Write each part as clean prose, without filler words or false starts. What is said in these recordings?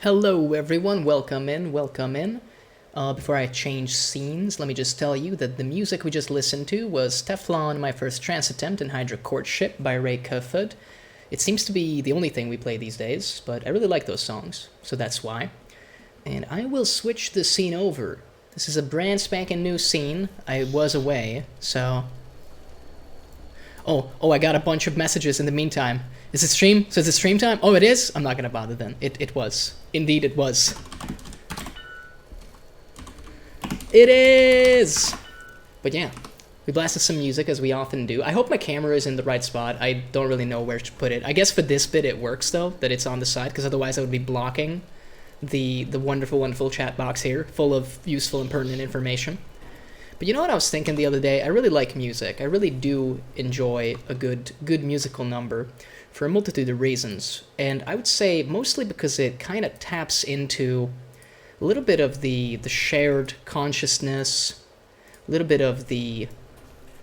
Hello everyone, welcome in, welcome in. Before I change scenes, let me just tell you that the music we just listened to was Teflon, My First Trance Attempt in Hydra Courtship by Ray Cufford. It seems to be the only thing we play these days, but I really like those songs, so that's why. And I will switch the scene over. This is a brand spanking new scene. I was away, so... Oh, I got a bunch of messages in the meantime. Is it stream? So is it stream time? Oh, it is? I'm not gonna bother then. It was. Indeed, it was. It is! But yeah, we blasted some music as we often do. I hope my camera is in the right spot. I don't really know where to put it. I guess for this bit it works though, that it's on the side, because otherwise I would be blocking the wonderful, wonderful chat box here, full of useful and pertinent information. But you know what I was thinking the other day? I really like music. I really do enjoy a good musical number for a multitude of reasons. And I would say mostly because it kind of taps into a little bit of the shared consciousness, a little bit of the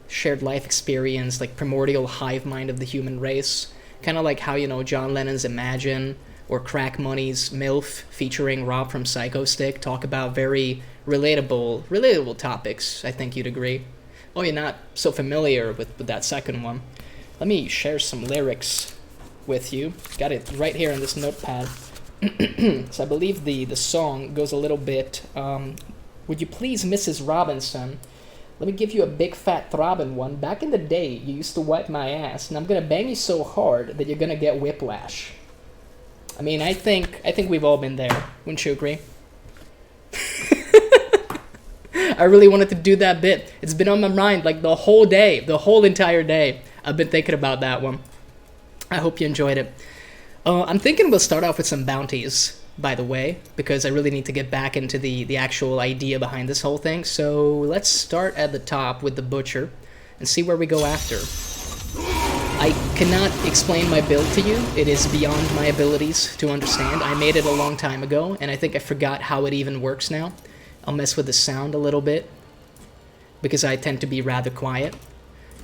shared life experience, like primordial hive mind of the human race. Kind of like how, you know, John Lennon's Imagine or Crack Money's MILF featuring Rob from Psycho Stick talk about very relatable topics, I think you'd agree. Oh, you're not so familiar with that second one. Let me share some lyrics with you. Got it right here in this notepad. So I believe the song goes a little bit, would you please, Mrs. Robinson, let me give you a big fat throbbing one. Back in the day, you used to wipe my ass, and I'm gonna bang you so hard that you're gonna get whiplash. I mean, I think we've all been there. Wouldn't you agree? I really wanted to do that bit. It's been on my mind like the whole day, the whole entire day. I've been thinking about that one. I hope you enjoyed it. I'm thinking we'll start off with some bounties, by the way, because I really need to get back into the actual idea behind this whole thing. So let's start at the top with the butcher and see where we go after. I cannot explain my build to you. It is beyond my abilities to understand. I made it a long time ago, and I think I forgot how it even works now. I'll mess with the sound a little bit, because I tend to be rather quiet,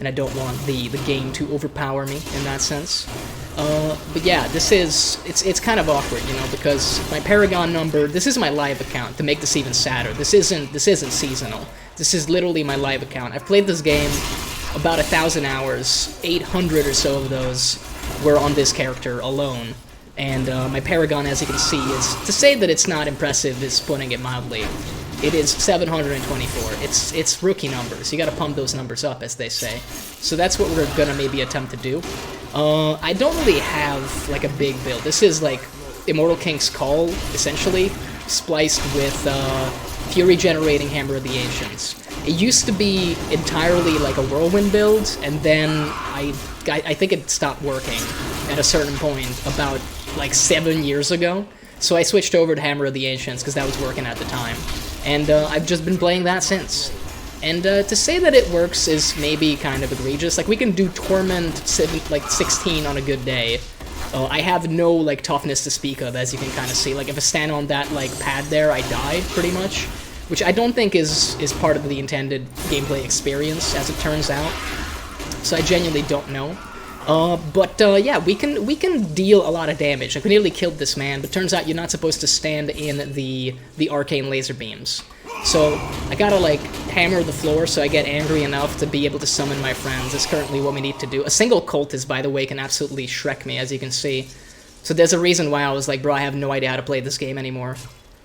and I don't want the game to overpower me in that sense. But yeah, it's kind of awkward, you know, because my Paragon number, this is my live account, to make this even sadder. This isn't seasonal. This is literally my live account. I've played this game about 1,000 hours, 800 or so of those were on this character alone. And my Paragon, as you can see, is, to say that it's not impressive is putting it mildly. It is 724. It's rookie numbers. You gotta pump those numbers up, as they say. So that's what we're gonna maybe attempt to do. I don't really have, like, a big build. This is, like, Immortal King's Call, essentially, spliced with Fury-generating Hammer of the Ancients. It used to be entirely, like, a Whirlwind build, and then I think it stopped working at a certain point about, like, 7 years ago. So I switched over to Hammer of the Ancients, because that was working at the time. And I've just been playing that since. And to say that it works is maybe kind of egregious. Like, we can do Torment, like, 16 on a good day. I have no, like, toughness to speak of, as you can kind of see. Like, if I stand on that, like, pad there, I die, pretty much. Which I don't think is part of the intended gameplay experience, as it turns out. So I genuinely don't know. Yeah, we can deal a lot of damage. Like, we nearly killed this man, but turns out you're not supposed to stand in the arcane laser beams. So I gotta, like, hammer the floor so I get angry enough to be able to summon my friends. That's currently what we need to do. A single cultist, by the way, can absolutely Shrek me, as you can see. So there's a reason why I was like, bro, I have no idea how to play this game anymore.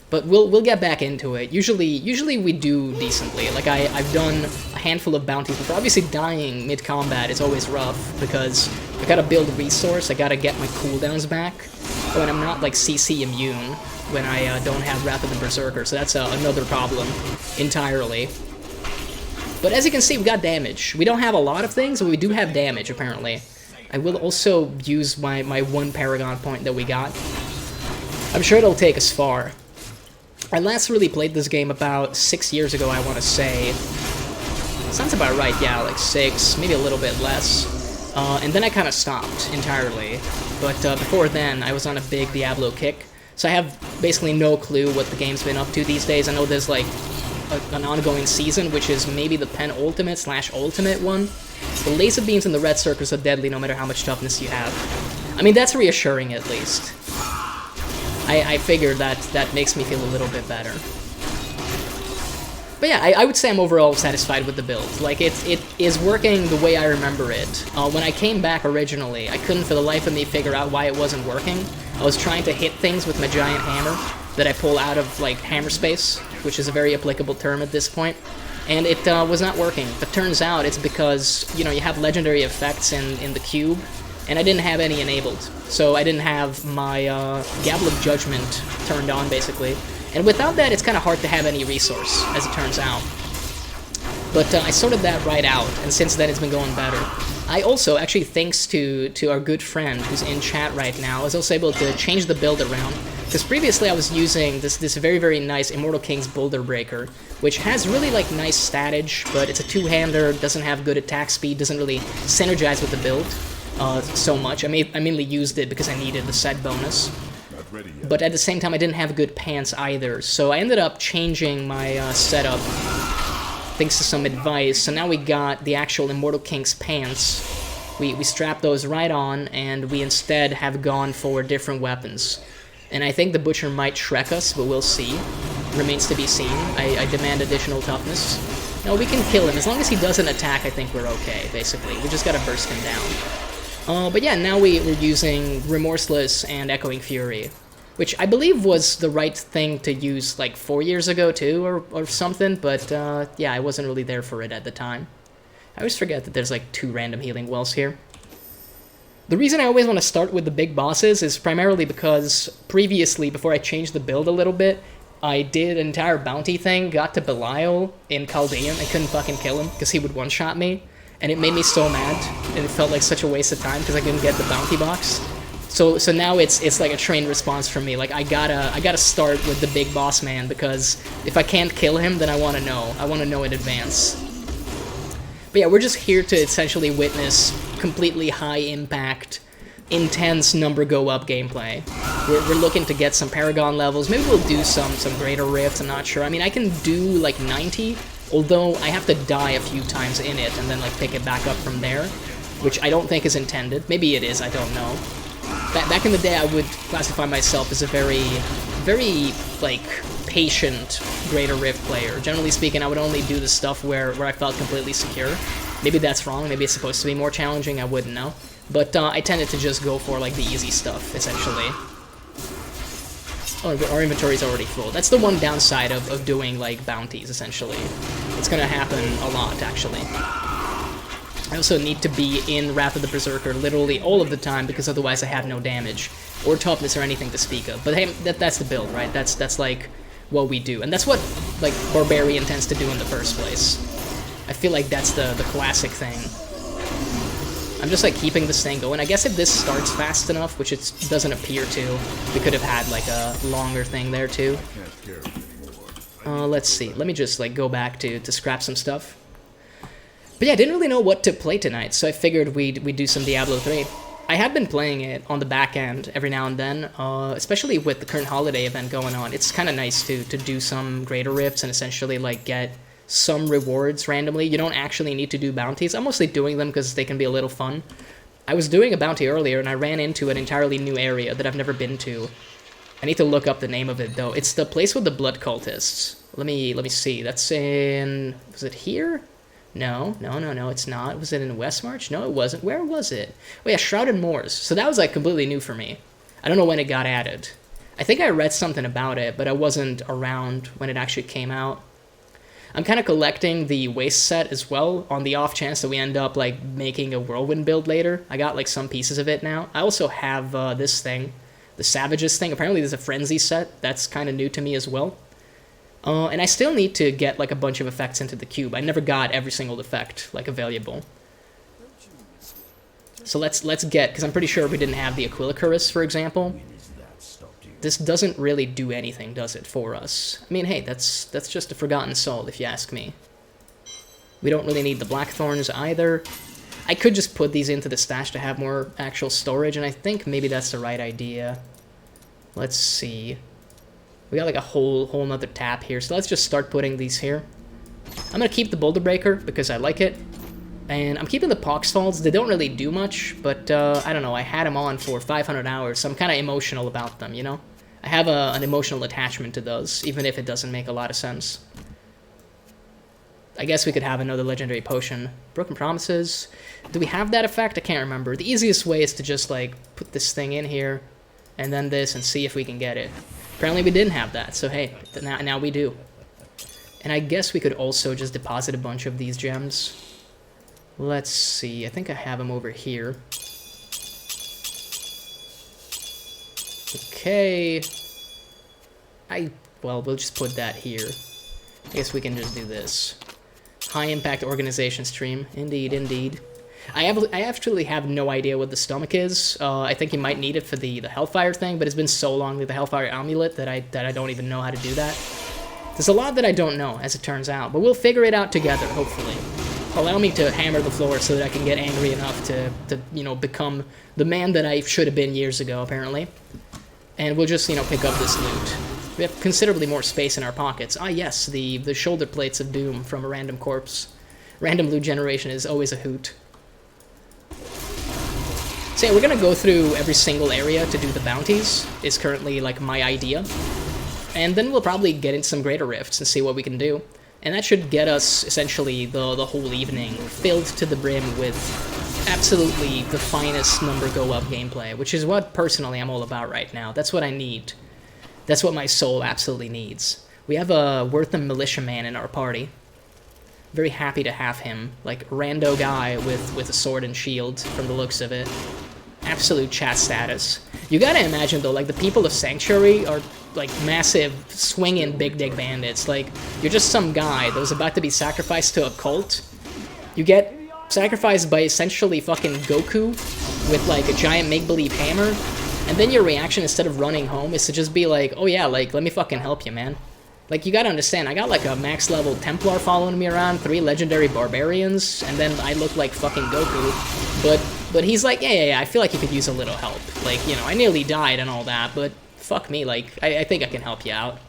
But we'll get back into it. Usually we do decently. Like, I've done a handful of bounties before. Obviously, dying mid-combat is always rough, because I gotta build a resource, I gotta get my cooldowns back. Oh, and I'm not, like, CC immune when I don't have Wrath of the Berserker, so that's another problem entirely. But as you can see, we got damage. We don't have a lot of things, but we do have damage, apparently. I will also use my one Paragon point that we got. I'm sure it'll take us far. I last really played this game about 6 years ago, I want to say. Sounds about right, yeah, like 6, maybe a little bit less. And then I kind of stopped entirely. But before then, I was on a big Diablo kick. So I have basically no clue what the game's been up to these days. I know there's, like, an ongoing season, which is maybe the penultimate/ultimate one. The laser beams and the red circles are deadly no matter how much toughness you have. I mean, that's reassuring, at least. I figured that makes me feel a little bit better. But yeah, I would say I'm overall satisfied with the build. Like, it is working the way I remember it. When I came back originally, I couldn't for the life of me figure out why it wasn't working. I was trying to hit things with my giant hammer that I pull out of, like, hammer space, which is a very applicable term at this point, and it was not working. But turns out it's because, you know, you have legendary effects in the cube, and I didn't have any enabled. So I didn't have my Gavel of Judgment turned on, basically. And without that, it's kind of hard to have any resource, as it turns out. But I sorted that right out, and since then it's been going better. I also, actually thanks to our good friend who's in chat right now, was also able to change the build around. Because previously I was using this very, very nice Immortal King's Boulder Breaker, which has really, like, nice statage, but it's a two-hander, doesn't have good attack speed, doesn't really synergize with the build so much. I mainly used it because I needed the set bonus. But at the same time, I didn't have good pants either, so I ended up changing my setup thanks to some advice. So now we got the actual Immortal King's pants. We strapped those right on, and we instead have gone for different weapons. And I think the Butcher might Shrek us, but we'll see. Remains to be seen. I demand additional toughness. No, we can kill him. As long as he doesn't attack, I think we're okay, basically. We just gotta burst him down. But yeah, now we're using Remorseless and Echoing Fury, which I believe was the right thing to use like 4 years ago too, or something, but yeah, I wasn't really there for it at the time. I always forget that there's like 2 random healing wells here. The reason I always want to start with the big bosses is primarily because previously, before I changed the build a little bit, I did an entire bounty thing, got to Belial in Chaldean, and couldn't fucking kill him because he would one-shot me. And it made me so mad, and it felt like such a waste of time because I couldn't get the bounty box. So now it's like a trained response from me. Like, I gotta start with the big boss man, because if I can't kill him, then I want to know. I want to know in advance. But yeah, we're just here to essentially witness completely high-impact, intense number-go-up gameplay. We're looking to get some Paragon levels. Maybe we'll do some Greater Rifts, I'm not sure. I mean, I can do like 90, although I have to die a few times in it and then like pick it back up from there, which I don't think is intended. Maybe it is, I don't know. Back in the day, I would classify myself as a very, like, patient Greater Rift player. Generally speaking, I would only do the stuff where I felt completely secure. Maybe that's wrong, maybe it's supposed to be more challenging, I wouldn't know. But I tended to just go for, like, the easy stuff, essentially. Oh, our inventory's already full. That's the one downside of doing, like, bounties, essentially. It's gonna happen a lot, actually. I also need to be in Wrath of the Berserker literally all of the time, because otherwise I have no damage, or toughness, or anything to speak of. But hey, that's the build, right? That's like, what we do. And that's what, like, Barbarian tends to do in the first place. I feel like that's the classic thing. I'm just, like, keeping this thing going. I guess if this starts fast enough, which it doesn't appear to, we could have had, like, a longer thing there, too. Let's see. Let me just, like, go back to scrap some stuff. But yeah, I didn't really know what to play tonight, so I figured we'd do some Diablo 3. I have been playing it on the back end every now and then, especially with the current holiday event going on. It's kind of nice to do some Greater Rifts and essentially, like, get some rewards randomly. You don't actually need to do bounties. I'm mostly doing them because they can be a little fun. I was doing a bounty earlier, and I ran into an entirely new area that I've never been to. I need to look up the name of it, though. It's the place with the blood cultists. Let me see. That's in... was it here? No, it's not. Was it in Westmarch? No, it wasn't. Where was it? Oh yeah, Shrouded Moors. So that was, like, completely new for me. I don't know when it got added. I think I read something about it, but I wasn't around when it actually came out. I'm kind of collecting the Waste set as well, on the off chance that we end up, like, making a Whirlwind build later. I got, like, some pieces of it now. I also have this thing, the Savages thing. Apparently there's a Frenzy set. That's kind of new to me as well. And I still need to get, like, a bunch of effects into the cube. I never got every single effect, like, available. So let's get, because I'm pretty sure we didn't have the Aquilicurus, for example. This doesn't really do anything, does it, for us? I mean, hey, that's just a Forgotten Soul, if you ask me. We don't really need the Blackthorns either. I could just put these into the stash to have more actual storage, and I think maybe that's the right idea. Let's see. We got, like, a whole nother tab here, so let's just start putting these here. I'm gonna keep the Boulder Breaker, because I like it. And I'm keeping the Pox Falls. They don't really do much, but, I don't know, I had them on for 500 hours, so I'm kind of emotional about them, you know? I have an emotional attachment to those, even if it doesn't make a lot of sense. I guess we could have another legendary potion. Broken Promises. Do we have that effect? I can't remember. The easiest way is to just, like, put this thing in here, and then this, and see if we can get it. Apparently we didn't have that, so hey, now we do. And I guess we could also just deposit a bunch of these gems. Let's see, I think I have them over here. Okay. Well, we'll just put that here. I guess we can just do this. High impact organization stream. Indeed, indeed. I actually have no idea what the stomach is. I think you might need it for the Hellfire thing, but it's been so long with the Hellfire amulet that I don't even know how to do that. There's a lot that I don't know, as it turns out, but we'll figure it out together, hopefully. Allow me to hammer the floor so that I can get angry enough to you know, become the man that I should have been years ago, apparently. And we'll just, you know, pick up this loot. We have considerably more space in our pockets. Ah, yes, the shoulder plates of doom from a random corpse. Random loot generation is always a hoot. So yeah, we're gonna go through every single area to do the bounties, is currently, like, my idea. And then we'll probably get into some greater rifts and see what we can do. And that should get us, essentially, the whole evening filled to the brim with absolutely the finest number go up gameplay, which is what, personally, I'm all about right now. That's what I need. That's what my soul absolutely needs. We have a Wortham militiaman in our party. Very happy to have him. Like, rando guy with a sword and shield, from the looks of it. Absolute chat status. You gotta imagine, though, like, the people of Sanctuary are, like, massive, swinging big dick bandits. Like, you're just some guy that was about to be sacrificed to a cult. You get sacrificed by essentially fucking Goku with, like, a giant make-believe hammer. And then your reaction, instead of running home, is to just be like, oh yeah, like, let me fucking help you, man. Like, you gotta understand, I got, like, a max-level Templar following me around, 3 legendary barbarians, and then I look like fucking Goku. But he's like, yeah, I feel like you could use a little help. Like, you know, I nearly died and all that, but fuck me, like, I think I can help you out.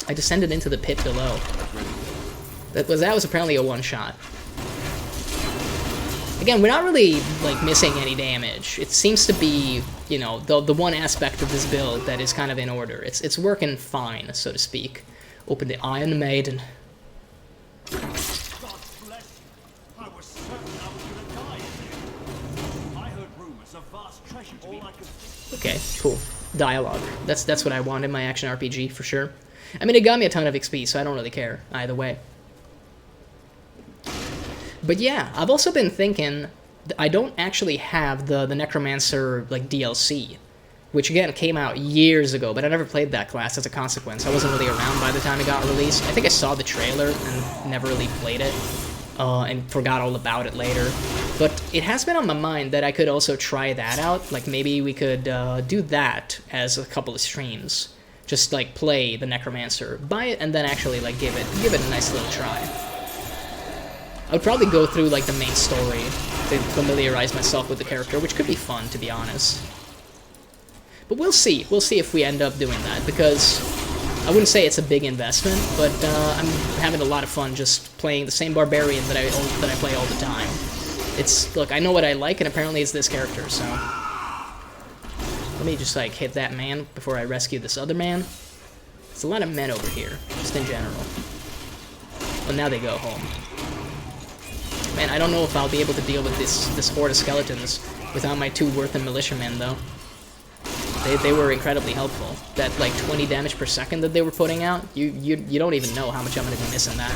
I descended into the pit below. That was apparently a one-shot. Again, we're not really, like, missing any damage. It seems to be, you know, the one aspect of this build that is kind of in order. It's working fine, so to speak. Open the Iron Maiden. Okay, cool. Dialogue. That's what I want in my action RPG, for sure. I mean, it got me a ton of XP, so I don't really care, either way. But yeah, I've also been thinking, I don't actually have the Necromancer, like, DLC, which, again, came out years ago, but I never played that class as a consequence. I wasn't really around by the time it got released. I think I saw the trailer and never really played it, and forgot all about it later. But it has been on my mind that I could also try that out. Like, maybe we could do that as a couple of streams. Just, like, play the Necromancer, buy it, and then actually, like, give it a nice little try. I would probably go through, like, the main story to familiarize myself with the character, which could be fun, to be honest. But we'll see. We'll see if we end up doing that, because I wouldn't say it's a big investment, but I'm having a lot of fun just playing the same barbarian that I play all the time. Look, I know what I like, and apparently it's this character, so... Let me just, like, hit that man before I rescue this other man. There's a lot of men over here, just in general. Well, now they go home. Man, I don't know if I'll be able to deal with this horde of skeletons without my 2 Wortham militiamen, though. They were incredibly helpful. That, like, 20 damage per second that they were putting out, you don't even know how much I'm going to be missing that.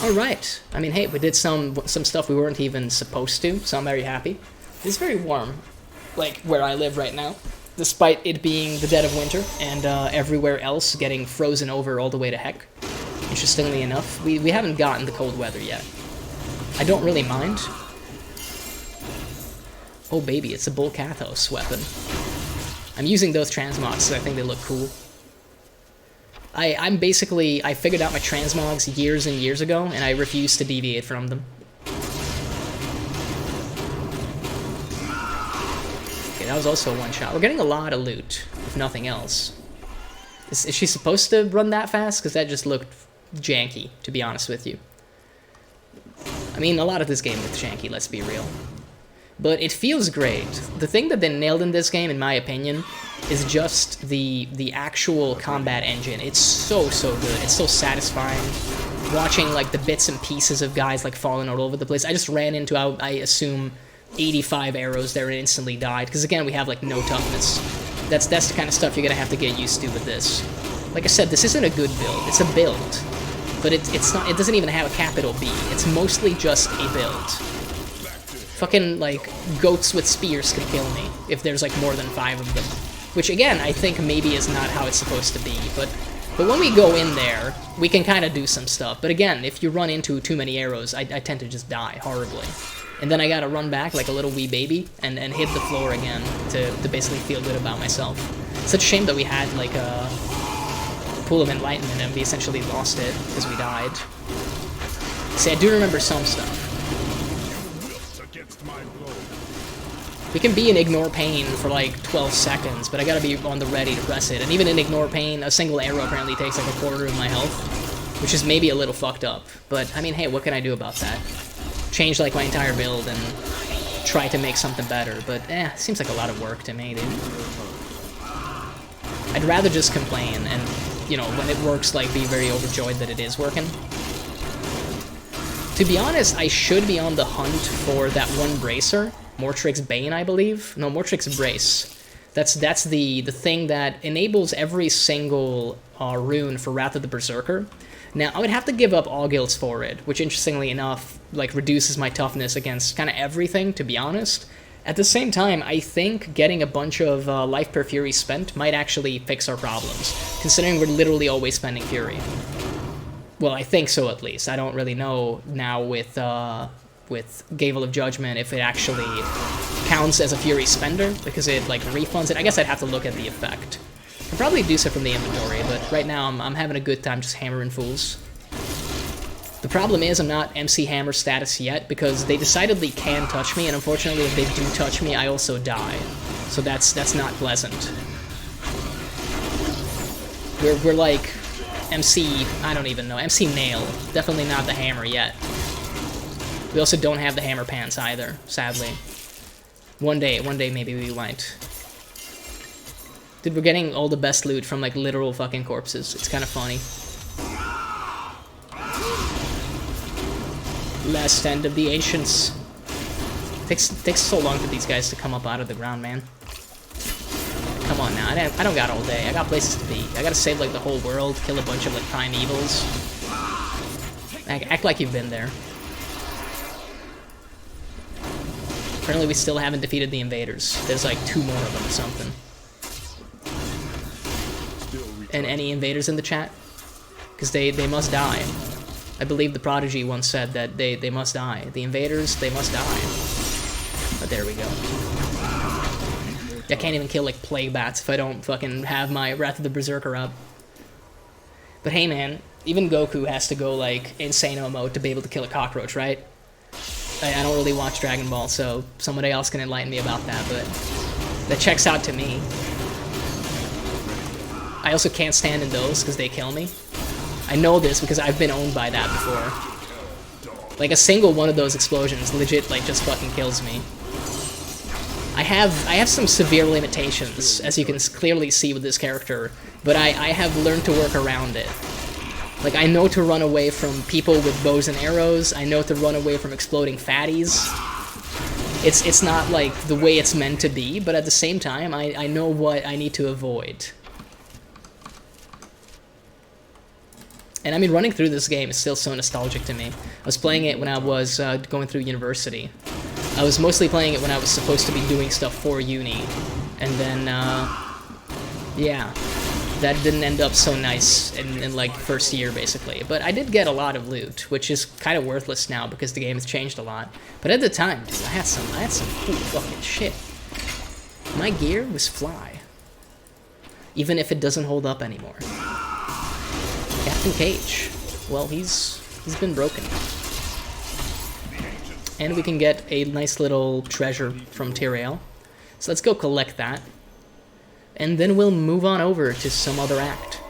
Alright. I mean, hey, we did some stuff we weren't even supposed to, so I'm very happy. It's very warm, like, where I live right now, despite it being the dead of winter and everywhere else getting frozen over all the way to heck. Interestingly enough, we haven't gotten the cold weather yet. I don't really mind. Oh baby, it's a Bull Kathos weapon. I'm using those transmogs because I think they look cool. I figured out my transmogs years and years ago, and I refuse to deviate from them. Okay, that was also a one-shot. We're getting a lot of loot, if nothing else. Is she supposed to run that fast? Because that just looked janky, to be honest with you. I mean, a lot of this game looks janky, let's be real. but it feels great. The thing that they nailed in this game, in my opinion, is just the actual combat engine. It's so good. It's so satisfying. Watching like the bits and pieces of guys like falling all over the place. I just ran into, I assume, 85 arrows there and instantly died. Because again, we have like no toughness. That's the kind of stuff you're gonna have to get used to with this. Like I said, this isn't a good build. It's a build, but it's not. It doesn't even have a capital B. It's mostly just a build. Fucking like goats with spears can kill me if there's like more than 5 of them. Which again, I think maybe is not how it's supposed to be. But when we go in there, we can kind of do some stuff. But again, if you run into too many arrows, I tend to just die horribly. And then I gotta run back like a little wee baby and hit the floor again to basically feel good about myself. It's such a shame that we had like a pool of enlightenment and we essentially lost it because we died. See, I do remember some stuff. We can be in Ignore Pain for like 12 seconds, but I gotta be on the ready to press it. And even in Ignore Pain, a single arrow apparently takes like a quarter of my health, which is maybe a little fucked up. But, I mean, hey, what can I do about that? Change like my entire build and try to make something better, but it seems like a lot of work to me, dude. I'd rather just complain and, you know, when it works, like, be very overjoyed that it is working. To be honest, I should be on the hunt for that one bracer. Mortrix Bane, I believe? No, Mortrix Brace. That's the thing that enables every single rune for Wrath of the Berserker. Now, I would have to give up Augils for it, which interestingly enough, like, reduces my toughness against kind of everything, to be honest. At the same time, I think getting a bunch of Life Per Fury spent might actually fix our problems, considering we're literally always spending Fury. Well, I think so, at least. I don't really know now with Gavel of Judgment if it actually counts as a Fury spender, because it, like, refunds it. I guess I'd have to look at the effect. I'll probably do so from the inventory, but right now I'm having a good time just hammering fools. The problem is I'm not MC Hammer status yet, because they decidedly can touch me, and unfortunately if they do touch me, I also die. So that's not pleasant. We're like MC, I don't even know, MC Nail. Definitely not the Hammer yet. We also don't have the Hammer Pants either, sadly. One day maybe we might. Dude, we're getting all the best loot from, like, literal fucking corpses. It's kind of funny. Last End of the Ancients. Takes so long for these guys to come up out of the ground, man. Come on now, I don't got all day. I got places to be. I gotta save, like, the whole world, kill a bunch of, like, primevals. Act like you've been there. Apparently we still haven't defeated the invaders. There's, like, 2 more of them or something. And any invaders in the chat? Because they must die. I believe the Prodigy once said that they must die. The invaders, they must die. But there we go. I can't even kill, like, plague bats if I don't fucking have my Wrath of the Berserker up. But hey, man, even Goku has to go, like, Insano mode to be able to kill a cockroach, right? I don't really watch Dragon Ball, so somebody else can enlighten me about that, but that checks out to me. I also can't stand in those because they kill me. I know this because I've been owned by that before. Like, a single one of those explosions legit, like, just fucking kills me. I have some severe limitations, as you can clearly see with this character, but I have learned to work around it. Like, I know to run away from people with bows and arrows, I know to run away from exploding fatties. It's not, like, the way it's meant to be, but at the same time, I know what I need to avoid. And I mean, running through this game is still so nostalgic to me. I was playing it when I was going through university. I was mostly playing it when I was supposed to be doing stuff for uni. And then, yeah, that didn't end up so nice in like, first year, basically. But I did get a lot of loot, which is kind of worthless now because the game has changed a lot. But at the time, dude, I had some cool fucking shit. My gear was fly. Even if it doesn't hold up anymore. Captain Cage. Well, he's been broken. And we can get a nice little treasure from Tyrael. So let's go collect that. And then we'll move on over to some other act.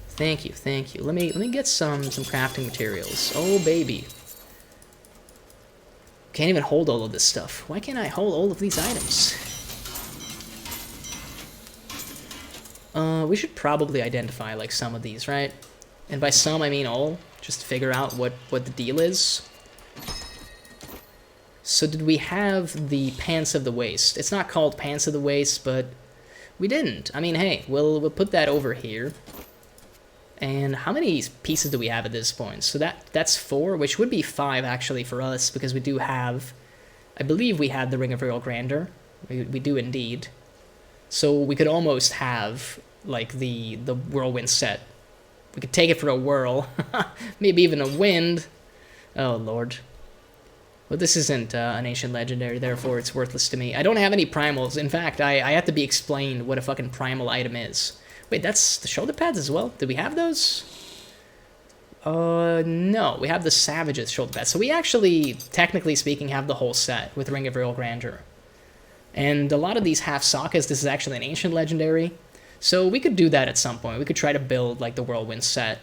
Thank you, thank you. Let me get some crafting materials. Oh baby. Can't even hold all of this stuff. Why can't I hold all of these items? We should probably identify, like, some of these, right? And by some, I mean all. Just to figure out what the deal is. So did we have the Pants of the Waste? It's not called Pants of the Waste, but we didn't. I mean, hey, we'll put that over here. And how many pieces do we have at this point? So that's 4, which would be 5 actually for us, because we do have, I believe we had the Ring of Royal Grandeur. We do indeed. So we could almost have like the whirlwind set. We could take it for a whirl, maybe even a wind. Oh lord. Well, this isn't an ancient legendary, therefore it's worthless to me. I don't have any primals. In fact, I have to be explained what a fucking primal item is. Wait, that's the shoulder pads as well? Did we have those? No. We have the Savage's shoulder pads. So we actually, technically speaking, have the whole set with Ring of Royal Grandeur. And a lot of these half sockets, this is actually an ancient legendary. So we could do that at some point. We could try to build, like, the Whirlwind set.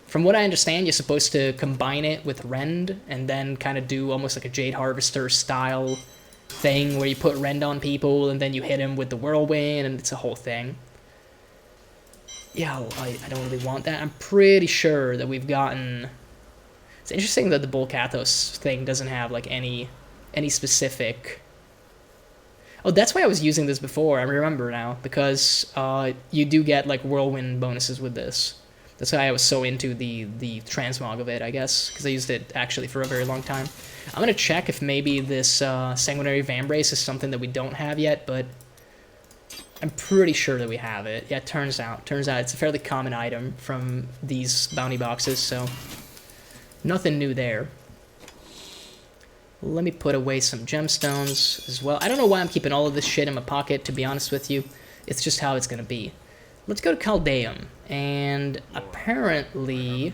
From what I understand, you're supposed to combine it with Rend, and then kind of do almost like a Jade Harvester style thing, where you put Rend on people, and then you hit them with the Whirlwind, and it's a whole thing. Yeah, I don't really want that. I'm pretty sure that we've gotten... It's interesting that the Bolkathos thing doesn't have, like, any specific... Oh, that's why I was using this before, I remember now, because you do get, like, Whirlwind bonuses with this. That's why I was so into the transmog of it, I guess, because I used it, actually, for a very long time. I'm going to check if maybe this Sanguinary Vambrace is something that we don't have yet, but... I'm pretty sure that we have it. Yeah, turns out it's a fairly common item from these bounty boxes, so nothing new there. Let me put away some gemstones as well. I don't know why I'm keeping all of this shit in my pocket, to be honest with you. It's just how it's gonna be. Let's go to Caldeum, and apparently...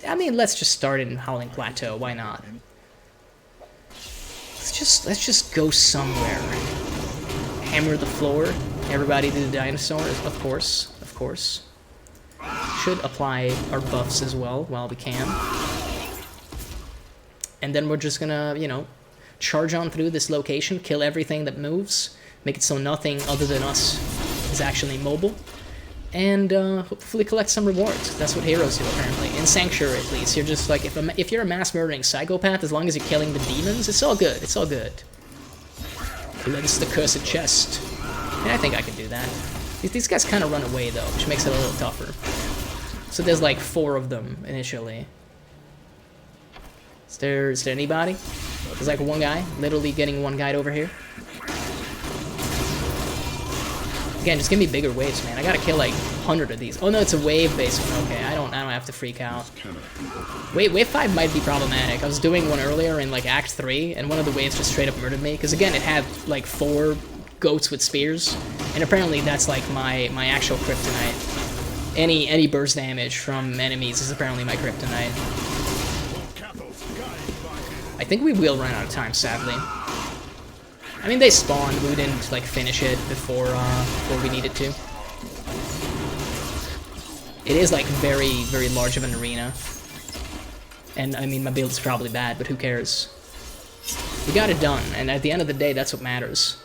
I mean, let's just start in Howling Plateau, why not? Let's just go somewhere. Hammer the floor. Everybody do the dinosaurs, of course. Should apply our buffs as well while we can. And then we're just gonna, you know, charge on through this location, kill everything that moves, make it so nothing other than us is actually mobile, and hopefully collect some rewards. That's what heroes do, apparently. In Sanctuary, at least. You're just like, if you're a mass-murdering psychopath, as long as you're killing the demons, it's all good. It's all good. Cleanse the cursed chest. Yeah, I think I can do that. These guys kind of run away, though, which makes it a little tougher. So there's like 4 of them, initially. Is there anybody? There's like one guy, literally getting one guy over here. Again, just give me bigger waves, man. I gotta kill like 100 of these. Oh no, it's a wave-based one. Okay, I don't have to freak out. Wave 5 might be problematic. I was doing one earlier in like Act 3, and one of the waves just straight up murdered me. Because again, it had like 4 goats with spears, and apparently that's like my actual kryptonite. Any burst damage from enemies is apparently my kryptonite. I think we will run out of time, sadly. I mean, they spawned. We didn't like finish it before we needed to. It is like very, very large of an arena, and I mean, my build is probably bad, but who cares? We got it done, and at the end of the day, that's what matters.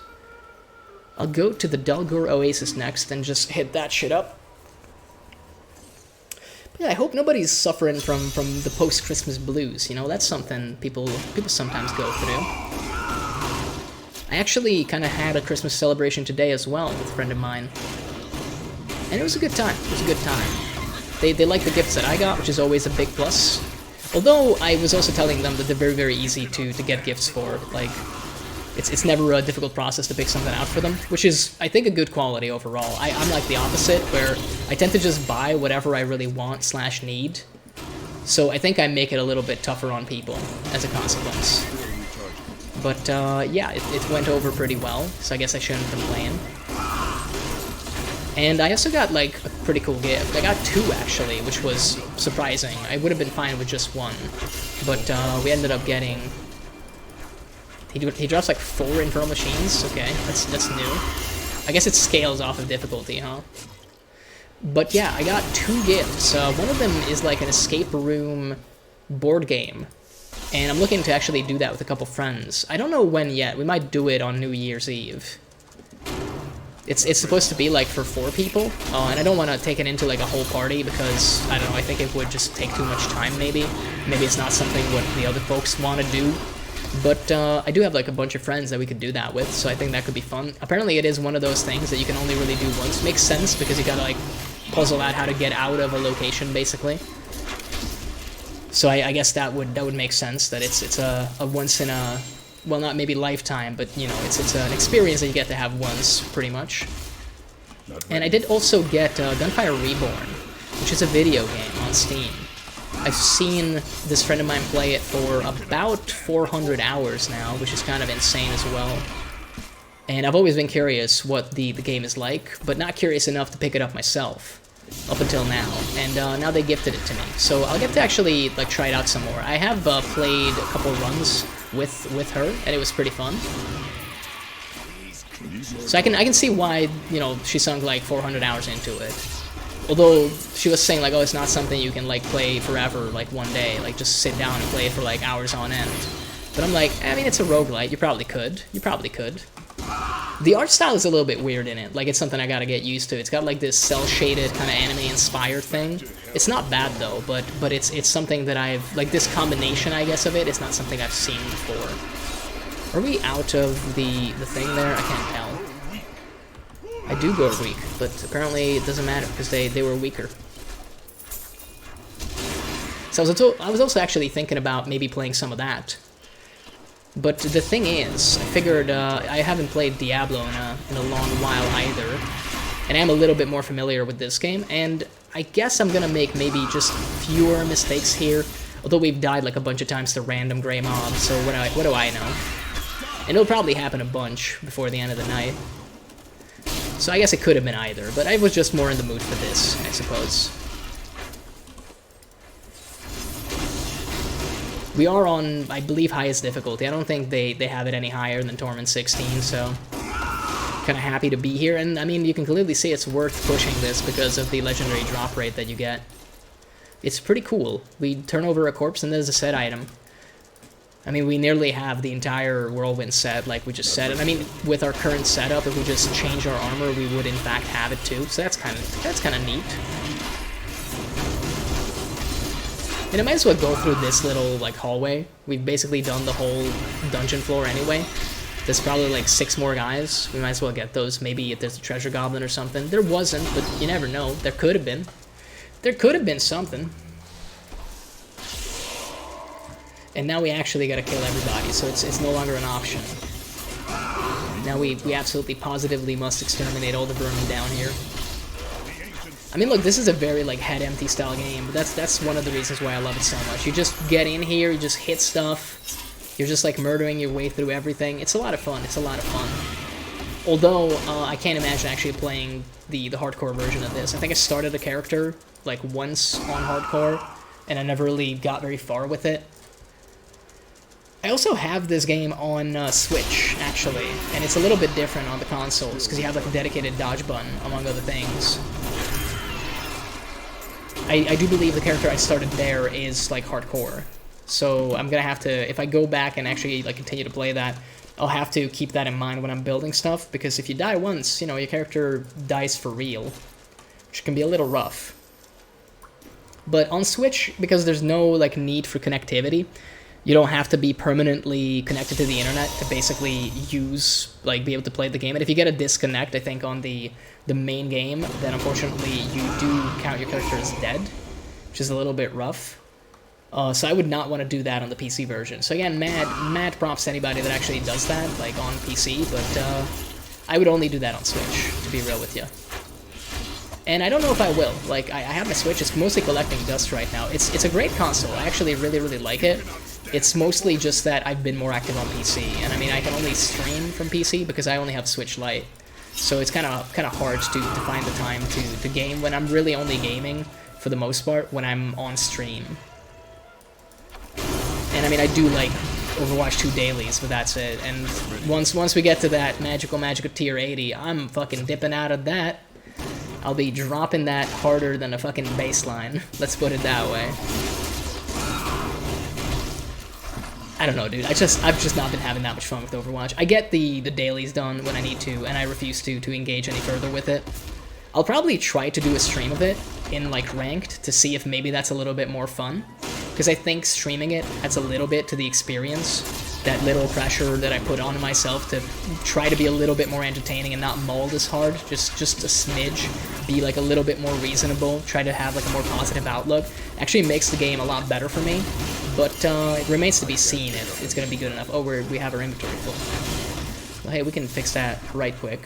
I'll go to the Dulgur Oasis next and just hit that shit up. But yeah, I hope nobody's suffering from the post-Christmas blues. You know, that's something people sometimes go through. I actually kind of had a Christmas celebration today as well with a friend of mine. And it was a good time. It was a good time. They like the gifts that I got, which is always a big plus. Although, I was also telling them that they're very, very easy to get gifts for. Like, it's never a difficult process to pick something out for them, which is, I think, a good quality overall. I'm like the opposite, where I tend to just buy whatever I really want / need. So I think I make it a little bit tougher on people as a consequence. But, yeah, it went over pretty well, so I guess I shouldn't complain. And I also got, like, a pretty cool gift. I got 2, actually, which was surprising. I would have been fine with just 1. But, we ended up getting... He drops, like, 4 Infernal Machines? Okay, that's new. I guess it scales off of difficulty, huh? But yeah, I got 2 gifts. One of them is like an escape room board game, and I'm looking to actually do that with a couple friends. I don't know when yet. We might do it on New Year's Eve. It's supposed to be like for 4 people, and I don't want to take it into like a whole party because, I don't know, I think it would just take too much time maybe. Maybe it's not something what the other folks want to do. But I do have like a bunch of friends that we could do that with, so I think that could be fun. Apparently it is one of those things that you can only really do once. Makes sense because you gotta like puzzle out how to get out of a location basically. So I guess that would make sense, that it's a once in a, well, not maybe lifetime, but you know, it's an experience that you get to have once, pretty much. And I did also get Gunfire Reborn, which is a video game on Steam. I've seen this friend of mine play it for about 400 hours now, which is kind of insane as well. And I've always been curious what the game is like, but not curious enough to pick it up myself, up until now. And now they gifted it to me, so I'll get to actually like try it out some more. I have played a couple runs with her, and it was pretty fun. So I can see why, you know, she sunk like 400 hours into it. Although she was saying like, oh, it's not something you can like play forever, like one day, like just sit down and play it for like hours on end. But I'm like, I mean, it's a roguelite. You probably could. You probably could. The art style is a little bit weird in it. Like, it's something I gotta get used to. It's got like this cel-shaded kind of anime-inspired thing. It's not bad though, but it's something that I've, like, this combination, I guess, of it, it's not something I've seen before. Are we out of the thing there? I can't tell. I do go weak, but apparently it doesn't matter because they were weaker. So I was also actually thinking about maybe playing some of that. But the thing is, I figured I haven't played Diablo in a long while either, and I'm a little bit more familiar with this game, and I guess I'm gonna make maybe just fewer mistakes here, although we've died like a bunch of times to random gray mobs, so what do I know? And it'll probably happen a bunch before the end of the night. So I guess it could have been either, but I was just more in the mood for this, I suppose. We are on, I believe, highest difficulty. I don't think they have it any higher than Torment 16, so kind of happy to be here. And I mean, you can clearly see it's worth pushing this because of the legendary drop rate that you get. It's pretty cool. We turn over a corpse and there's a set item. I mean, we nearly have the entire Whirlwind set, like we just said. And I mean, with our current setup, if we just change our armor, we would in fact have it too. So that's kind of neat. And I might as well go through this little, like, hallway. We've basically done the whole dungeon floor anyway. There's probably, like, 6 more guys. We might as well get those. Maybe if there's a treasure goblin or something. There wasn't, but you never know. There could have been. There could have been something. And now we actually gotta kill everybody, so it's no longer an option. Now we absolutely positively must exterminate all the vermin down here. I mean, look, this is a very, like, head-empty style game, but that's one of the reasons why I love it so much. You just get in here, you just hit stuff, you're just, like, murdering your way through everything. It's a lot of fun, it's a lot of fun. Although, I can't imagine actually playing the hardcore version of this. I think I started the character, like, once on hardcore, and I never really got very far with it. I also have this game on Switch, actually, and it's a little bit different on the consoles, because you have, like, a dedicated dodge button, among other things. I do believe the character I started there is, like, hardcore. So I'm gonna have to, if I go back and actually, like, continue to play that, I'll have to keep that in mind when I'm building stuff, because if you die once, you know, your character dies for real, which can be a little rough. But on Switch, because there's no, like, need for connectivity, you don't have to be permanently connected to the internet to basically use, like, be able to play the game. And if you get a disconnect, I think, on the main game, then unfortunately you do count your character as dead, which is a little bit rough. So I would not want to do that on the PC version. So again, mad props to anybody that actually does that, like, on PC, but I would only do that on Switch, to be real with you. And I don't know if I will. Like, I have my Switch, it's mostly collecting dust right now. It's a great console, I actually really, really like it. It's mostly just that I've been more active on PC, and I mean, I can only stream from PC because I only have Switch Lite. So it's kind of hard to find the time to game when I'm really only gaming, for the most part, when I'm on stream. And I mean, I do like Overwatch 2 dailies, but that's it. And once we get to that magical tier 80, I'm fucking dipping out of that. I'll be dropping that harder than a fucking baseline. Let's put it that way. I don't know, dude. I've just not been having that much fun with Overwatch. I get the dailies done when I need to, and I refuse to engage any further with it. I'll probably try to do a stream of it in, like, ranked to see if maybe that's a little bit more fun. Because I think streaming it adds a little bit to the experience. That little pressure that I put on myself to try to be a little bit more entertaining and not mauled as hard. Just a smidge. Be, like, a little bit more reasonable. Try to have, like, a more positive outlook. Actually makes the game a lot better for me. But it remains to be seen if it's going to be good enough. Oh, we have our inventory full. Well, hey, we can fix that right quick.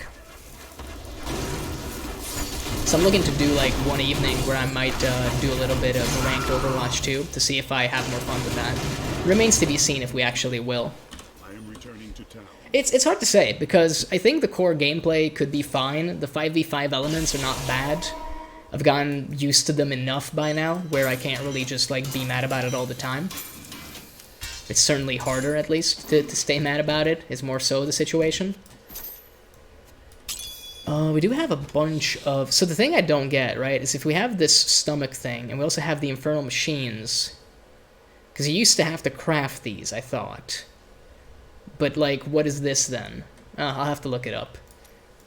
So I'm looking to do like one evening where I might do a little bit of ranked Overwatch 2 to see if I have more fun with that. Remains to be seen if we actually will. I am returning to town. It's hard to say because I think the core gameplay could be fine. The 5v5 elements are not bad. I've gotten used to them enough by now where I can't really just like be mad about it all the time. It's certainly harder at least to stay mad about it, is more so the situation. We do have a bunch of... So the thing I don't get, right, is if we have this stomach thing, and we also have the infernal machines, because you used to have to craft these, I thought. But, like, what is this then? I'll have to look it up.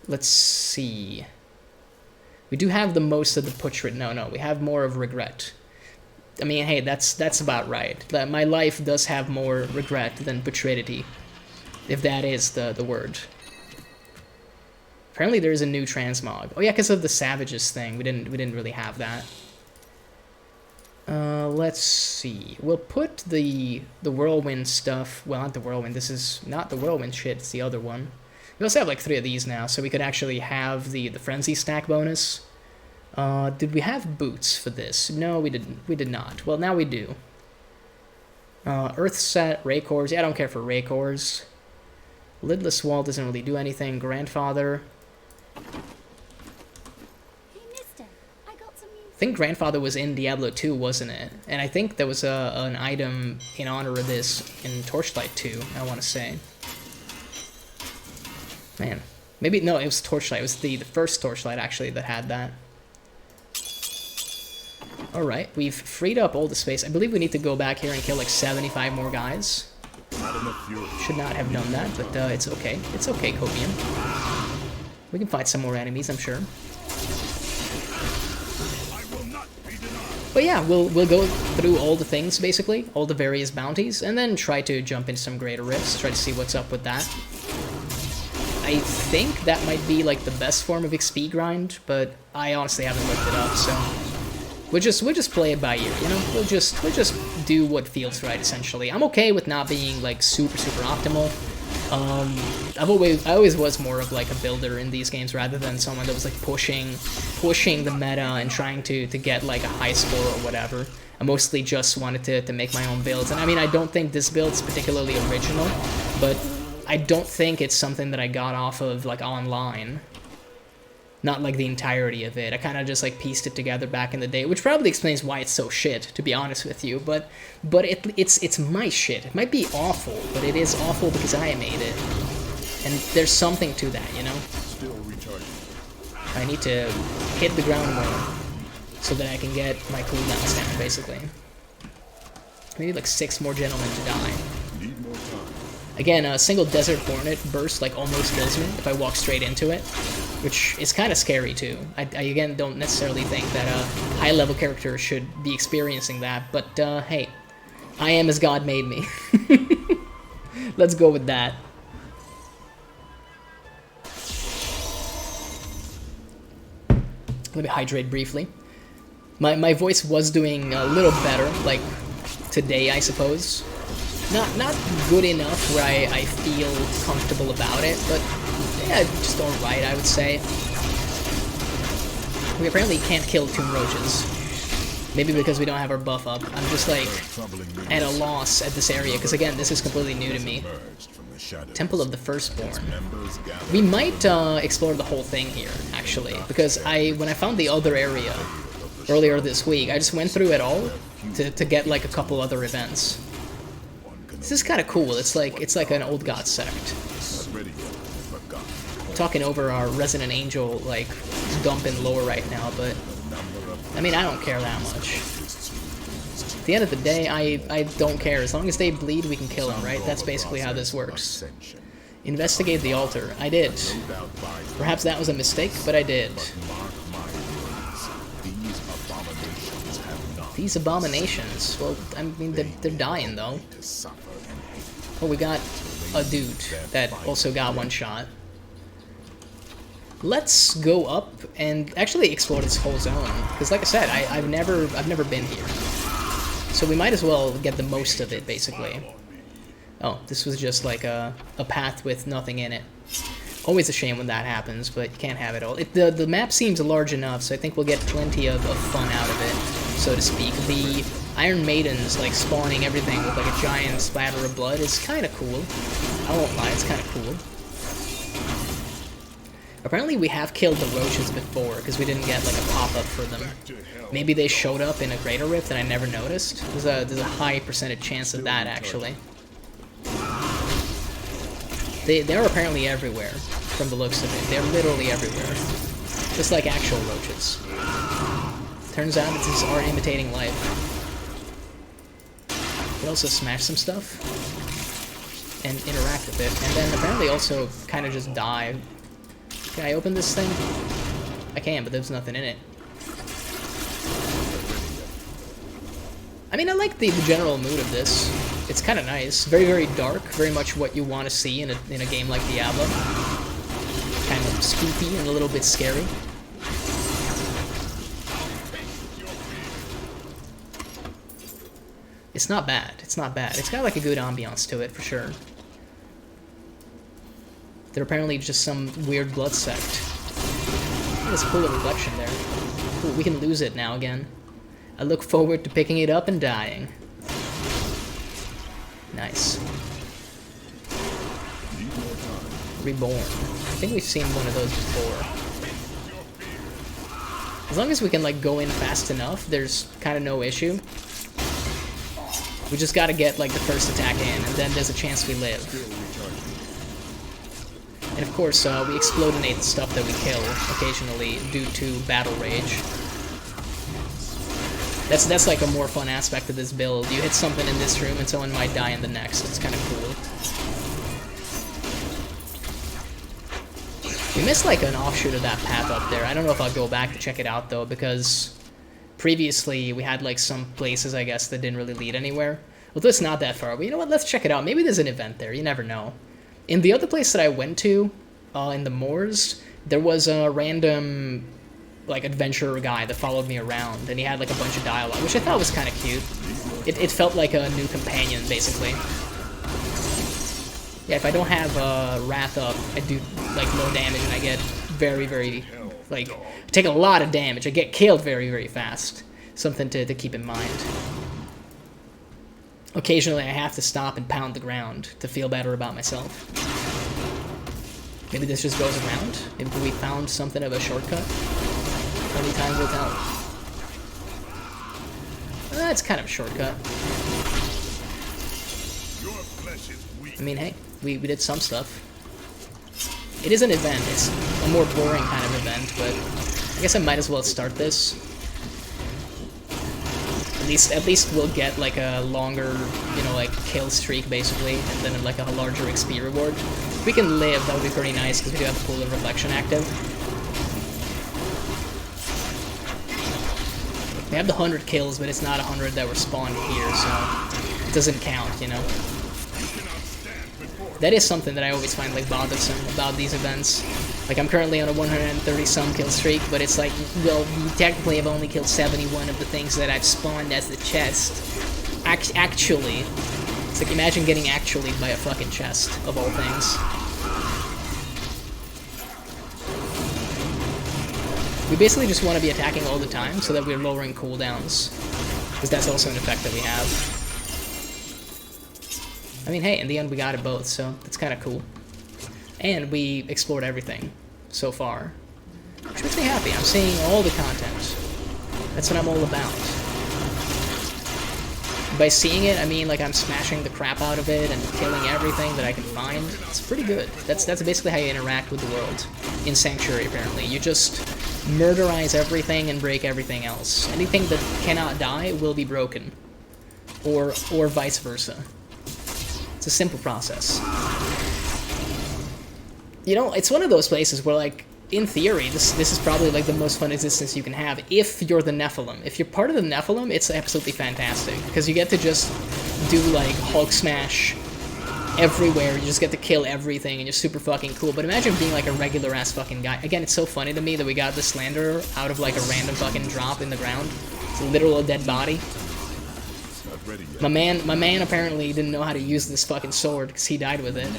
Let's see. We do have the most of the putrid... No, we have more of regret. I mean, hey, that's about right. My life does have more regret than putridity, if that is the word. Apparently there's a new transmog. Oh yeah, because of the Savages thing. We didn't really have that. Let's see. We'll put the Whirlwind stuff... Well, not the Whirlwind. This is not the Whirlwind shit. It's the other one. We also have like 3 of these now, so we could actually have the Frenzy stack bonus. Did we have boots for this? No, we didn't. We did not. Well, now we do. Earth set, Ray cores. Yeah, I don't care for Ray cores. Lidless Wall doesn't really do anything. Grandfather... I think Grandfather was in Diablo 2, wasn't it? And I think there was an item in honor of this in Torchlight 2, I want to say. Man. Maybe, no, it was Torchlight. It was the first Torchlight, actually, that had that. Alright, we've freed up all the space. I believe we need to go back here and kill like 75 more guys. Should not have done that, but it's okay. It's okay, Copian. We can fight some more enemies, I'm sure. But yeah, we'll go through all the things, basically, all the various bounties, and then try to jump into some greater rifts, try to see what's up with that. I think that might be, like, the best form of XP grind, but I honestly haven't looked it up, so... We'll just play it by ear, you know? We'll just do what feels right, essentially. I'm okay with not being, like, super optimal. I always was more of like a builder in these games rather than someone that was like pushing the meta and trying to get like a high score or whatever. I mostly just wanted to make my own builds. And I mean, I don't think this build's particularly original, but I don't think it's something that I got off of like online. Not like the entirety of it. I kind of just like pieced it together back in the day, which probably explains why it's so shit, to be honest with you. But it's my shit. It might be awful, but it is awful because I made it. And there's something to that, you know? Still recharging. I need to hit the ground more so that I can get my cooldowns down, basically. Maybe like 6 more gentlemen to die. Need more time. Again, a single Desert Hornet burst like almost kills me if I walk straight into it, which is kind of scary too. I again don't necessarily think that a high-level character should be experiencing that, but hey, I am as God made me. Let's go with that. Let me hydrate briefly. My voice was doing a little better, like today, I suppose. Not good enough where I feel comfortable about it, but yeah, just alright, I would say. We apparently can't kill Tomb Roaches. Maybe because we don't have our buff up. I'm just like at a loss at this area, because again, this is completely new to me. Temple of the Firstborn. We might explore the whole thing here, actually, because when I found the other area earlier this week, I just went through it all to get like a couple other events. This is kind of cool. It's like an old god sect. talking over our Resident Angel, like, dump in lore right now, but, I mean, I don't care that much. At the end of the day, I don't care. As long as they bleed, we can kill them, right? That's basically how this works. Investigate the altar. I did. Perhaps that was a mistake, but I did. These abominations. Well, I mean, they're dying, though. Oh, we got a dude that also got one shot. Let's go up and actually explore this whole zone, because like I said, I've never been here. So we might as well get the most of it, basically. Oh, this was just like a path with nothing in it. Always a shame when that happens, but you can't have it all. The map seems large enough, so I think we'll get plenty of fun out of it, so to speak. The Iron Maidens, like, spawning everything with, like, a giant splatter of blood is kind of cool. I won't lie, it's kind of cool. Apparently we have killed the roaches before, because we didn't get, like, a pop-up for them. Maybe they showed up in a greater rift and I never noticed. There's a high percentage chance of that, actually. They're apparently everywhere, from the looks of it. They're literally everywhere. Just like actual roaches. Turns out it's just art imitating life. Could also smash some stuff and interact with it, and then apparently also kind of just die. Can I open this thing? I can, but there's nothing in it. I mean, I like the general mood of this. It's kind of nice. Very, very dark. Very much what you want to see in a game like Diablo. Kind of spooky and a little bit scary. It's not bad. It's not bad. It's got like a good ambiance to it, for sure. They're apparently just some weird blood sect. There's a cool little reflection there. Ooh, we can lose it now again. I look forward to picking it up and dying. Nice. Reborn. I think we've seen one of those before. As long as we can, like, go in fast enough, there's kind of no issue. We just gotta get, like, the first attack in, and then there's a chance we live. And of course, we explodinate the stuff that we kill occasionally due to battle rage. That's like a more fun aspect of this build. You hit something in this room and someone might die in the next. It's kind of cool. We missed like an offshoot of that path up there. I don't know if I'll go back to check it out though, because previously we had like some places, I guess, that didn't really lead anywhere. Well, it's not that far, but you know what? Let's check it out. Maybe there's an event there. You never know. In the other place that I went to, in the moors, there was a random, like, adventurer guy that followed me around, and he had, like, a bunch of dialogue, which I thought was kind of cute. It felt like a new companion, basically. Yeah, if I don't have Wrath up, I do, like, low damage, and I get very, very, like, I take a lot of damage. I get killed very, very fast. Something to keep in mind. Occasionally, I have to stop and pound the ground to feel better about myself. Maybe this just goes around? Maybe we found something of a shortcut? Only time will tell. It's kind of a shortcut. I mean, hey, we did some stuff. It is an event. It's a more boring kind of event, but I guess I might as well start this. At least we'll get like a longer, you know, like kill streak basically, and then like a larger XP reward. If we can live, that would be pretty nice because we do have the pool of reflection active. We have the 100 kills, but it's not 100 that were spawned here, so it doesn't count, you know. That is something that I always find like bothersome about these events. Like, I'm currently on a 130-some kill streak, but it's like, well, you technically have only killed 71 of the things that I've spawned as the chest. Actually. It's like, imagine getting actually by a fucking chest, of all things. We basically just want to be attacking all the time, so that we're lowering cooldowns. Because that's also an effect that we have. I mean, hey, in the end we got it both, so that's kind of cool. And we explored everything so far, which makes me happy. I'm seeing all the content. That's what I'm all about. By seeing it, I mean like I'm smashing the crap out of it and killing everything that I can find. It's pretty good. That's basically how you interact with the world in Sanctuary, apparently. You just murderize everything and break everything else. Anything that cannot die will be broken. Or vice versa. It's a simple process. You know, it's one of those places where, like, in theory, this is probably, like, the most fun existence you can have if you're the Nephilim. If you're part of the Nephilim, it's absolutely fantastic, because you get to just do, like, Hulk smash everywhere. You just get to kill everything, and you're super fucking cool. But imagine being, like, a regular-ass fucking guy. Again, it's so funny to me that we got the Slanderer out of, like, a random fucking drop in the ground. It's a literal dead body. My man apparently didn't know how to use this fucking sword, because he died with it.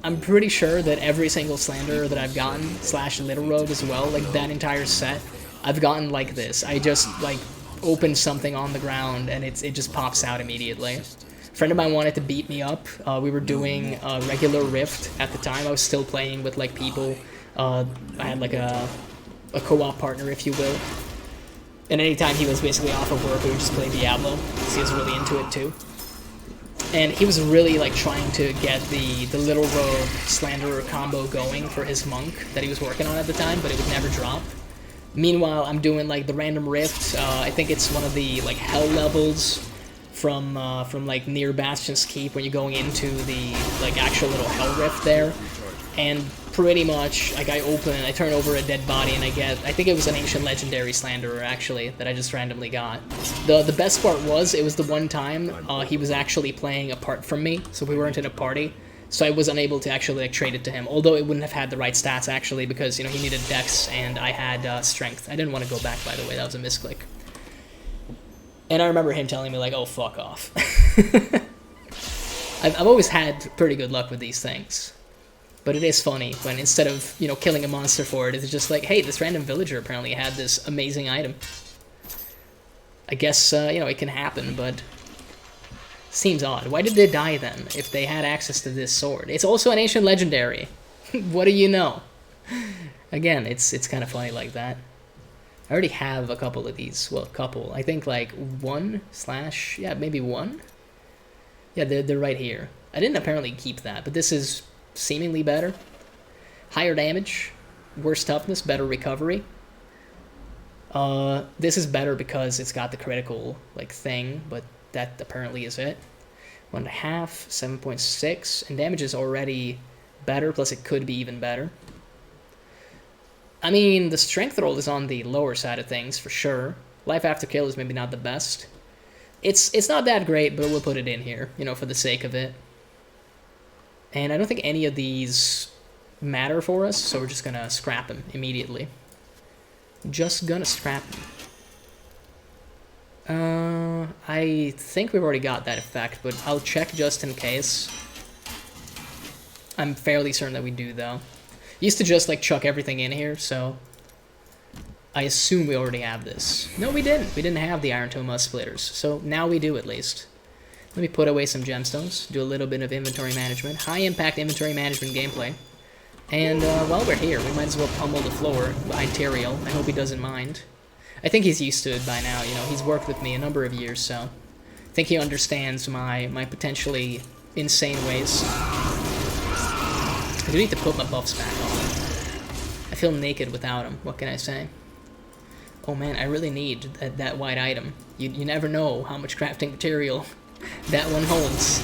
I'm pretty sure that every single Slanderer that I've gotten, / Little Rogue as well, like that entire set, I've gotten like this. I just, like, open something on the ground and it just pops out immediately. A friend of mine wanted to beat me up. We were doing a regular Rift at the time. I was still playing with, like, people. I had, like, a co-op partner, if you will. And anytime he was basically off of work, we would just play Diablo, because he was really into it too. And he was really, like, trying to get the Little Rogue Slanderer combo going for his monk that he was working on at the time, but it would never drop. Meanwhile, I'm doing, like, the random rift. I think it's one of the, like, hell levels from like, near Bastion's Keep, when you're going into the, like, actual little hell rift there. And pretty much, like, I turn over a dead body, and I think it was an ancient legendary Slanderer, actually, that I just randomly got. The best part was, it was the one time he was actually playing apart from me, so we weren't in a party, so I was unable to actually, like, trade it to him, although it wouldn't have had the right stats, actually, because, you know, he needed Dex, and I had Strength. I didn't want to go back, by the way, that was a misclick. And I remember him telling me, like, oh, fuck off. I've always had pretty good luck with these things. But it is funny when, instead of, you know, killing a monster for it, it's just like, hey, this random villager apparently had this amazing item. I guess, you know, it can happen, but seems odd. Why did they die then, if they had access to this sword? It's also an ancient legendary. What do you know? Again, it's kind of funny like that. I already have a couple of these. Well, a couple. I think, like, yeah, maybe one? Yeah, they're right here. I didn't apparently keep that, but this is seemingly better. Higher damage, worse toughness, better recovery. This is better because it's got the critical, like, thing, but that apparently is it. 1.5, 7.6, and damage is already better, plus it could be even better. I mean, the strength roll is on the lower side of things, for sure. Life after kill is maybe not the best. It's not that great, but we'll put it in here, you know, for the sake of it. And I don't think any of these matter for us, so we're just gonna scrap them immediately. Just gonna scrap them. I think we've already got that effect, but I'll check just in case. I'm fairly certain that we do, though. Used to just, like, chuck everything in here, so I assume we already have this. No, we didn't. We didn't have the Iron Toma splitters, so now we do, at least. Let me put away some gemstones, do a little bit of inventory management, high-impact inventory management gameplay. And while we're here, we might as well pummel the floor by Tyrael. I hope he doesn't mind. I think he's used to it by now, you know, he's worked with me a number of years, so I think he understands my potentially insane ways. I do need to put my buffs back on. I feel naked without them, what can I say? Oh man, I really need that white item. You never know how much crafting material that one holds.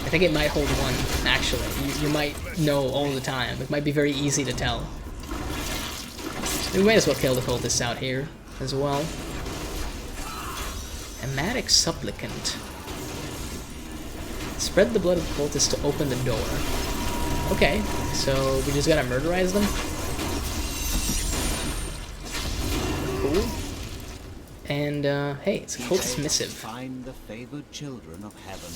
I think it might hold one, actually. You might know all the time. It might be very easy to tell. We might as well kill the cultists out here as well. Hematic Supplicant. Spread the blood of the cultists to open the door. Okay, so we just gotta murderize them? Cool. And, hey, it's a cultist missive. Find the favored children of heaven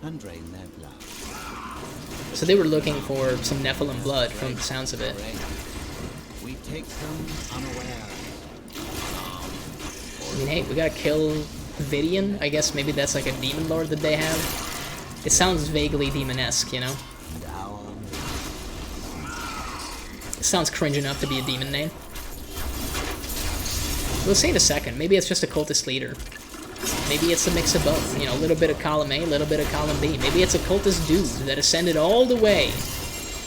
and drain their blood. So they were looking for some Nephilim blood from the sounds of it. We take them unaware. I mean, hey, we gotta kill Vidian. I guess maybe that's like a demon lord that they have. It sounds vaguely demonesque, you know? It sounds cringe enough to be a demon name. We'll see in a second. Maybe it's just a cultist leader. Maybe it's a mix of both. You know, a little bit of column A, a little bit of column B. Maybe it's a cultist dude that ascended all the way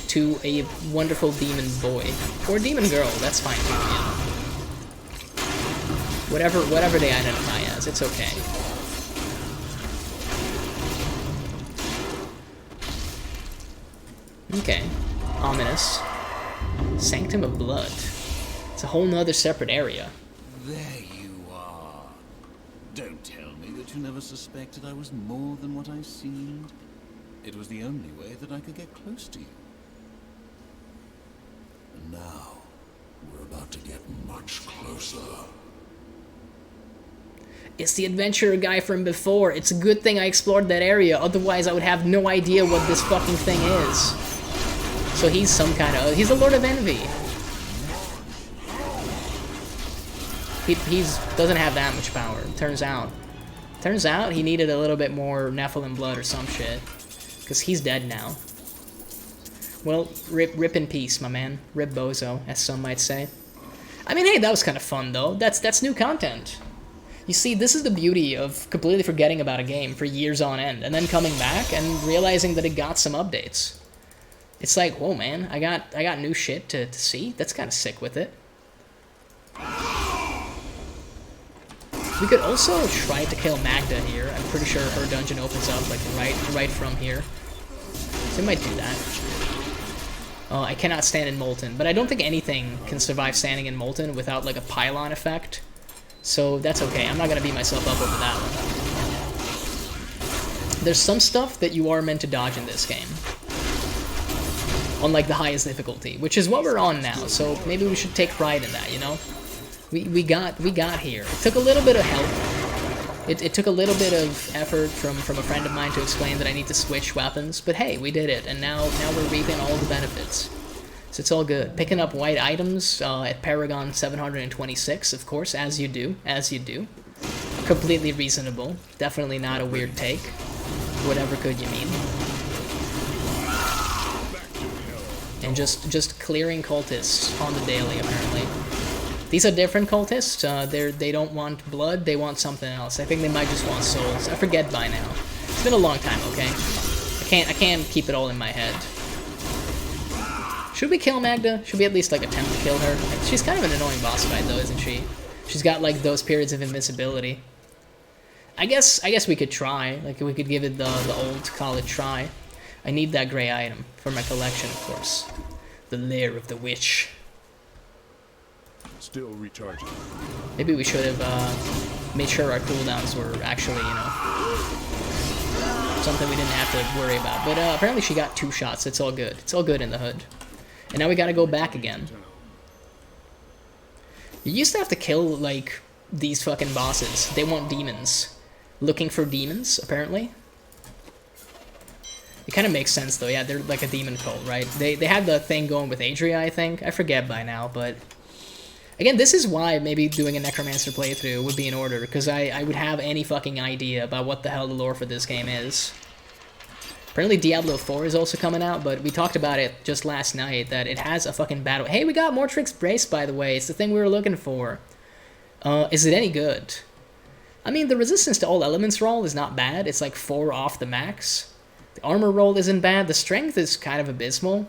to a wonderful demon boy. Or demon girl, that's fine too, you know. Whatever they identify as, it's okay. Okay. Ominous. Sanctum of Blood. It's a whole nother separate area. There you are. Don't tell me that you never suspected I was more than what I seemed. It was the only way that I could get close to you. And now, we're about to get much closer. It's the adventurer guy from before. It's a good thing I explored that area, otherwise I would have no idea what this fucking thing is. So he's some kind of... he's a Lord of Envy. He doesn't have that much power, turns out. Turns out he needed a little bit more Nephilim blood or some shit. Because he's dead now. Well, rip in peace, my man. Rip bozo, as some might say. I mean, hey, that was kind of fun, though. That's new content. You see, this is the beauty of completely forgetting about a game for years on end, and then coming back and realizing that it got some updates. It's like, whoa, man, I got new shit to see. That's kind of sick with it. We could also try to kill Magda here. I'm pretty sure her dungeon opens up like right from here. So we might do that. Oh, I cannot stand in Molten, but I don't think anything can survive standing in Molten without like a pylon effect. So that's okay. I'm not gonna beat myself up over that one. There's some stuff that you are meant to dodge in this game. On like the highest difficulty, which is what we're on now, so maybe we should take pride in that, you know? We got here. It took a little bit of help. It took a little bit of effort from a friend of mine to explain that I need to switch weapons, but hey, we did it, and now we're reaping all the benefits. So it's all good. Picking up white items at Paragon 726, of course, as you do. Completely reasonable. Definitely not a weird take. Whatever could you mean. And just clearing cultists on the daily, apparently. These are different cultists. They don't want blood, they want something else. I think they might just want souls. I forget by now. It's been a long time, okay? I can't keep it all in my head. Should we kill Magda? Should we at least like attempt to kill her? She's kind of an annoying boss fight though, isn't she? She's got like those periods of invincibility. I guess we could try. Like we could give it the old college try. I need that gray item for my collection, of course. The Lair of the Witch. Still recharging. Maybe we should have made sure our cooldowns were actually, you know, something we didn't have to worry about. But apparently she got 2 shots. It's all good. It's all good in the hood. And now we gotta go back again. You used to have to kill, like, these fucking bosses. They want demons. Looking for demons, apparently. It kind of makes sense, though. Yeah, they're like a demon cult, right? They had the thing going with Adria, I think. I forget by now, but... Again, this is why maybe doing a Necromancer playthrough would be in order, because I would have any fucking idea about what the hell the lore for this game is. Apparently Diablo 4 is also coming out, but we talked about it just last night, that it has a fucking battle... Hey, we got Mortrix Brace, by the way. It's the thing we were looking for. Is it any good? I mean, the resistance to all elements roll is not bad. It's like 4 off the max. The armor roll isn't bad. The strength is kind of abysmal.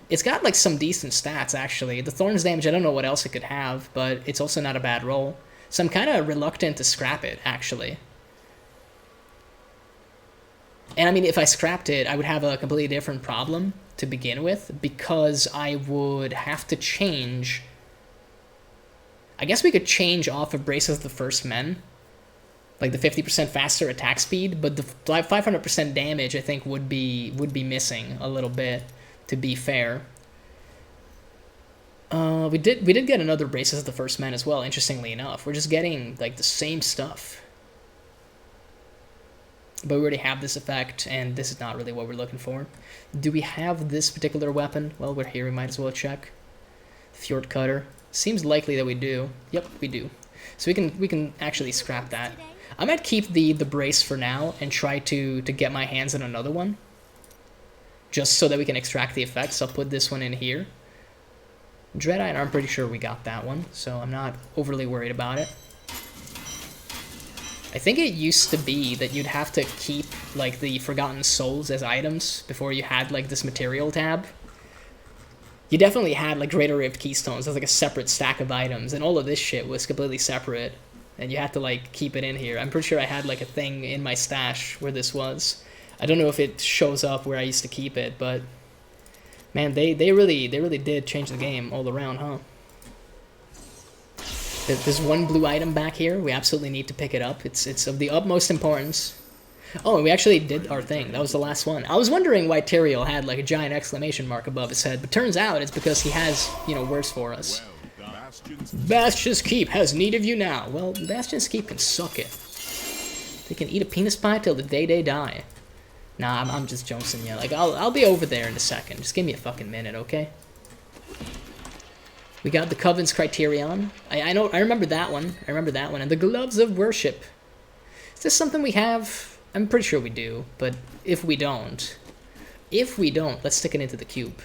It's got like some decent stats, actually. The Thorns damage, I don't know what else it could have, but it's also not a bad roll. So I'm kind of reluctant to scrap it, actually. And I mean, if I scrapped it, I would have a completely different problem to begin with, because I would have to change... I guess we could change off of Braces of the First Men, like the 50% faster attack speed, but the 500% damage I think would be missing a little bit, to be fair. We did get another Braces of the First Men as well, interestingly enough. We're just getting like the same stuff. But we already have this effect, and this is not really what we're looking for. Do we have this particular weapon? Well, we're here, we might as well check. Fjord Cutter. Seems likely that we do. Yep, we do. So we can actually scrap that. I might keep the brace for now and try to get my hands on another one, just so that we can extract the effects. I'll put this one in here. Dread Iron, I'm pretty sure we got that one, so I'm not overly worried about it. I think it used to be that you'd have to keep, like, the Forgotten Souls as items before you had, like, this material tab. You definitely had, like, Greater Rift Keystones as, like, a separate stack of items, and all of this shit was completely separate, and you had to, like, keep it in here. I'm pretty sure I had, like, a thing in my stash where this was. I don't know if it shows up where I used to keep it, but... Man, they really did change the game all around, huh? There's one blue item back here. We absolutely need to pick it up. It's of the utmost importance. Oh, and we actually did our thing. That was the last one. I was wondering why Tyrael had like a giant exclamation mark above his head, but turns out it's because he has, you know, words for us. Bastion's Keep has need of you now. Well, Bastion's Keep can suck it. They can eat a penis pie till the day they die. Nah, I'm just joking, yeah. Like, I'll be over there in a second. Just give me a fucking minute, okay? We got the Covenant's Criterion. I remember that one. I remember that one. And the Gloves of Worship. Is this something we have? I'm pretty sure we do. But if we don't, let's stick it into the cube.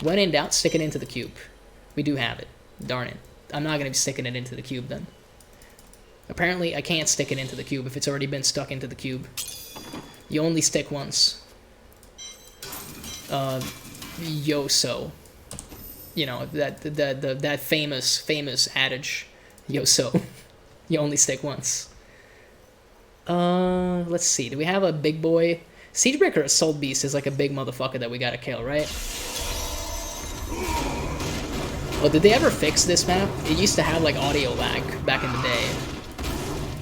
When in doubt, stick it into the cube. We do have it. Darn it. I'm not going to be sticking it into the cube then. Apparently, I can't stick it into the cube if it's already been stuck into the cube. You only stick once. Yoso. You know, that famous adage. Yoso. You only stick once. Let's see. Do we have a big boy? Siegebreaker Assault Beast is like a big motherfucker that we gotta kill, right? Oh, did they ever fix this map? It used to have like audio lag back in the day.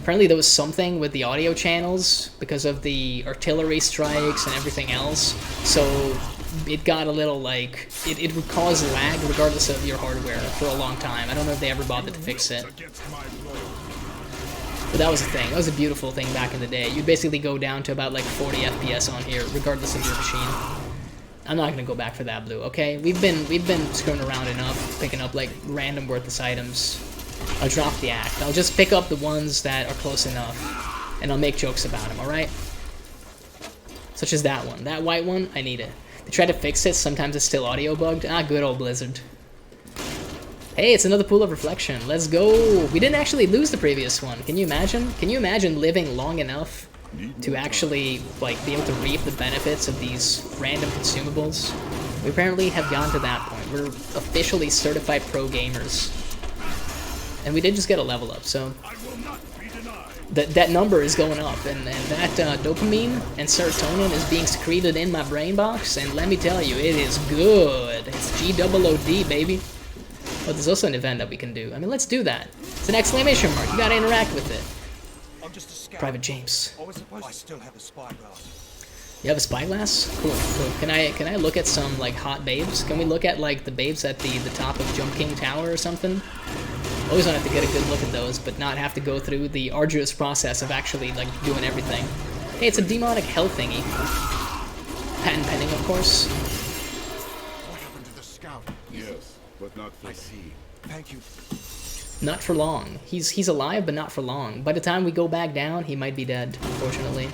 Apparently there was something with the audio channels because of the artillery strikes and everything else. So it got a little like, it would cause lag regardless of your hardware for a long time. I don't know if they ever bothered to fix it. But that was a thing. That was a beautiful thing back in the day. You'd basically go down to about like 40 FPS on here, regardless of your machine. I'm not gonna go back for that blue, okay? We've been screwing around enough, picking up like random worthless items. I'll drop the act. I'll just pick up the ones that are close enough, and I'll make jokes about them, alright? Such as that one. That white one, I need it. They try to fix it, sometimes it's still audio bugged. Ah, good old Blizzard. Hey, it's another Pool of Reflection. Let's go! We didn't actually lose the previous one. Can you imagine? Can you imagine living long enough to actually, like, be able to reap the benefits of these random consumables? We apparently have gotten to that point. We're officially certified pro gamers. And we did just get a level up, so that number is going up, and that dopamine and serotonin is being secreted in my brain box, and let me tell you, it is good. It's G-O-O-D, baby. Oh, there's also an event that we can do. I mean, let's do that. It's an exclamation mark. You gotta interact with it. I'm just a scout. Private James. I still have a spyglass. You have a spyglass? Cool, cool. Can I look at some, like, hot babes? Can we look at, like, the babes at the top of Jump King Tower or something? Always want to have to get a good look at those, but not have to go through the arduous process of actually, like, doing everything. Hey, it's a demonic hell thingy. Patent pending, of course. What happened to the scout? Yes, but not for I see. Thank you. Not for long. He's alive, but not for long. By the time we go back down, he might be dead, unfortunately.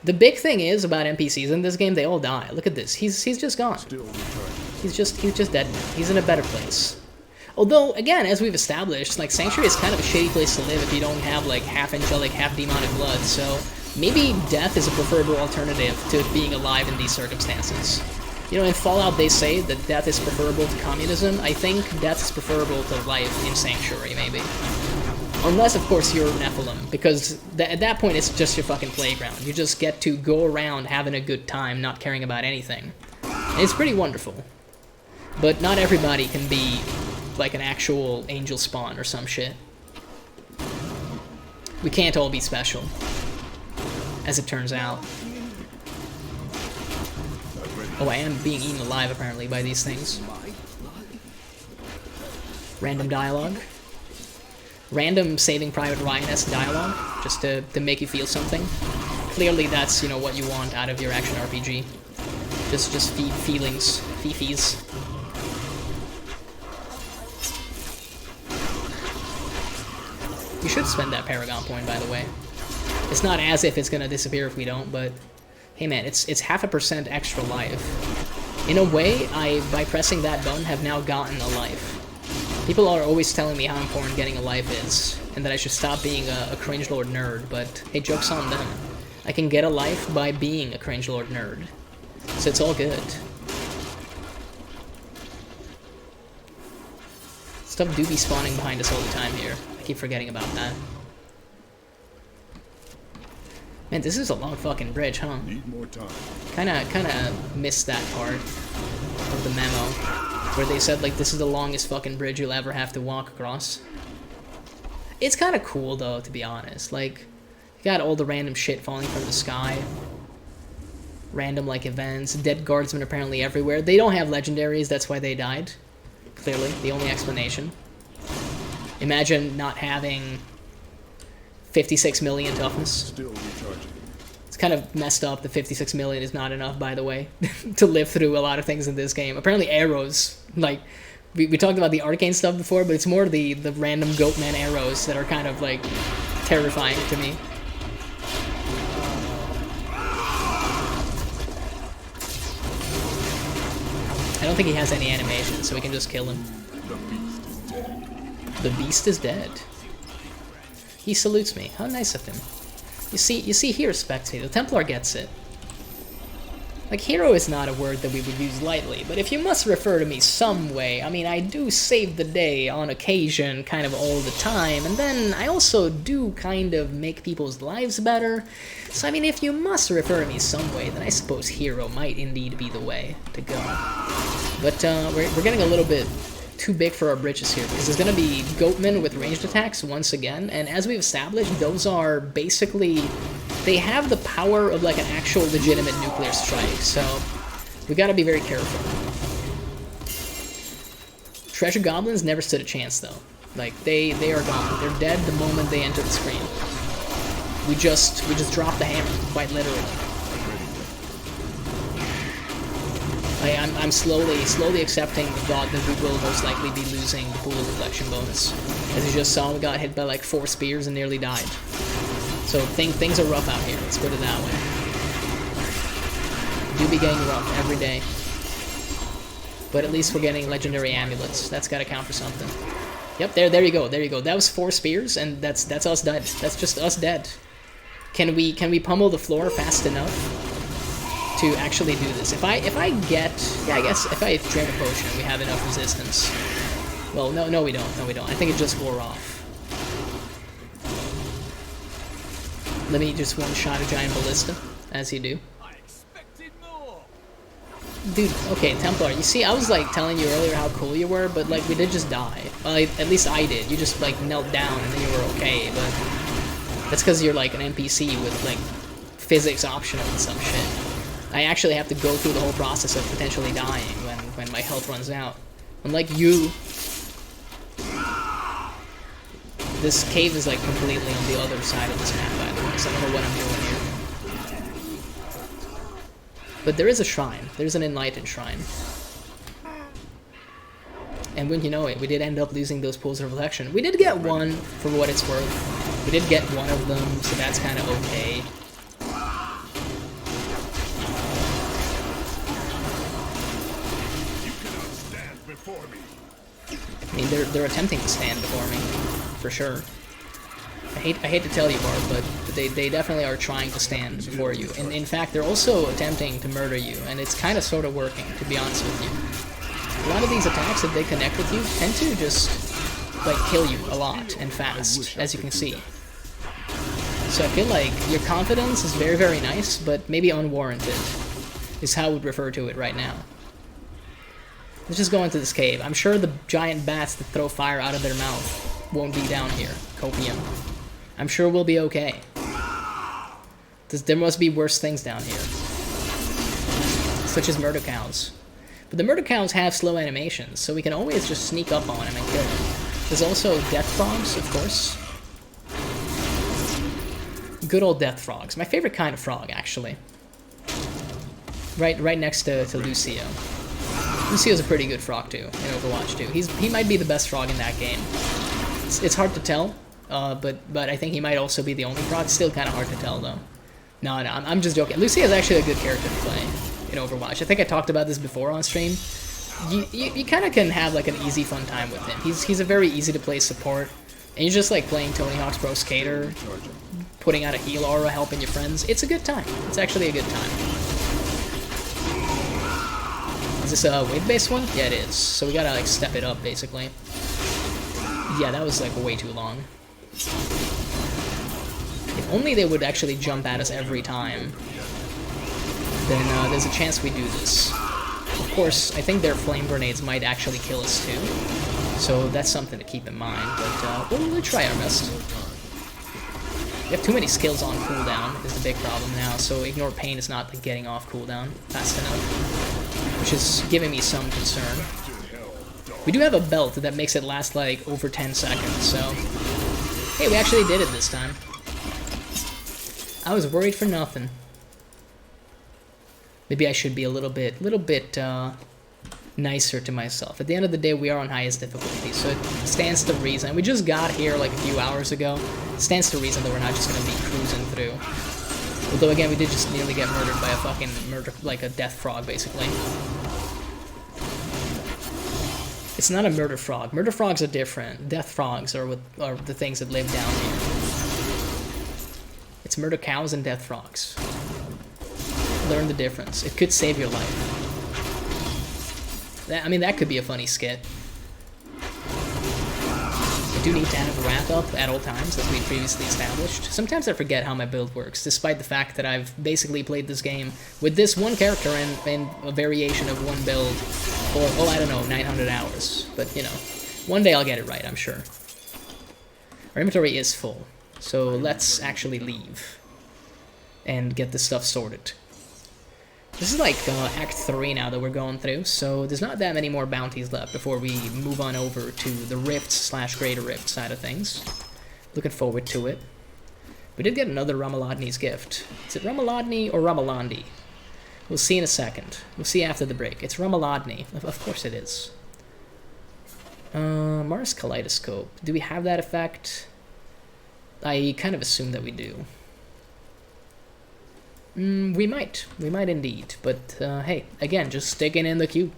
The big thing is about NPCs in this game, they all die. Look at this. He's just gone. He's just dead now. He's in a better place. Although, again, as we've established, like, Sanctuary is kind of a shitty place to live if you don't have, like, half angelic, half demonic blood, so maybe death is a preferable alternative to being alive in these circumstances. You know, in Fallout they say that death is preferable to communism. I think death is preferable to life in Sanctuary, maybe. Unless, of course, you're Nephilim, because at that point it's just your fucking playground. You just get to go around having a good time, not caring about anything. And it's pretty wonderful. But not everybody can be like an actual angel spawn or some shit. We can't all be special, as it turns out. Oh, I am being eaten alive, apparently, by these things. Random dialogue. Random Saving Private Ryan-esque dialogue, just to make you feel something. Clearly that's, you know, what you want out of your action RPG. Just feelings. Fifis. You should spend that Paragon point, by the way. It's not as if it's gonna disappear if we don't, but hey man, it's 0.5% extra life. In a way, by pressing that button, have now gotten a life. People are always telling me how important getting a life is. and that I should stop being a cringelord nerd, but hey, joke's on them. I can get a life by being a cringelord nerd, so it's all good. Stuff do be spawning behind us all the time here. I keep forgetting about that. Man, this is a long fucking bridge, huh? Need more time. Kinda missed that part of the memo, where they said, like, this is the longest fucking bridge you'll ever have to walk across. It's kinda cool, though, to be honest. Like, you got all the random shit falling from the sky. Random, like, events. Dead guardsmen apparently everywhere. They don't have legendaries, that's why they died. Clearly, the only explanation. Imagine not having 56 million toughness. Still recharging. It's kind of messed up. The 56 million is not enough, by the way, to live through a lot of things in this game. Apparently arrows, like, we talked about the arcane stuff before, but it's more the random goatman arrows that are kind of, like, terrifying to me. I don't think he has any animation, so we can just kill him. The beast is dead. The beast is dead. He salutes me. How nice of him. You see, he respects me. The Templar gets it. Like, hero is not a word that we would use lightly, but if you must refer to me some way, I mean, I do save the day on occasion, kind of all the time, and then I also do kind of make people's lives better. So, I mean, if you must refer to me some way, then I suppose hero might indeed be the way to go. But, we're getting a little bit too big for our britches here, because there's going to be goatmen with ranged attacks once again, and as we've established, those are basically, they have the power of like an actual legitimate nuclear strike, so we got to be very careful. Treasure goblins never stood a chance though. Like, they are gone. They're dead the moment they enter the screen. We just dropped the hammer, quite literally. I'm slowly accepting the thought that we will most likely be losing the pool of reflection bonus. As you just saw, we got hit by like 4 spears and nearly died. So things are rough out here, let's put it that way. Do be getting rough every day. But at least we're getting legendary amulets. That's gotta count for something. Yep, there you go. That was 4 spears, and that's us dead. That's just us dead. Can we pummel the floor fast enough to actually do this? If I get, yeah, I guess if I drink a potion, we have enough resistance. Well, no we don't. I think it just wore off. Let me just one-shot a giant ballista, as you do. I expected more. Dude, okay, Templar, you see, I was like telling you earlier how cool you were, but like we did just die. Well, at least I did. You just like knelt down and then you were okay, but that's because you're like an NPC with like physics optional and some shit. I actually have to go through the whole process of potentially dying when my health runs out. Unlike you, this cave is like completely on the other side of this map, by the way, so I don't know what I'm doing here. But there is a shrine. There's an enlightened shrine. And when you know it, we did end up losing those pools of reflection. We did get one, for what it's worth. We did get one of them, so that's kind of okay. I mean, they're attempting to stand before me, for sure. I hate to tell you, Barb, but they definitely are trying to stand before you. And in fact, they're also attempting to murder you, and it's kind of sort of working, to be honest with you. A lot of these attacks, if they connect with you, tend to just, like, kill you a lot and fast, as you can see. So I feel like your confidence is very, very nice, but maybe unwarranted, is how I would refer to it right now. Let's just go into this cave. I'm sure the giant bats that throw fire out of their mouth won't be down here. Copium. I'm sure we'll be okay. There must be worse things down here. Such as murder cows. But the murder cows have slow animations, so we can always just sneak up on them and kill them. There's also death frogs, of course. Good old death frogs. My favorite kind of frog, actually. Right next to Lucio. Lucio's a pretty good frog too, in Overwatch 2. He might be the best frog in that game. It's hard to tell, but I think he might also be the only frog. Still kind of hard to tell though. No, I'm just joking. Lucio's actually a good character to play in Overwatch. I think I talked about this before on stream. You kind of can have like an easy, fun time with him. He's a very easy to play support. and you're just like playing Tony Hawk's Pro Skater, putting out a heal aura, helping your friends, it's a good time. It's actually a good time. Is this a wave-based one? Yeah, it is. So we gotta like step it up, basically. Yeah, that was like way too long. If only they would actually jump at us every time, then there's a chance we do this. Of course, I think their flame grenades might actually kill us too, so that's something to keep in mind, but we'll try our best. We have too many skills on cooldown is the big problem now, so Ignore Pain is not like, getting off cooldown fast enough, which is giving me some concern. We do have a belt that makes it last like over 10 seconds, so hey, we actually did it this time. I was worried for nothing. Maybe I should be a little bit nicer to myself. At the end of the day, we are on highest difficulty, so it stands to reason. We just got here like a few hours ago. It stands to reason that we're not just gonna be cruising through. Although again, we did just nearly get murdered by a fucking like a death frog, basically. It's not a murder frog. Murder frogs are different. Death frogs are the things that live down here. It's murder cows and death frogs. Learn the difference. It could save your life. I mean, that could be a funny skit. I do need to have a wrap up at all times, as we previously established. Sometimes I forget how my build works, despite the fact that I've basically played this game with this one character and a variation of one build for, oh, I don't know, 900 hours. But, you know, one day I'll get it right, I'm sure. Our inventory is full, so let's actually leave and get this stuff sorted. This is like Act 3 now that we're going through, so there's not that many more bounties left before we move on over to the Rifts/Greater Rift side of things. Looking forward to it. We did get another Ramaladni's gift. Is it Ramaladni or Ramalandi? We'll see in a second. We'll see after the break. It's Ramaladni. Of course it is. Mars Kaleidoscope. Do we have that effect? I kind of assume that we do. We might indeed, but hey, again, just stick it in the cube.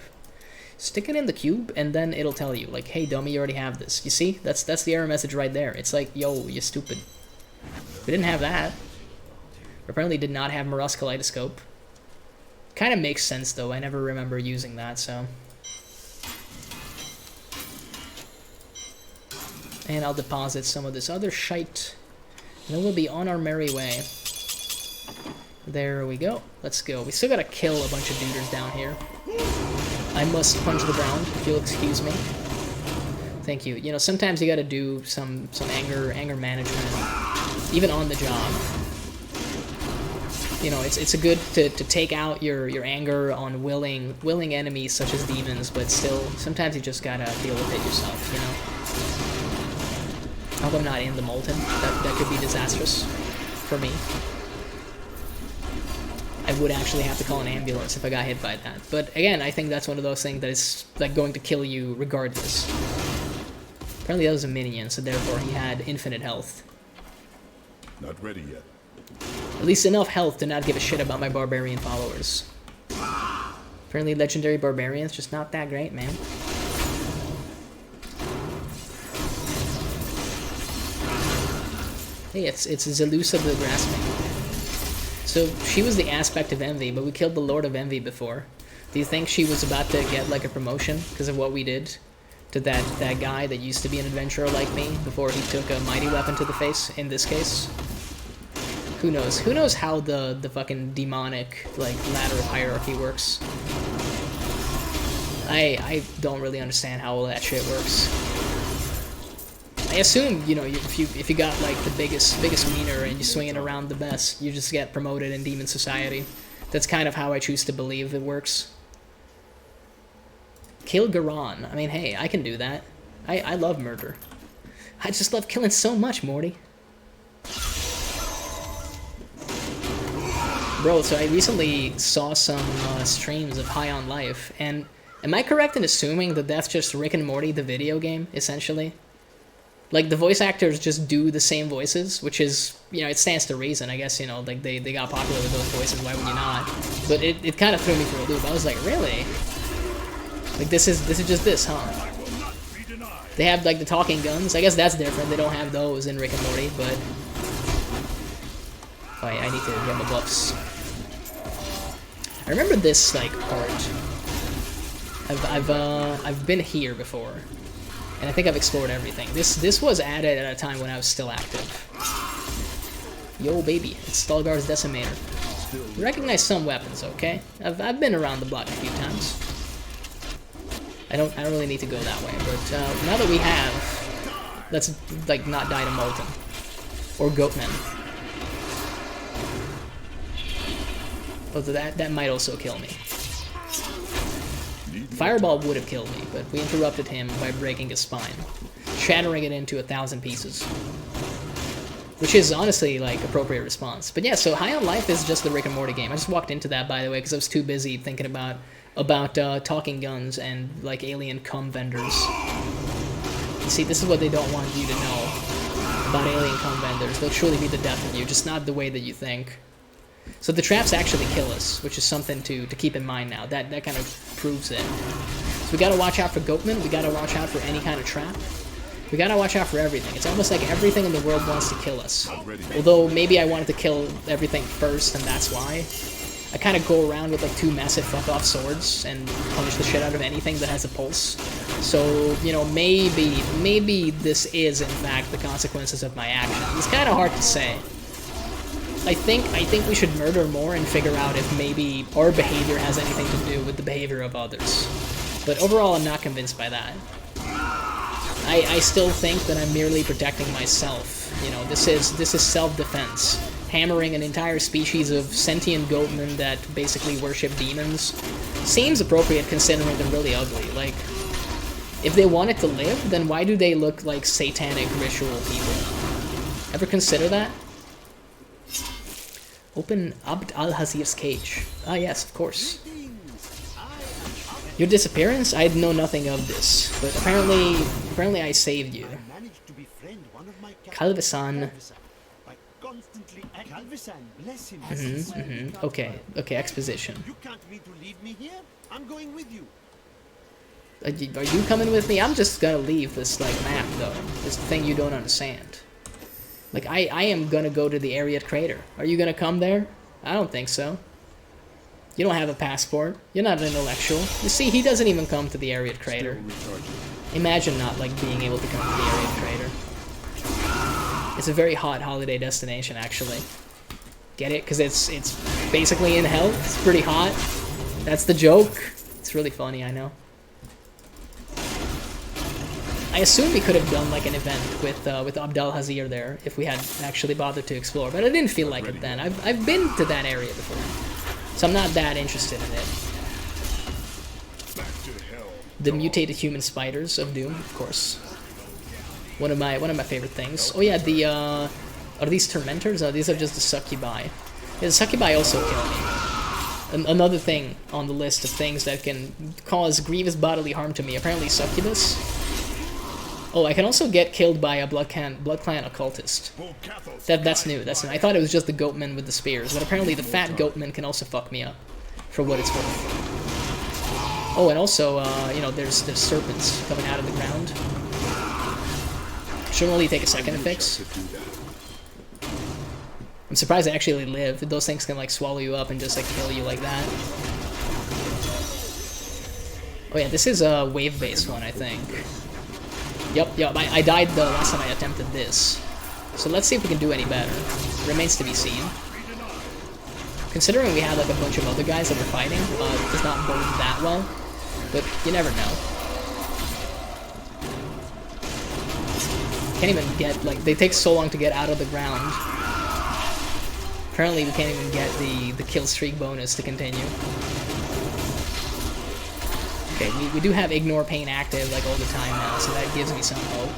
Stick it in the cube, and then it'll tell you, like, hey, dummy, you already have this. You see? That's the error message right there. It's like, yo, you stupid. We didn't have that. We apparently did not have Mars Kaleidoscope. Kind of makes sense, though. I never remember using that, so. And I'll deposit some of this other shite, and then we'll be on our merry way. There we go. Let's go. We still gotta kill a bunch of duders down here. I must punch the ground, if you'll excuse me. Thank you. You know, sometimes you gotta do some anger management, even on the job. You know, it's a good to take out your anger on willing enemies such as demons, but still, sometimes you just gotta deal with it yourself, you know? I hope I'm not in the molten. That could be disastrous for me. I would actually have to call an ambulance if I got hit by that. But again, I think that's one of those things that is like going to kill you regardless. Apparently that was a minion, so therefore he had infinite health. Not ready yet. At least enough health to not give a shit about my barbarian followers. Apparently legendary barbarians just not that great, man. Hey, it's Zelusa the Grasping. So she was the aspect of Envy, but we killed the Lord of Envy before. Do you think she was about to get like a promotion because of what we did to that guy that used to be an adventurer like me before he took a mighty weapon to the face in this case? Who knows? Who knows how the fucking demonic like ladder of hierarchy works? I don't really understand how all that shit works. I assume, you know, if you got like the biggest wiener and you swing it around the best, you just get promoted in Demon Society. That's kind of how I choose to believe it works. Kill Garon. I mean, hey, I can do that. I love murder. I just love killing so much, Morty. Bro, so I recently saw some streams of High on Life, and am I correct in assuming that that's just Rick and Morty, the video game, essentially? Like, the voice actors just do the same voices, which is, you know, it stands to reason, I guess, you know, like, they got popular with those voices, why would you not? But it kind of threw me for a loop. I was like, really? Like, this is just this, huh? I will not be denied. They have like the talking guns. I guess that's different. They don't have those in Rick and Morty, but I need to get my buffs. I remember this like part. I've been here before, and I think I've explored everything. This was added at a time when I was still active. Yo, baby, it's Stalgar's Decimator. Recognize some weapons, okay? I've been around the block a few times. I don't really need to go that way, but now that we have, let's like not die to Molten or Goatmen. Although that might also kill me. Fireball would have killed me, but we interrupted him by breaking his spine, shattering it into 1,000 pieces. Which is honestly like appropriate response. But yeah, so High on Life is just the Rick and Morty game. I just walked into that, by the way, because I was too busy thinking about talking guns and like alien cum vendors. You see, this is what they don't want you to know about alien cum vendors. They'll truly be the death of you, just not the way that you think. So the traps actually kill us, which is something to keep in mind now. That kind of proves it. So we gotta watch out for Goatmen. We gotta watch out for any kind of trap. We gotta watch out for everything. It's almost like everything in the world wants to kill us. Although maybe I wanted to kill everything first, and that's why. I kind of go around with like 2 massive fuck-off swords and punch the shit out of anything that has a pulse. So, you know, maybe this is in fact the consequences of my actions. It's kind of hard to say. I think we should murder more and figure out if maybe our behavior has anything to do with the behavior of others. But overall, I'm not convinced by that. I still think that I'm merely protecting myself. You know, this is self-defense. Hammering an entire species of sentient goatmen that basically worship demons seems appropriate considering they're really ugly. Like, if they wanted to live, then why do they look like satanic ritual people? Ever consider that? Open Abd al-Hazir's cage. Ah yes, of course. Your disappearance? I know nothing of this, but apparently I saved you. Calvisan. Okay, exposition. You can't mean to leave me here. I'm going with you. Are you coming with me? I'm just gonna leave this like map though. This thing you don't understand. Like I am gonna go to the Ariat crater. Are you gonna come there? I don't think so. You don't have a passport. You're not an intellectual. You see, he doesn't even come to the Ariat crater. Imagine not like being able to come to the Ariat crater. It's a very hot holiday destination, actually. Get it? Because it's basically in hell. It's pretty hot. That's the joke. It's really funny, I know. I assume we could have done like an event with Abd al-Hazir there if we had actually bothered to explore, but I didn't feel like it then. I've been to that area before, so I'm not that interested in it. The mutated human spiders of Doom, of course. One of my favorite things. Oh yeah, the are these tormentors? Oh, these are just the succubi. Yeah, the succubi also kill me. Another thing on the list of things that can cause grievous bodily harm to me. Apparently succubus. Oh, I can also get killed by a Blood Clan occultist. That's new. That's new. I thought it was just the goatmen with the spears, but apparently the fat goatmen can also fuck me up, for what it's worth. Oh, and also, you know, there's serpents coming out of the ground. Should only take a second to fix. I'm surprised I actually live. Those things can like swallow you up and just like kill you like that. Oh yeah, this is a wave-based one, I think. Yep, I died the last time I attempted this. So let's see if we can do any better. Remains to be seen. Considering we had like a bunch of other guys that were fighting, it does not bode that well. But you never know. Can't even get, like, they take so long to get out of the ground. Apparently we can't even get the kill streak bonus to continue. Okay, we do have Ignore Pain active, like, all the time now, so that gives me some hope.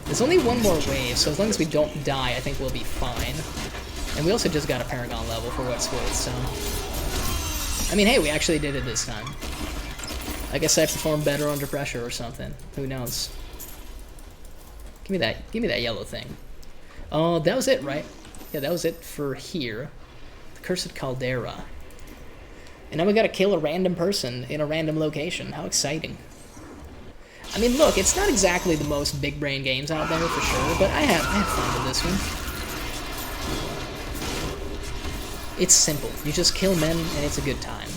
There's only one more wave, so as long as we don't die, I think we'll be fine. And we also just got a Paragon level for what's worth, so... I mean, hey, we actually did it this time. I guess I performed better under pressure or something. Who knows? Give me that yellow thing. Oh, that was it, right? Yeah, that was it for here. The Cursed Caldera. And now we gotta kill a random person in a random location. How exciting. I mean, look, it's not exactly the most big brain games out there for sure, but I have fun with this one. It's simple. You just kill men, and it's a good time.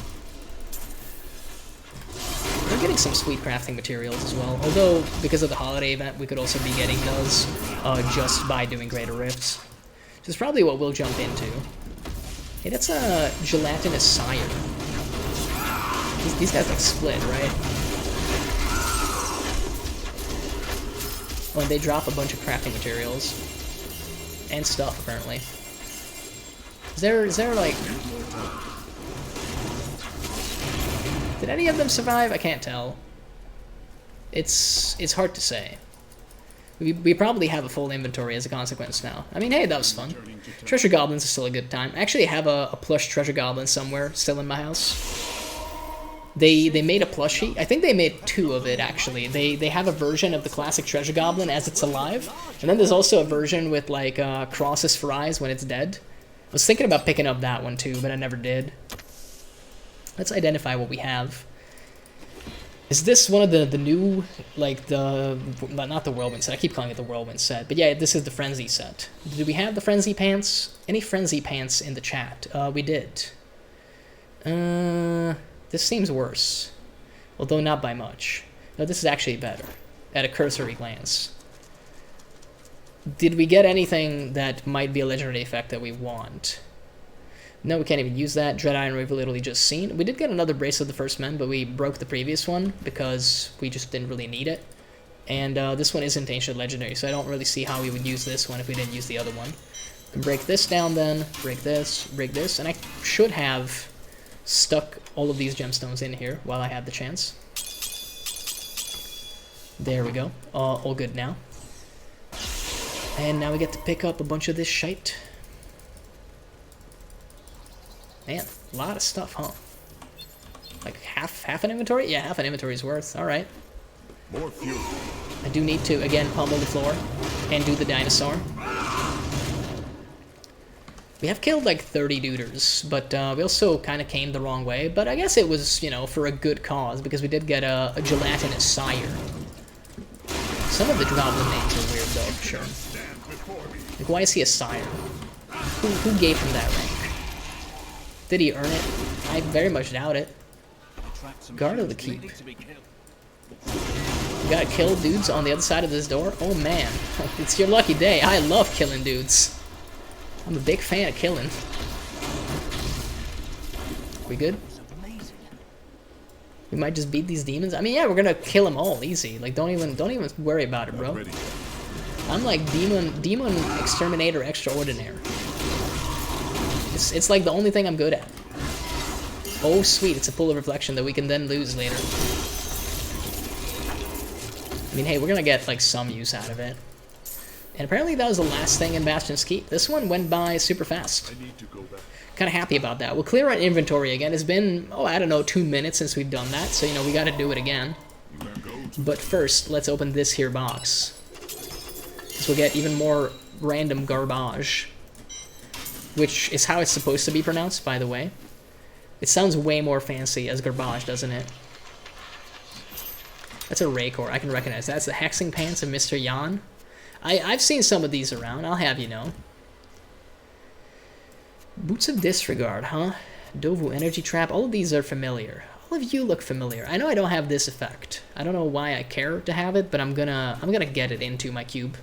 We're getting some sweet crafting materials as well, although because of the holiday event, we could also be getting those just by doing Greater Rifts, which is probably what we'll jump into. Hey, that's a gelatinous sire. These guys like split, right? Oh, and they drop a bunch of crafting materials and stuff apparently. Is there like... Did any of them survive? I can't tell. It's hard to say. We probably have a full inventory as a consequence now. I mean, hey, that was fun. Treasure Goblins is still a good time. I actually have a plush Treasure Goblin somewhere still in my house. They made a plushie. I think they made 2 of it, actually. They have a version of the classic Treasure Goblin as it's alive. And then there's also a version with, like, crosses for eyes when it's dead. I was thinking about picking up that one, too, but I never did. Let's identify what we have. Is this one of the new, like, not the Whirlwind set, I keep calling it the Whirlwind set, but yeah, this is the Frenzy set. Do we have the Frenzy Pants? Any Frenzy Pants in the chat? We did. This seems worse, although not by much. No, this is actually better, at a cursory glance. Did we get anything that might be a legendary effect that we want? No, we can't even use that. Dread Iron we've literally just seen. We did get another Brace of the First Men, but we broke the previous one because we just didn't really need it. And this one isn't Ancient Legendary, so I don't really see how we would use this one if we didn't use the other one. Break this down then, break this, and I should have stuck all of these gemstones in here while I had the chance. There we go. All good now. And now we get to pick up a bunch of this shite. Man, a lot of stuff, huh? Like half an inventory? Yeah, half an inventory's worth. All right. More fuel. I do need to, again, pummel the floor and do the dinosaur. We have killed like 30 duders, but we also kind of came the wrong way. But I guess it was, you know, for a good cause, because we did get a gelatinous sire. Some of the goblin names are weird, though, for sure. Like, why is he a sire? Who gave him that rank? Did he earn it? I very much doubt it. Guard of the keep. You gotta kill dudes on the other side of this door? Oh man, it's your lucky day. I love killing dudes. I'm a big fan of killing. We good? We might just beat these demons. I mean, yeah, we're gonna kill them all easy. Like, don't even worry about it, bro. I'm like demon exterminator extraordinaire. It's like the only thing I'm good at. Oh sweet, it's a pool of reflection that we can then lose later. I mean, hey, we're gonna get like some use out of it. And apparently that was the last thing in Bastion's Keep. This one went by super fast. Kind of happy about that. We'll clear our inventory again. It's been, oh, I don't know, 2 minutes since we've done that, so, you know, we gotta do it again. But first, let's open this here box. Because we'll get even more random garbage. Which is how it's supposed to be pronounced, by the way. It sounds way more fancy as garbage, doesn't it? That's a Raycore, I can recognize that. That's the Hexing Pants of Mr. Yan. I've seen some of these around, I'll have you know. Boots of Disregard, huh? Dovu Energy Trap, all of these are familiar. All of you look familiar. I know I don't have this effect. I don't know why I care to have it, but I'm gonna get it into my cube.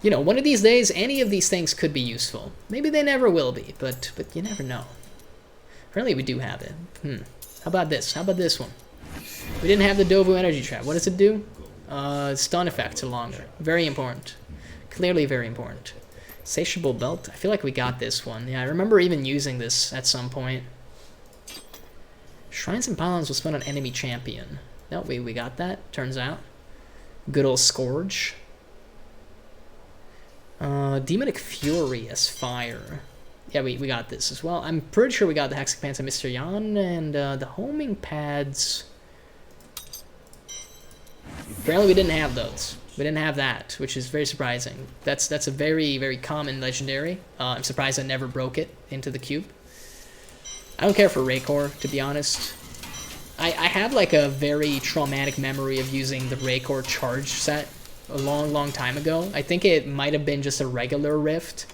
You know, one of these days, any of these things could be useful. Maybe they never will be, but you never know. Apparently we do have it. How about this? How about this one? We didn't have the Dovu Energy Trap. What does it do? Stun effects are longer. Very important. Clearly very important. Satiable Belt. I feel like we got this one. Yeah, I remember even using this at some point. Shrines and Pylons will spend on enemy champion. No, we got that, turns out. Good old Scourge. Demonic Fury as fire. Yeah, we got this as well. I'm pretty sure we got the Hexing Pants of Mr. Yan, and the homing pads. Apparently we didn't have those. We didn't have that, which is very surprising. That's a very, very common legendary. I'm surprised I never broke it into the cube. I don't care for Raycore, to be honest. I have like a very traumatic memory of using the Raycore charge set a long time ago. I think it might have been just a regular Rift,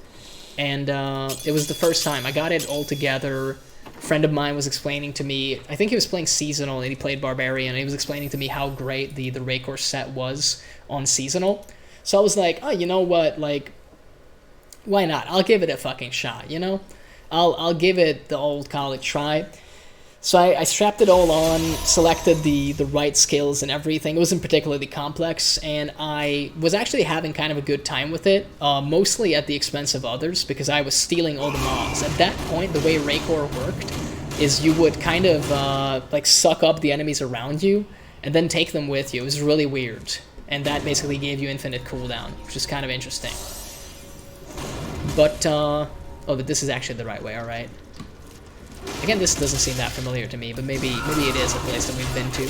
and it was the first time I got it all together. A friend of mine was explaining to me, I think he was playing Seasonal and he played Barbarian, and he was explaining to me how great the Raycore set was on Seasonal. So I was like, oh, you know what, like, why not? I'll give it a fucking shot, you know? I'll give it the old college try. So I strapped it all on, selected the right skills and everything. It wasn't particularly complex, and I was actually having kind of a good time with it, mostly at the expense of others, because I was stealing all the mobs. At that point, the way Raycore worked is you would kind of like suck up the enemies around you and then take them with you. It was really weird, and that basically gave you infinite cooldown, which is kind of interesting. But, oh, but this is actually the right way, alright. Again, this doesn't seem that familiar to me, but maybe it is a place that we've been to.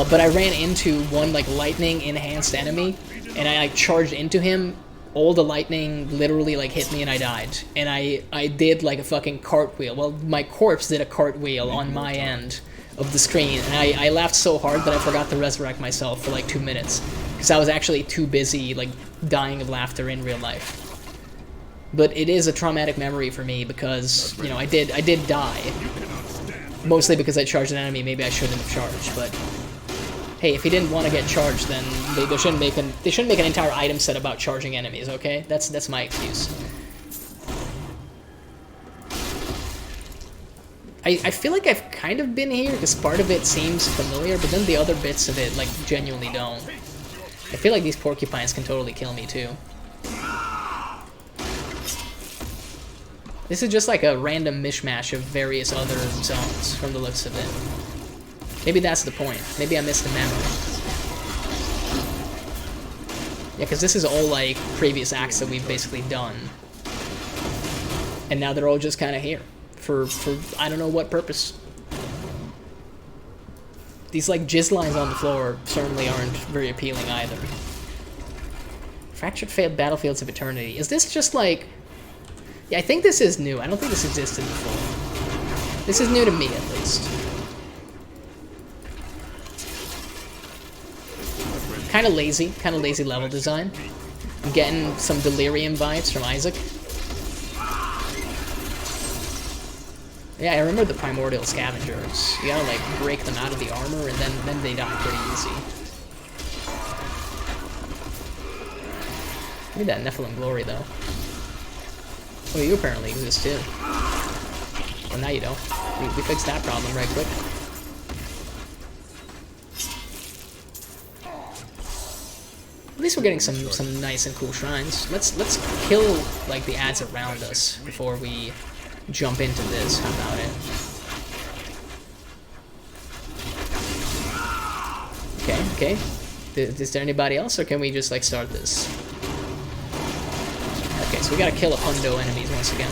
But I ran into one, like, lightning-enhanced enemy, and I, like, charged into him. All the lightning literally, like, hit me and I died. And I did, like, a fucking cartwheel. Well, my corpse did a cartwheel on my end of the screen, and I laughed so hard that I forgot to resurrect myself for, like, 2 minutes. Because I was actually too busy, like, dying of laughter in real life. But it is a traumatic memory for me because, you know, I did die. Mostly because I charged an enemy maybe I shouldn't have charged, but hey, if he didn't want to get charged, then they shouldn't make an entire item set about charging enemies, okay? That's my excuse. I feel like I've kind of been here because part of it seems familiar, but then the other bits of it, like, genuinely don't. I feel like these porcupines can totally kill me too. This is just like a random mishmash of various other zones from the looks of it. Maybe that's the point. Maybe I missed the memory. Yeah, because this is all like previous acts that we've basically done. And now they're all just kind of here. For I don't know what purpose. These like jizz lines on the floor certainly aren't very appealing either. Fractured Failed Battlefields of Eternity. Is this just like... Yeah, I think this is new. I don't think this existed before. This is new to me, at least. Kind of lazy level design. I'm getting some Delirium vibes from Isaac. Yeah, I remember the Primordial Scavengers. You gotta, like, break them out of the armor, and then they die pretty easy. Give me that Nephilim Glory, though. Oh, you apparently exist too. Well, now you don't. We fixed that problem right quick. At least we're getting some nice and cool shrines. Let's kill like the ads around us before we jump into this. How about it? Okay. Is there anybody else, or can we just like start this? Okay, so we gotta kill a hundo enemies once again.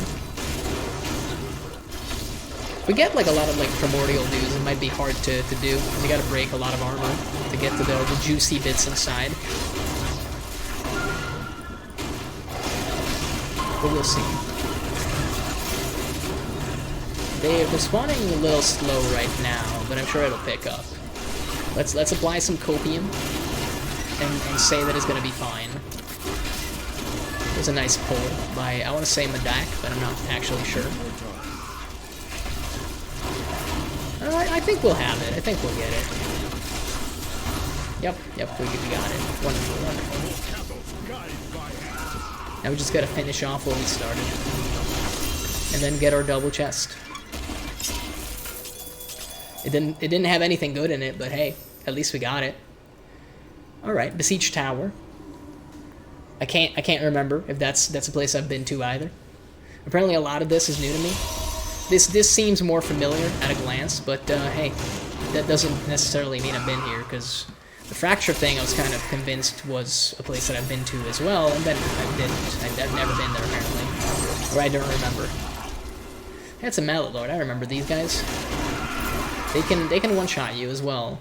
If we get like a lot of like primordial dudes, it might be hard to do. You gotta break a lot of armor to get to the juicy bits inside. But we'll see. They're spawning a little slow right now, but I'm sure it'll pick up. Let's apply some copium and say that it's gonna be fine. There's a nice pull by, I want to say Medak, but I'm not actually sure. I think we'll have it. I think we'll get it. Yep, we got it. Wonderful. Now we just gotta finish off what we started. And then get our double chest. It didn't have anything good in it, but hey, at least we got it. Alright, Besieged Tower. I can't remember if that's a place I've been to either. Apparently a lot of this is new to me. This seems more familiar at a glance, but hey, that doesn't necessarily mean I've been here, because the Fracture thing I was kind of convinced was a place that I've been to as well, and then I didn't. I've never been there apparently. Or I don't remember. That's a Mallet Lord, I remember these guys. They can one-shot you as well.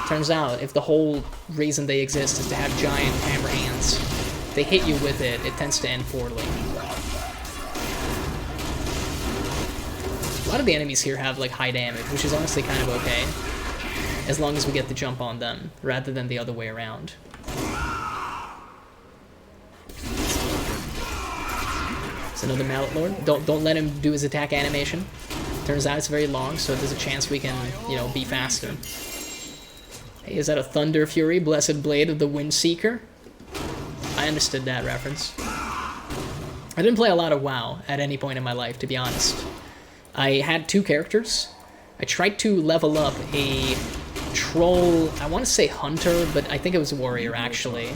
Turns out, if the whole reason they exist is to have giant hammer hands, if they hit you with it, it tends to end poorly. lot of the enemies here have like high damage, which is honestly kind of okay, as long as we get the jump on them rather than the other way around. It's another Mallet Lord. Don't let him do his attack animation. Turns out it's very long, so there's a chance we can, you know, be faster. Hey, is that a Thunder Fury, Blessed Blade of the Windseeker? I understood that reference. I didn't play a lot of WoW at any point in my life, to be honest. I had 2 characters. I tried to level up a troll, I want to say hunter, but I think it was warrior actually.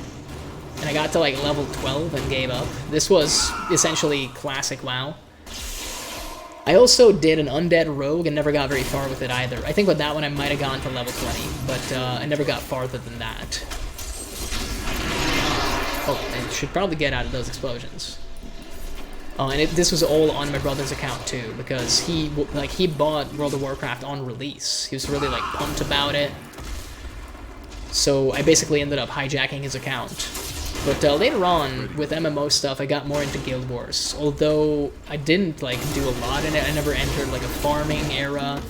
And I got to like level 12 and gave up. This was essentially classic WoW. I also did an undead rogue and never got very far with it either. I think with that one I might have gone to level 20, but I never got farther than that. Oh, I should probably get out of those explosions. Oh, and this was all on my brother's account too, because he bought World of Warcraft on release. He was really like pumped about it. So I basically ended up hijacking his account. But later on, with MMO stuff, I got more into Guild Wars. Although I didn't like do a lot in it. I never entered like a farming era.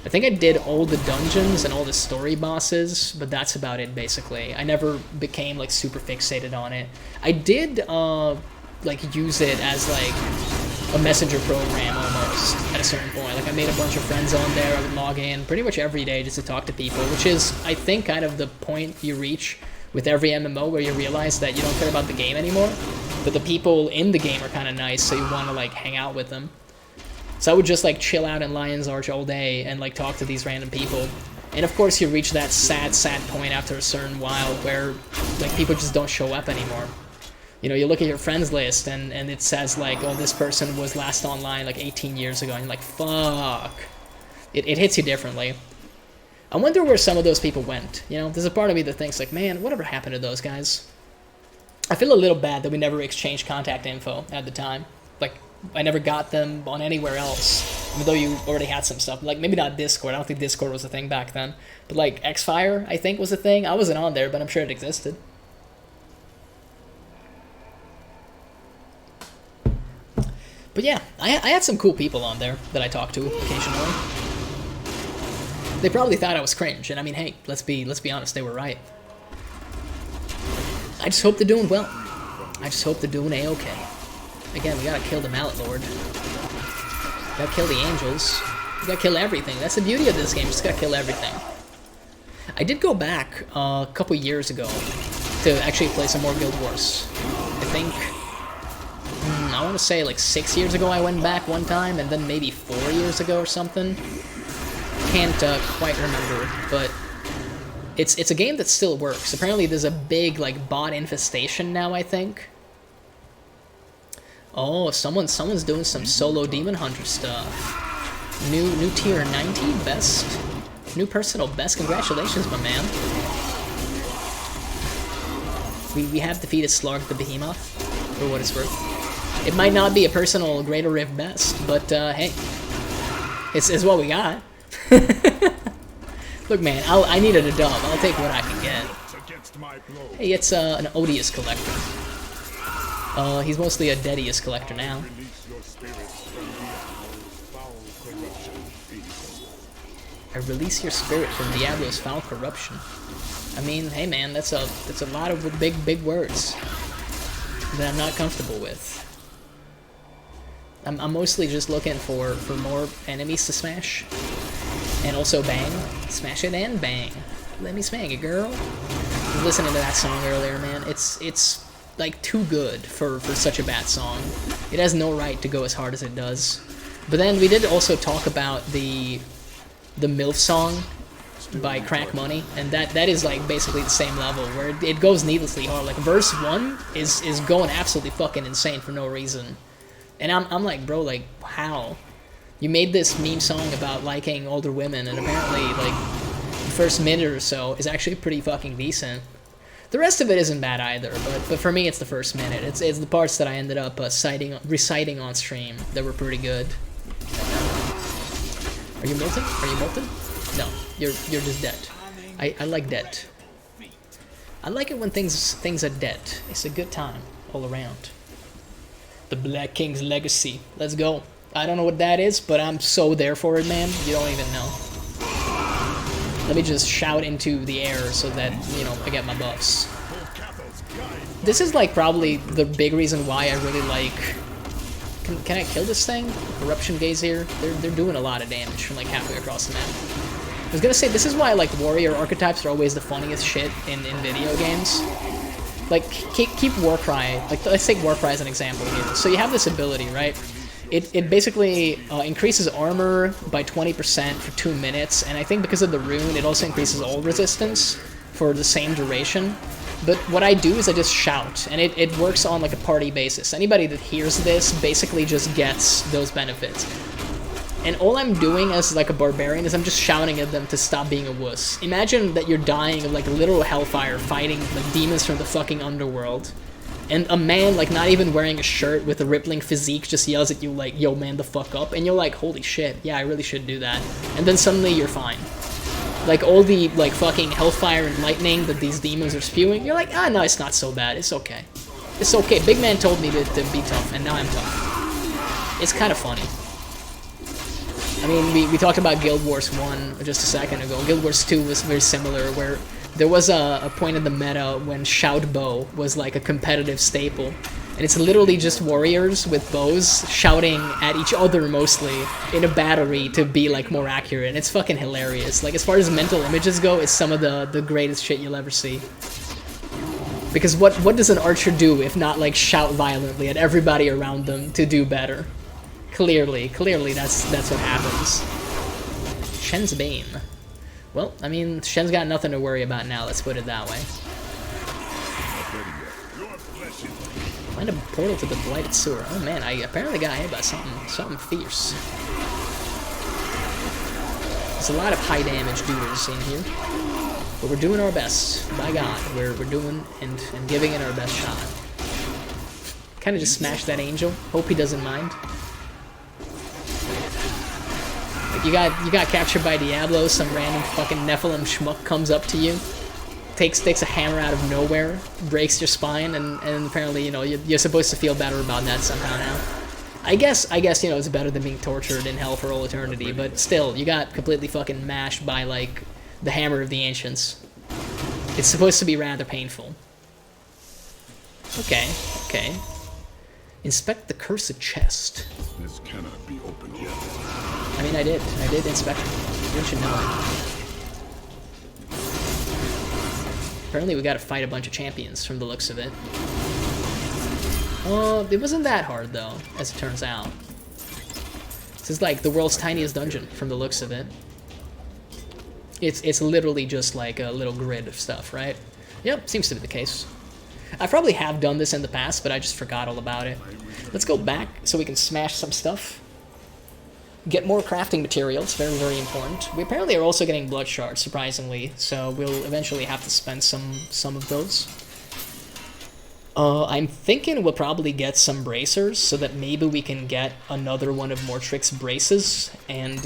I think I did all the dungeons and all the story bosses, but that's about it basically. I never became like super fixated on it. I did like use it as like a messenger program almost at a certain point. Like I made a bunch of friends on there. I would log in pretty much every day just to talk to people, which is I think kind of the point you reach with every MMO where you realize that you don't care about the game anymore, but the people in the game are kind of nice, so you want to like hang out with them. So I would just like chill out in Lion's Arch all day and like talk to these random people. And of course you reach that sad point after a certain while where like people just don't show up anymore. You know, you look at your friends list and it says like, oh, this person was last online like 18 years ago, and you're like, fuck. It hits you differently. I wonder where some of those people went. You know, there's a part of me that thinks like, man, whatever happened to those guys? I feel a little bad that we never exchanged contact info at the time. Like, I never got them on anywhere else, even though you already had some stuff. Like, maybe not Discord. I don't think Discord was a thing back then. But like, Xfire, I think, was a thing. I wasn't on there, but I'm sure it existed. But yeah, I had some cool people on there that I talked to occasionally. They probably thought I was cringe, and I mean, hey, let's be honest, they were right. I just hope they're doing well. I just hope they're doing a-okay. Again, we gotta kill the Mallet Lord. We gotta kill the angels. We gotta kill everything. That's the beauty of this game, just gotta kill everything. I did go back a couple years ago to actually play some more Guild Wars. I think, I want to say like 6 years ago I went back one time, and then maybe 4 years ago or something. Can't quite remember, but it's a game that still works. Apparently there's a big like bot infestation now, I think. Oh, someone's doing some solo Demon Hunter stuff. New tier 90 best. New personal best. Congratulations, my man. We have defeated Slarg the Behemoth, for what it's worth. It might not be a personal Greater Rift best, but hey, it's what we got. Look, man, I needed a dub. I'll take what I can get. Hey, it's an Odious collector. He's mostly a Dedious collector now. I release your spirit from Diablo's foul corruption. I mean, hey, man, that's a lot of big words that I'm not comfortable with. I'm mostly just looking for more enemies to smash. And also bang. Smash it and bang. Let me smack it, girl. I was listening to that song earlier, man. It's like too good for such a bad song. It has no right to go as hard as it does. But then we did also talk about the MILF song by Crack Money, and that is like basically the same level, where it goes needlessly hard. Like verse 1 is going absolutely fucking insane for no reason. And I'm like, bro, like, how? You made this meme song about liking older women, and apparently, like, the first minute or so is actually pretty fucking decent. The rest of it isn't bad either, but for me, it's the first minute. It's the parts that I ended up reciting on stream that were pretty good. Are you molten? Are you molten? No, you're just dead. I like dead. I like it when things are dead. It's a good time all around. The Black King's legacy. Let's go. I don't know what that is, but I'm so there for it, man. You don't even know. Let me just shout into the air so that, you know, I get my buffs. This is, like, probably the big reason why I really like... Can I kill this thing? Eruption Gazier? They're doing a lot of damage from, like, halfway across the map. I was gonna say, this is why, like, warrior archetypes are always the funniest shit in video games. Like, keep Warcry. Like, let's take Warcry as an example here. So you have this ability, right? It basically increases armor by 20% for 2 minutes, and I think because of the rune, it also increases all resistance for the same duration. But what I do is I just shout, and it works on like a party basis. Anybody that hears this basically just gets those benefits. And all I'm doing as like a barbarian is I'm just shouting at them to stop being a wuss. Imagine that you're dying of like a literal hellfire fighting like demons from the fucking underworld. And a man, like, not even wearing a shirt with a rippling physique just yells at you, like, yo, man, the fuck up. And you're like, holy shit, yeah, I really should do that. And then suddenly you're fine. Like, all the, like, fucking hellfire and lightning that these demons are spewing, you're like, ah, no, it's not so bad. It's okay. It's okay. Big man told me to be tough, and now I'm tough. It's kind of funny. I mean, we talked about Guild Wars 1 just a second ago. Guild Wars 2 was very similar, where... There was a point in the meta when shout bow was like a competitive staple. And it's literally just warriors with bows shouting at each other mostly in a battery to be like more accurate. And it's fucking hilarious. Like as far as mental images go, it's some of the greatest shit you'll ever see. Because what does an archer do if not like shout violently at everybody around them to do better? Clearly that's what happens. Shen's Bane. Well, I mean, Shen's got nothing to worry about now, let's put it that way. Find a portal to the Blighted Sewer. Oh man, I apparently got hit by something fierce. There's a lot of high damage duders in here. But we're doing our best. By God, we're doing and giving it our best shot. Kinda just smashed that angel. Hope he doesn't mind. You got captured by Diablo, some random fucking Nephilim schmuck comes up to you, takes a hammer out of nowhere, breaks your spine, and apparently, you know, you're supposed to feel better about that somehow now. I guess, you know, it's better than being tortured in hell for all eternity, but still, you got completely fucking mashed by, like, the hammer of the ancients. It's supposed to be rather painful. Okay. Inspect the cursed chest. This cannot be opened yet. I mean, I did inspect it. You should know it. Apparently we gotta fight a bunch of champions from the looks of it. It wasn't that hard though, as it turns out. This is like the world's tiniest dungeon from the looks of it. It's literally just like a little grid of stuff, right? Yep, seems to be the case. I probably have done this in the past, but I just forgot all about it. Let's go back so we can smash some stuff. Get more crafting materials, very, very important. We apparently are also getting blood shards, surprisingly, so we'll eventually have to spend some of those. I'm thinking we'll probably get some bracers, so that maybe we can get another one of Mortrix's braces, and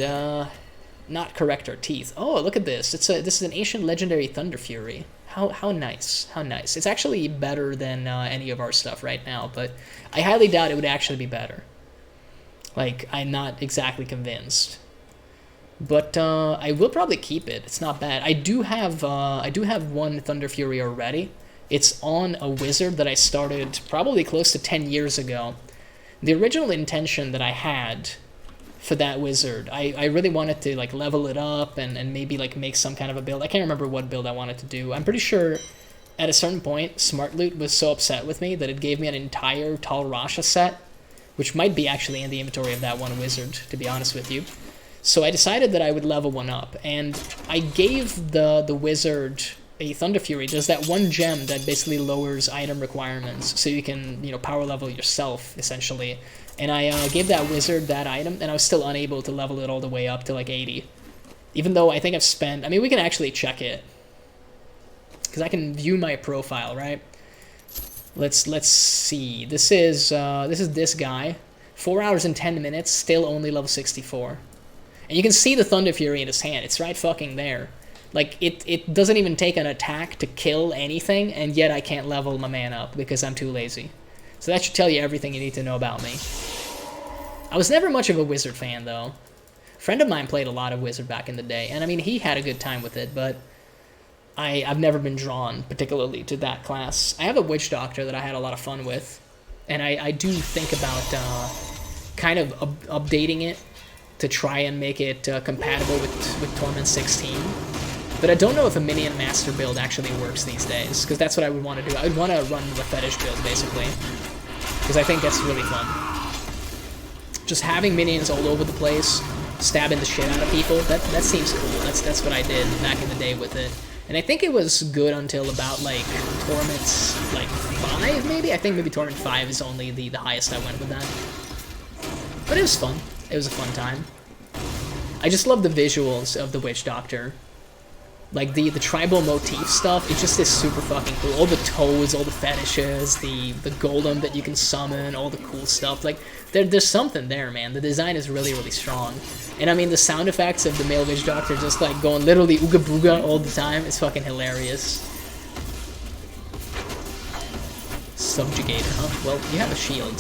not correct our teeth. Oh, look at this! This is an ancient legendary Thunder Fury. How nice, how nice. It's actually better than any of our stuff right now, but I highly doubt it would actually be better. Like, I'm not exactly convinced. But I will probably keep it. It's not bad. I do have one Thunder Fury already. It's on a wizard that I started probably close to 10 years ago. The original intention that I had for that wizard, I really wanted to like level it up and maybe like make some kind of a build. I can't remember what build I wanted to do. I'm pretty sure at a certain point, Smart Loot was so upset with me that it gave me an entire Tal Rasha set, which might be actually in the inventory of that one wizard, to be honest with you. So I decided that I would level one up, and I gave the wizard a Thunder Fury. There's that one gem that basically lowers item requirements, so you can, you know, power level yourself, essentially. And I gave that wizard that item, and I was still unable to level it all the way up to like 80. Even though I think I've spent, I mean, we can actually check it, because I can view my profile, right? Let's see. This is this guy. 4 hours and 10 minutes, still only level 64. And you can see the Thunder Fury in his hand. It's right fucking there. Like, it doesn't even take an attack to kill anything, and yet I can't level my man up because I'm too lazy. So that should tell you everything you need to know about me. I was never much of a wizard fan, though. A friend of mine played a lot of wizard back in the day, and I mean, he had a good time with it, but I've never been drawn particularly to that class. I have a witch doctor that I had a lot of fun with, and I do think about kind of updating it to try and make it compatible with Torment 16. But I don't know if a minion master build actually works these days, because that's what I would want to do. I would want to run the fetish build, basically, because I think that's really fun. Just having minions all over the place, stabbing the shit out of people, that seems cool. That's what I did back in the day with it. And I think it was good until about, like, Torment's, like, 5, maybe? I think maybe Torment 5 is only the highest I went with that. But it was fun. It was a fun time. I just love the visuals of the Witch Doctor. Like, the tribal motif stuff, it just is super fucking cool. All the toads, all the fetishes, the golem that you can summon, all the cool stuff. Like, there's something there, man. The design is really, really strong. And I mean, the sound effects of the male Witch Doctor just, like, going literally ooga booga all the time is fucking hilarious. Subjugator, huh? Well, you have a shield.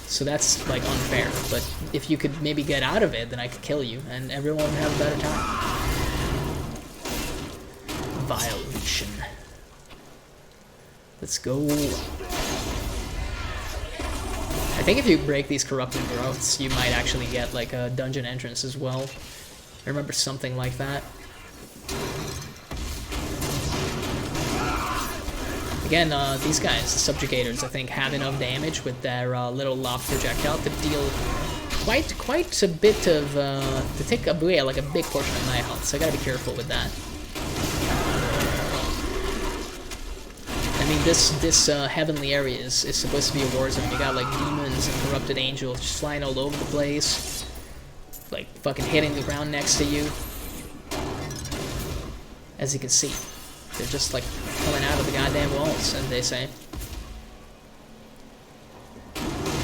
So that's, like, unfair. But if you could maybe get out of it, then I could kill you, and everyone would have a better time. Violation. Let's go. I think if you break these corrupted growths, you might actually get like a dungeon entrance as well. I remember something like that. Again, these guys, the subjugators, I think have enough damage with their little lob projectile to deal quite a bit of, to take away like a big portion of my health, so I gotta be careful with that. I mean, this heavenly area is supposed to be a war zone. You got, like, demons and corrupted angels just flying all over the place. Like, fucking hitting the ground next to you. As you can see, they're just, like, coming out of the goddamn walls, as they say.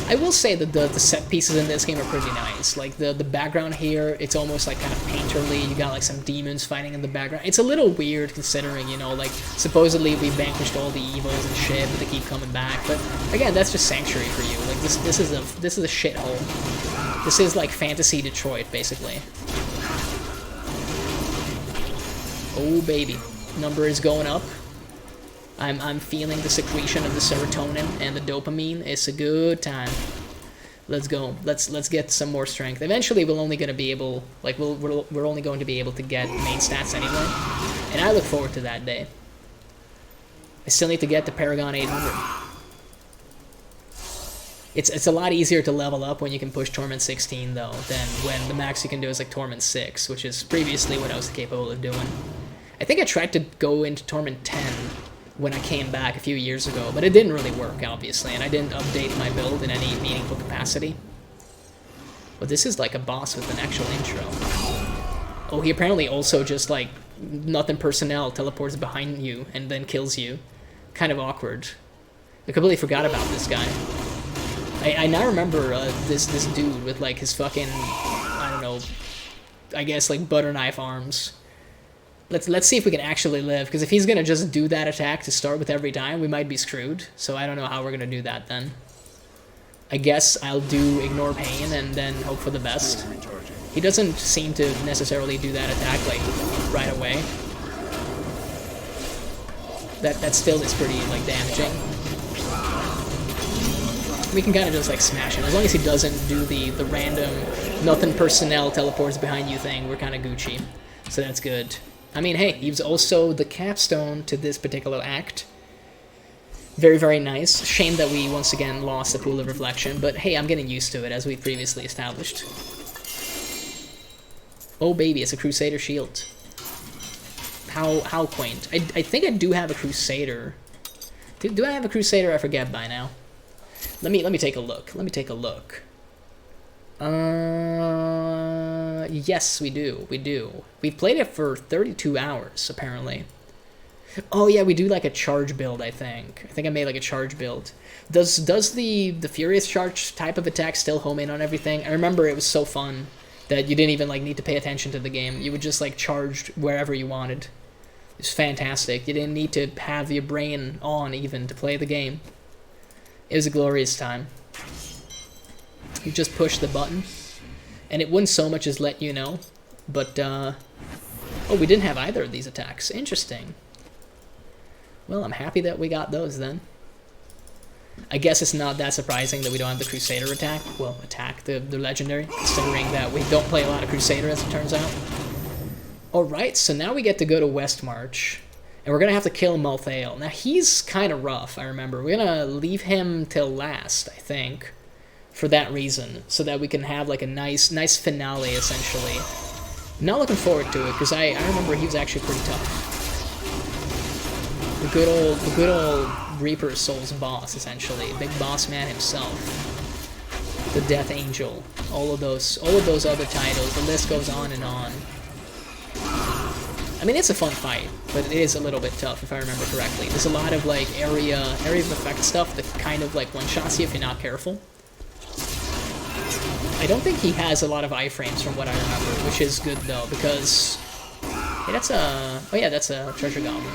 I will say that the set pieces in this game are pretty nice. Like, the background here, it's almost, like, kind of painterly. You got, like, some demons fighting in the background. It's a little weird considering, you know, like, supposedly we vanquished all the evils and shit, but they keep coming back. But, again, that's just Sanctuary for you. Like, this is a shithole. This is, like, Fantasy Detroit, basically. Oh, baby. Number is going up. I'm feeling the secretion of the serotonin and the dopamine. It's a good time. Let's go. Let's get some more strength. Eventually, we're only going to be able, like, we're only going to be able to get main stats anyway, and I look forward to that day. I still need to get the Paragon 800. It's a lot easier to level up when you can push Torment 16 though than when the max you can do is like Torment 6, which is previously what I was capable of doing. I think I tried to go into Torment 10. When I came back a few years ago, but it didn't really work, obviously, and I didn't update my build in any meaningful capacity. But this is like a boss with an actual intro. Oh, he apparently also just, like, nothing personnel teleports behind you and then kills you. Kind of awkward. I completely forgot about this guy. I now remember this dude with, like, his fucking, I don't know, I guess, like, butter knife arms. Let's see if we can actually live, because if he's going to just do that attack to start with every time, we might be screwed. So I don't know how we're going to do that then. I guess I'll do Ignore Pain and then hope for the best. He doesn't seem to necessarily do that attack, like, right away. That still is pretty, like, damaging. We can kind of just, like, smash him. As long as he doesn't do the random nothing personnel teleports behind you thing, we're kind of Gucci. So that's good. I mean, hey, he was also the capstone to this particular act. Very, very nice. Shame that we once again lost the Pool of Reflection, but hey, I'm getting used to it, as we've previously established. Oh baby, it's a Crusader shield. How quaint. I think I do have a Crusader. Do I have a Crusader? I forget by now. Let me take a look. Let me take a look. Yes, we do. We do. We've played it for 32 hours, apparently. Oh, yeah, we do, like, a charge build, I think. I think I made, like, a charge build. Does the Furious Charge type of attack still home in on everything? I remember it was so fun that you didn't even, like, need to pay attention to the game. You would just, like, charge wherever you wanted. It was fantastic. You didn't need to have your brain on, even, to play the game. It was a glorious time. You just push the button, and it wouldn't so much as let you know. But, oh, we didn't have either of these attacks. Interesting. Well, I'm happy that we got those then. I guess it's not that surprising that we don't have the Crusader attack. Well, attack, the legendary, considering that we don't play a lot of Crusader, as it turns out. Alright, so now we get to go to Westmarch, and we're going to have to kill Malthael. Now, he's kind of rough, I remember. We're going to leave him till last, I think, for that reason, so that we can have like a nice finale, essentially. I'm not looking forward to it, because I remember he was actually pretty tough. The good old Reaper of Souls boss, essentially. Big boss man himself. The Death Angel. All of those other titles. The list goes on and on. I mean, it's a fun fight, but it is a little bit tough, if I remember correctly. There's a lot of, like, area of effect stuff that kind of, like, one-shots you if you're not careful. I don't think he has a lot of iframes from what I remember, which is good, though, because... Hey, that's a... Oh, yeah, that's a treasure goblin.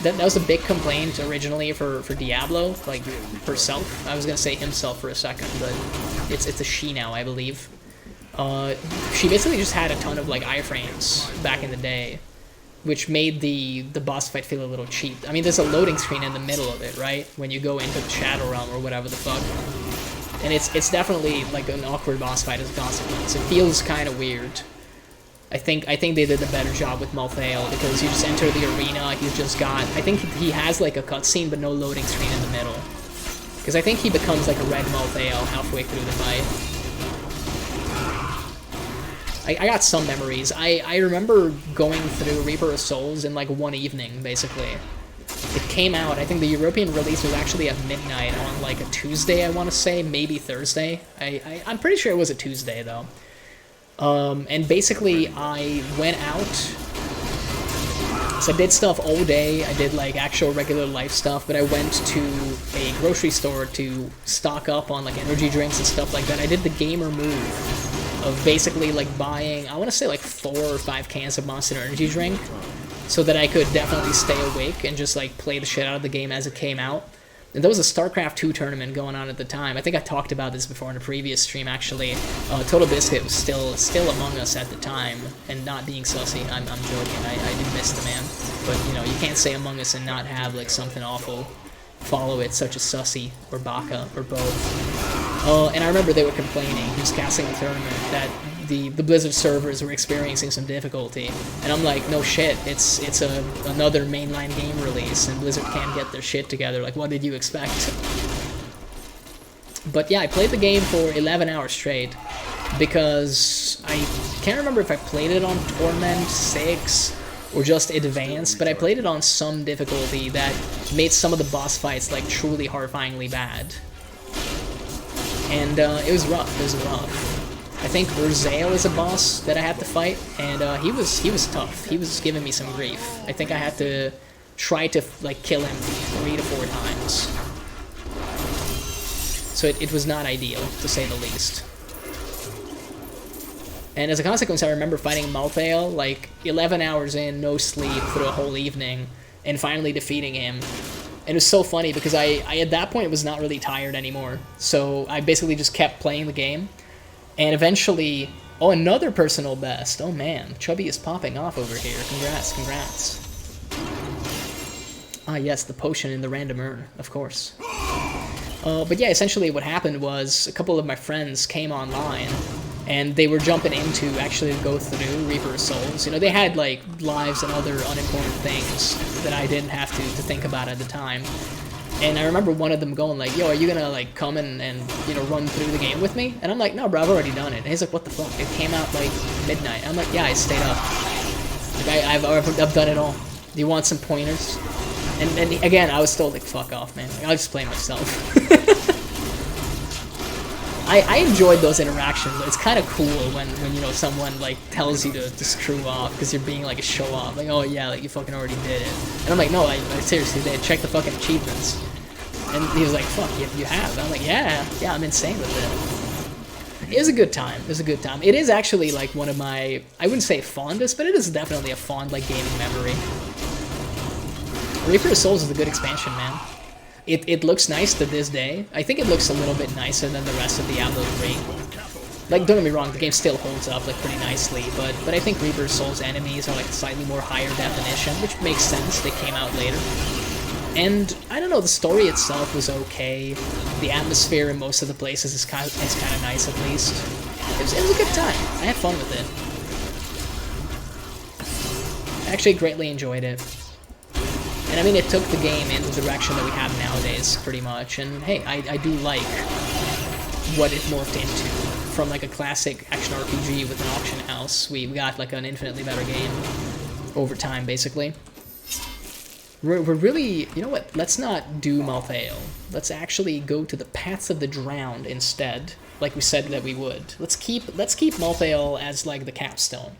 That was a big complaint originally for Diablo, like, herself. I was going to say himself for a second, but it's a she now, I believe. She basically just had a ton of, like, iframes back in the day, which made the boss fight feel a little cheap. I mean, there's a loading screen in the middle of it, right? When you go into the Shadow Realm or whatever the fuck. And it's definitely, like, an awkward boss fight as a consequence. It feels kind of weird. I think they did a better job with Malthael, because you just enter the arena, he's just got... I think he has, like, a cutscene, but no loading screen in the middle. Because I think he becomes, like, a red Malthael halfway through the fight. I got some memories. I remember going through Reaper of Souls in, like, one evening, basically. It came out, I think the European release was actually at midnight on, like, a Tuesday, I want to say, maybe Thursday. I'm pretty sure it was a Tuesday, though. And basically, I went out, so I did stuff all day. I did, like, actual regular life stuff, but I went to a grocery store to stock up on, like, energy drinks and stuff like that. I did the gamer move of basically, like, buying, I want to say, like, 4 or 5 cans of Monster Energy drink, so that I could definitely stay awake and just, like, play the shit out of the game as it came out. And there was a StarCraft 2 tournament going on at the time. I think I talked about this before in a previous stream, actually. Total Biscuit was still among us at the time, and not being sussy. I'm joking. I do miss the man. But, you know, you can't say Among Us and not have, like, something awful follow it, such as Sussy or Baka or both. And I remember they were complaining, he was casting a tournament, that the Blizzard servers were experiencing some difficulty. And I'm like, no shit, it's another mainline game release, and Blizzard can't get their shit together. Like, what did you expect? But yeah, I played the game for 11 hours straight, because I can't remember if I played it on Torment 6 or just Advanced, but I played it on some difficulty that made some of the boss fights, like, truly horrifyingly bad. And it was rough. I think Urzael is a boss that I had to fight, and he was tough. He was giving me some grief. I think I had to try to, like, kill him 3 to 4 times. So it was not ideal, to say the least. And as a consequence, I remember fighting Malthael, like, 11 hours in, no sleep, through a whole evening, and finally defeating him. And it was so funny, because I at that point, was not really tired anymore. So I basically just kept playing the game. And eventually... Oh, another personal best. Oh, man. Chubby is popping off over here. Congrats. Ah, yes, the potion in the random urn, of course. But yeah, essentially what happened was a couple of my friends came online, and they were jumping into actually go through Reaper of Souls. You know, they had, like, lives and other unimportant things that I didn't have to think about at the time. And I remember one of them going like, yo, are you gonna, like, come and you know, run through the game with me? And I'm like, no, bro, I've already done it. And he's like, what the fuck? It came out, like, midnight. I'm like, yeah, I stayed up. Like, I've done it all. Do you want some pointers? And again, I was still like, fuck off, man. Like, I'll just play myself. I enjoyed those interactions. It's kind of cool when you know, someone, like, tells you to screw off because you're being, like, a show-off. Like, oh, yeah, like, you fucking already did it. And I'm like, no, I seriously did. Check the fucking achievements. And he was like, fuck, you have. And I'm like, yeah, I'm insane with it. It was a good time. It is actually, like, one of my, I wouldn't say fondest, but it is definitely a fond, like, gaming memory. Reaper of Souls is a good expansion, man. It looks nice to this day. I think it looks a little bit nicer than the rest of Diablo 3. Like, don't get me wrong, the game still holds up like pretty nicely, but I think Reaper's Souls enemies are like slightly more higher definition, which makes sense. They came out later. And I don't know, the story itself was okay. The atmosphere in most of the places is kind of nice at least. It was a good time. I had fun with it. I actually greatly enjoyed it. And I mean, it took the game in the direction that we have nowadays, pretty much. And hey, I do like what it morphed into. From like a classic action RPG with an auction house, we got like an infinitely better game over time, basically. We're really, you know what? Let's not do Malthael. Let's actually go to the Paths of the Drowned instead, like we said that we would. Let's keep Malthael as like the capstone.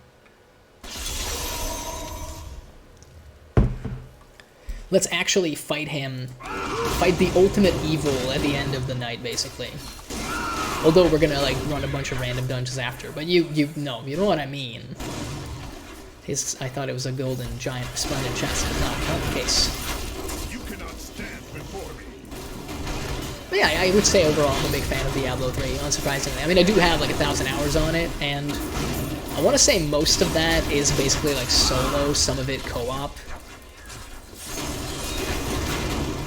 Let's actually fight him, fight the ultimate evil at the end of the night, basically. Although we're gonna like run a bunch of random dungeons after, but you know what I mean. I thought it was a golden giant resplendent chest, but not the case. You cannot stand before me. But yeah, I would say overall I'm a big fan of Diablo 3, unsurprisingly. I mean, I do have like 1,000 hours on it, and I want to say most of that is basically like solo, some of it co-op.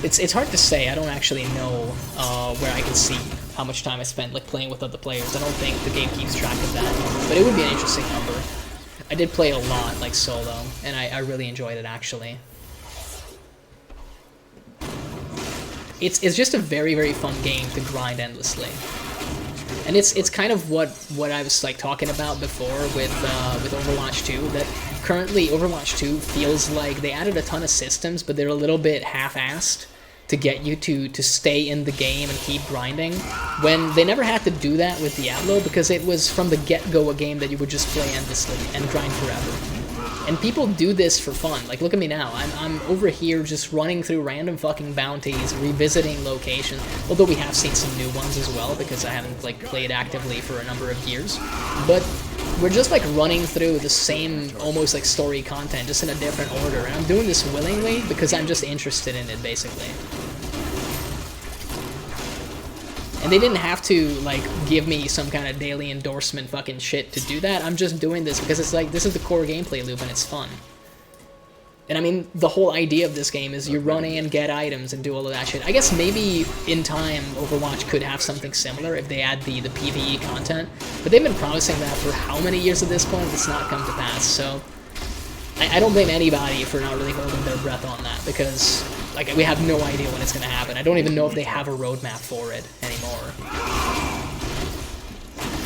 It's hard to say. I don't actually know where I can see how much time I spent like playing with other players. I don't think the game keeps track of that, but it would be an interesting number. I did play a lot like solo, and I really enjoyed it actually. It's just a very, very fun game to grind endlessly. And it's kind of what I was like talking about before with Overwatch 2, that currently Overwatch 2 feels like they added a ton of systems, but they're a little bit half-assed to get you to stay in the game and keep grinding, when they never had to do that with Diablo, because it was from the get-go a game that you would just play endlessly and grind forever. And people do this for fun. Like, look at me now. I'm over here just running through random fucking bounties, revisiting locations, although we have seen some new ones as well, because I haven't like played actively for a number of years. But we're just like running through the same almost like story content, just in a different order. And I'm doing this willingly because I'm just interested in it, basically. And they didn't have to like give me some kind of daily endorsement fucking shit to do that. I'm just doing this because it's like, this is the core gameplay loop and it's fun. And I mean, the whole idea of this game is you run in, get items, and do all of that shit. I guess maybe in time Overwatch could have something similar if they add the PvE content. But they've been promising that for how many years at this point? It's not come to pass. So I don't blame anybody for not really holding their breath on that, because like we have no idea when it's going to happen. I don't even know if they have a roadmap for it anymore.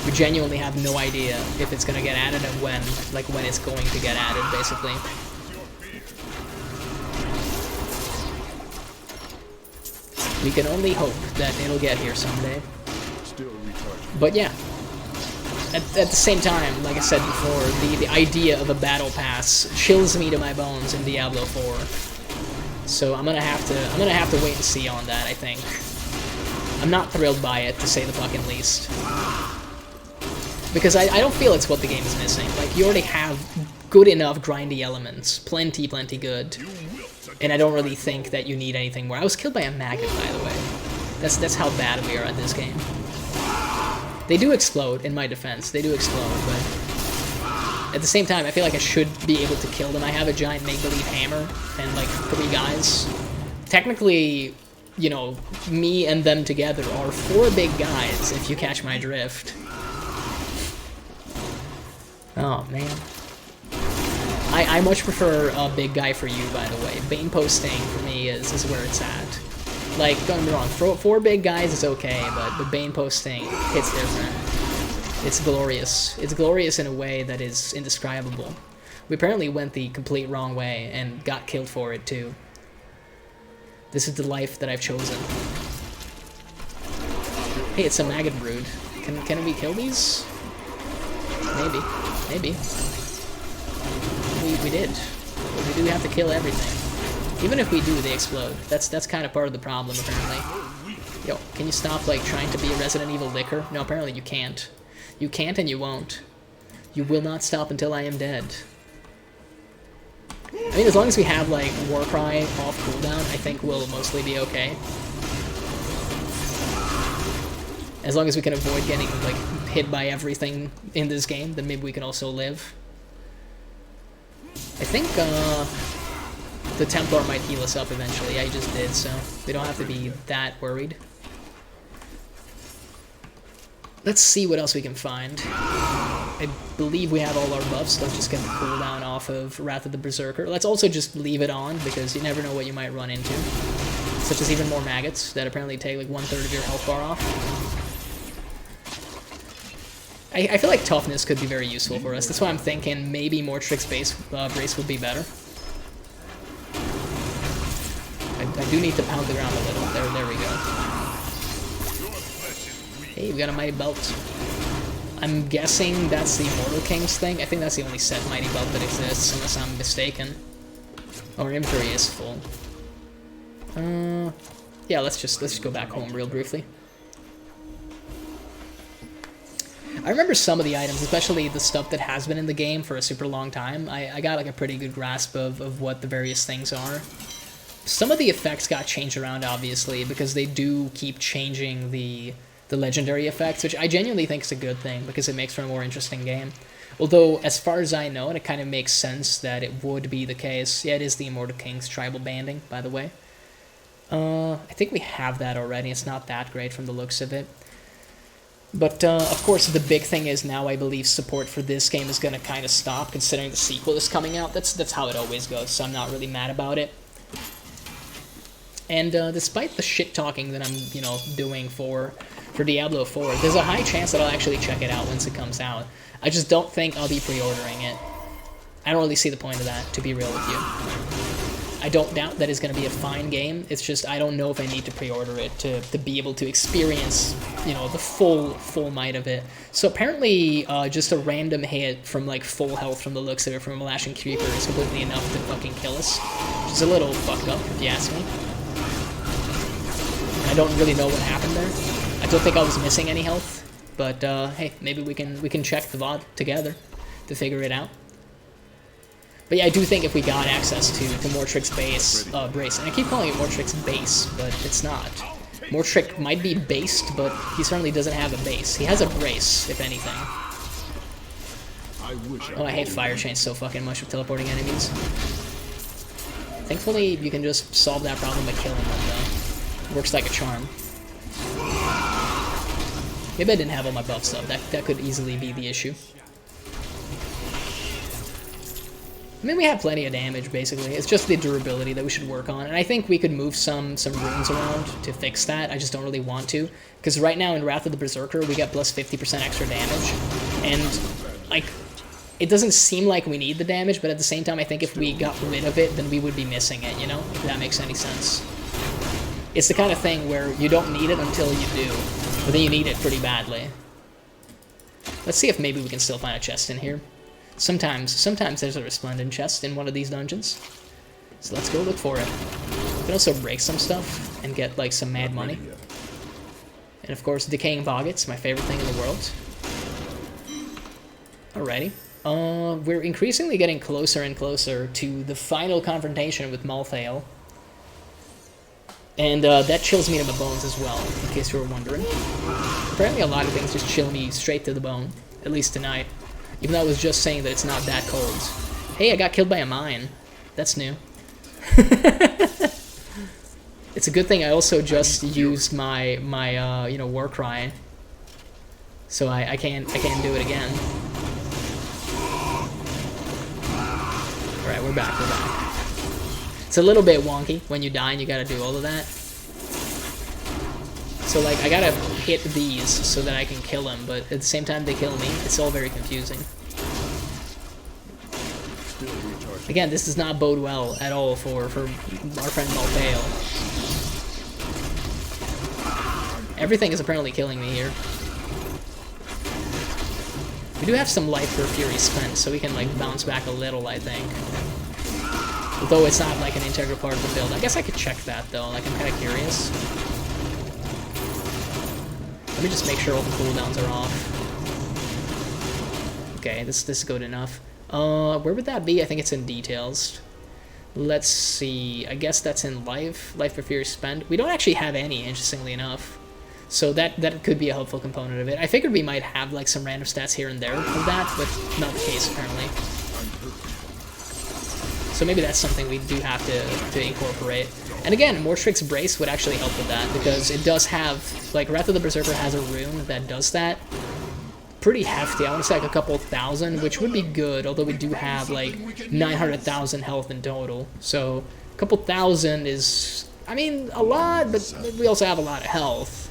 We genuinely have no idea if it's going to get added and when it's going to get added, basically. We can only hope that it'll get here someday. But yeah, at the same time, like I said before, the idea of a battle pass chills me to my bones in Diablo 4. So I'm gonna have to wait and see on that, I think. I'm not thrilled by it, to say the fucking least. Because I don't feel it's what the game is missing. Like, you already have good enough grindy elements. Plenty good. And I don't really think that you need anything more. I was killed by a maggot, by the way. That's how bad we are at this game. They do explode, in my defense. They do explode, but at the same time, I feel like I should be able to kill them. I have a giant make-believe hammer and, like, 3 guys. Technically, you know, me and them together are 4 big guys, if you catch my drift. Oh, man. I much prefer a big guy for you, by the way. Bane posting, for me, is where it's at. Like, don't get me wrong, 4 big guys is okay, but Bane posting hits different. It's glorious. It's glorious in a way that is indescribable. We apparently went the complete wrong way and got killed for it, too. This is the life that I've chosen. Hey, it's a maggot brood. Can we kill these? Maybe. Maybe. We did. We do have to kill everything. Even if we do, they explode. That's kind of part of the problem, apparently. Yo, can you stop, like, trying to be a Resident Evil licker? No, apparently you can't. You can't and you won't. You will not stop until I am dead. I mean, as long as we have, like, Warcry off cooldown, I think we'll mostly be okay. As long as we can avoid getting, like, hit by everything in this game, then maybe we can also live. I think, the Templar might heal us up eventually. Yeah, he just did, so we don't have to be that worried. Let's see what else we can find. I believe we have all our buffs. Let's just get the cooldown off of Wrath of the Berserker. Let's also just leave it on, because you never know what you might run into. Such as even more maggots that apparently take like 1/3 of your health bar off. I feel like toughness could be very useful for us. That's why I'm thinking maybe more Tricks base brace would be better. I do need to pound the ground a little. There we go. Hey, we got a Mighty Belt. I'm guessing that's the Immortal King's thing. I think that's the only set Mighty Belt that exists, unless I'm mistaken. Our inventory is full. Yeah, let's just go back home real briefly. I remember some of the items, especially the stuff that has been in the game for a super long time. I got like a pretty good grasp of what the various things are. Some of the effects got changed around, obviously, because they do keep changing the legendary effects, which I genuinely think is a good thing, because it makes for a more interesting game. Although, as far as I know, and it kind of makes sense that it would be the case. Yeah, it is the Immortal King's tribal banding, by the way. I think we have that already. It's not that great from the looks of it. But, of course, the big thing is now I believe support for this game is going to kind of stop, considering the sequel is coming out. That's how it always goes, so I'm not really mad about it. And despite the shit-talking that I'm, you know, doing for Diablo 4, there's a high chance that I'll actually check it out once it comes out. I just don't think I'll be pre-ordering it. I don't really see the point of that, to be real with you. I don't doubt that it's going to be a fine game. It's just I don't know if I need to pre-order it to be able to experience, you know, the full might of it. So apparently, just a random hit from like full health from the looks of it from a Lashing Creeper is completely enough to fucking kill us, which is a little fucked up if you ask me. I don't really know what happened there. I don't think I was missing any health, but hey, maybe we can check the VOD together to figure it out. But yeah, I do think if we got access to Mortrix base brace, and I keep calling it Mortrix base, but it's not. Mortrick might be based, but he certainly doesn't have a base. He has a brace, if anything. Oh, I hate Fire Chain so fucking much with teleporting enemies. Thankfully, you can just solve that problem by killing them, though. Works like a charm. Maybe I didn't have all my buffs up. That could easily be the issue. I mean, we have plenty of damage, basically. It's just the durability that we should work on. And I think we could move some runes around to fix that. I just don't really want to. Because right now in Wrath of the Berserker, we get plus 50% extra damage. And, like, it doesn't seem like we need the damage, but at the same time, I think if we got rid of it, then we would be missing it, you know? If that makes any sense. It's the kind of thing where you don't need it until you do. But then you need it pretty badly. Let's see if maybe we can still find a chest in here. Sometimes there's a resplendent chest in one of these dungeons. So let's go look for it. We can also break some stuff and get, like, some mad money. And, of course, Decaying Boggets, my favorite thing in the world. Alrighty. We're increasingly getting closer and closer to the final confrontation with Malthael. And that chills me to the bones as well, in case you were wondering. Apparently a lot of things just chill me straight to the bone, at least tonight. Even though I was just saying that it's not that cold. Hey, I got killed by a mine. That's new. It's a good thing I also just used my you know, Warcry. So I can't do it again. Alright, we're back. It's a little bit wonky when you die and you gotta do all of that. So, like, I gotta hit these so that I can kill him, but at the same time they kill me. It's all very confusing. Again, this does not bode well at all for our friend Malthael. Everything is apparently killing me here. We do have some life for Fury spent, so we can, like, bounce back a little, I think. Although it's not, like, an integral part of the build. I guess I could check that, though. Like, I'm kind of curious. Let me just make sure all the cooldowns are off. Okay, this is good enough. Where would that be? I think it's in details. Let's see. I guess that's in life. Life for fear spend. We don't actually have any, interestingly enough. So that could be a helpful component of it. I figured we might have like some random stats here and there of that, but not the case apparently. So maybe that's something we do have to incorporate. And again, Morstrix's Brace would actually help with that, because it does have, like, Wrath of the Berserker has a rune that does that. Pretty hefty, I want to say like a couple thousand, which would be good, although we do have like 900,000 health in total. So a couple thousand is, I mean, a lot, but we also have a lot of health.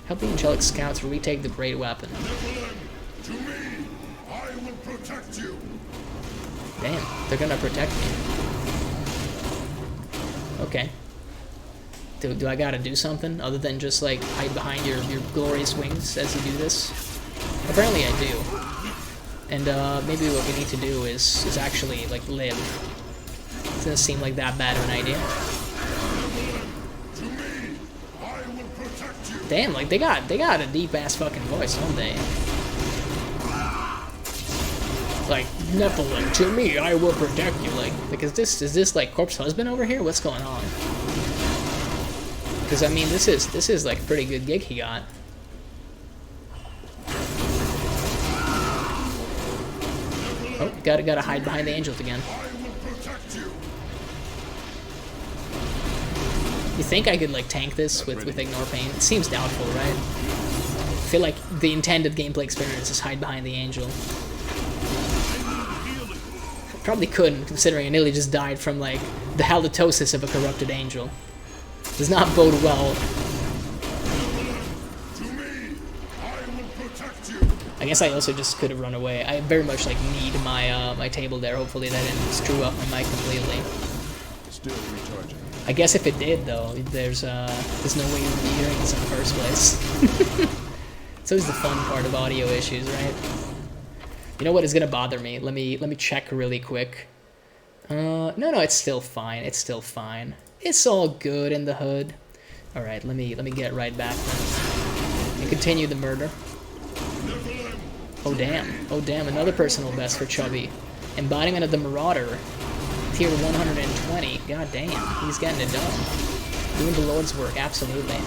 Help the Angelic Scouts retake the Great Weapon. To me, I will protect you. Damn, they're gonna protect me. Okay. Do I gotta do something other than just like hide behind your glorious wings as you do this? Apparently I do. And maybe what we need to do is actually like live. It doesn't seem like that bad of an idea. Damn, like they got a deep ass fucking voice, don't they? Like, Nephilim, to me, I will protect you. Like, is this like Corpse Husband over here? What's going on? Because I mean, this is like a pretty good gig he got. Oh, gotta hide behind the angels again. You think I could like tank this with Ignore Pain? It seems doubtful, right? I feel like the intended gameplay experience is hide behind the angel. Probably couldn't, considering I nearly just died from like the halitosis of a corrupted angel. Does not bode well. I guess I also just could have run away. I very much like need my my table there. Hopefully that didn't screw up my mic completely. Still recharging. I guess if it did though, there's no way you would be hearing this in the first place. It's always the fun part of audio issues, right? You know what is gonna bother me? Let me check really quick. No, it's still fine. It's still fine. It's all good in the hood. All right, let me get right back then and continue the murder. Oh damn! Another personal best for Chubby. Embodiment of the Marauder, tier 120. God damn, he's getting it done. Doing the Lord's work, absolutely.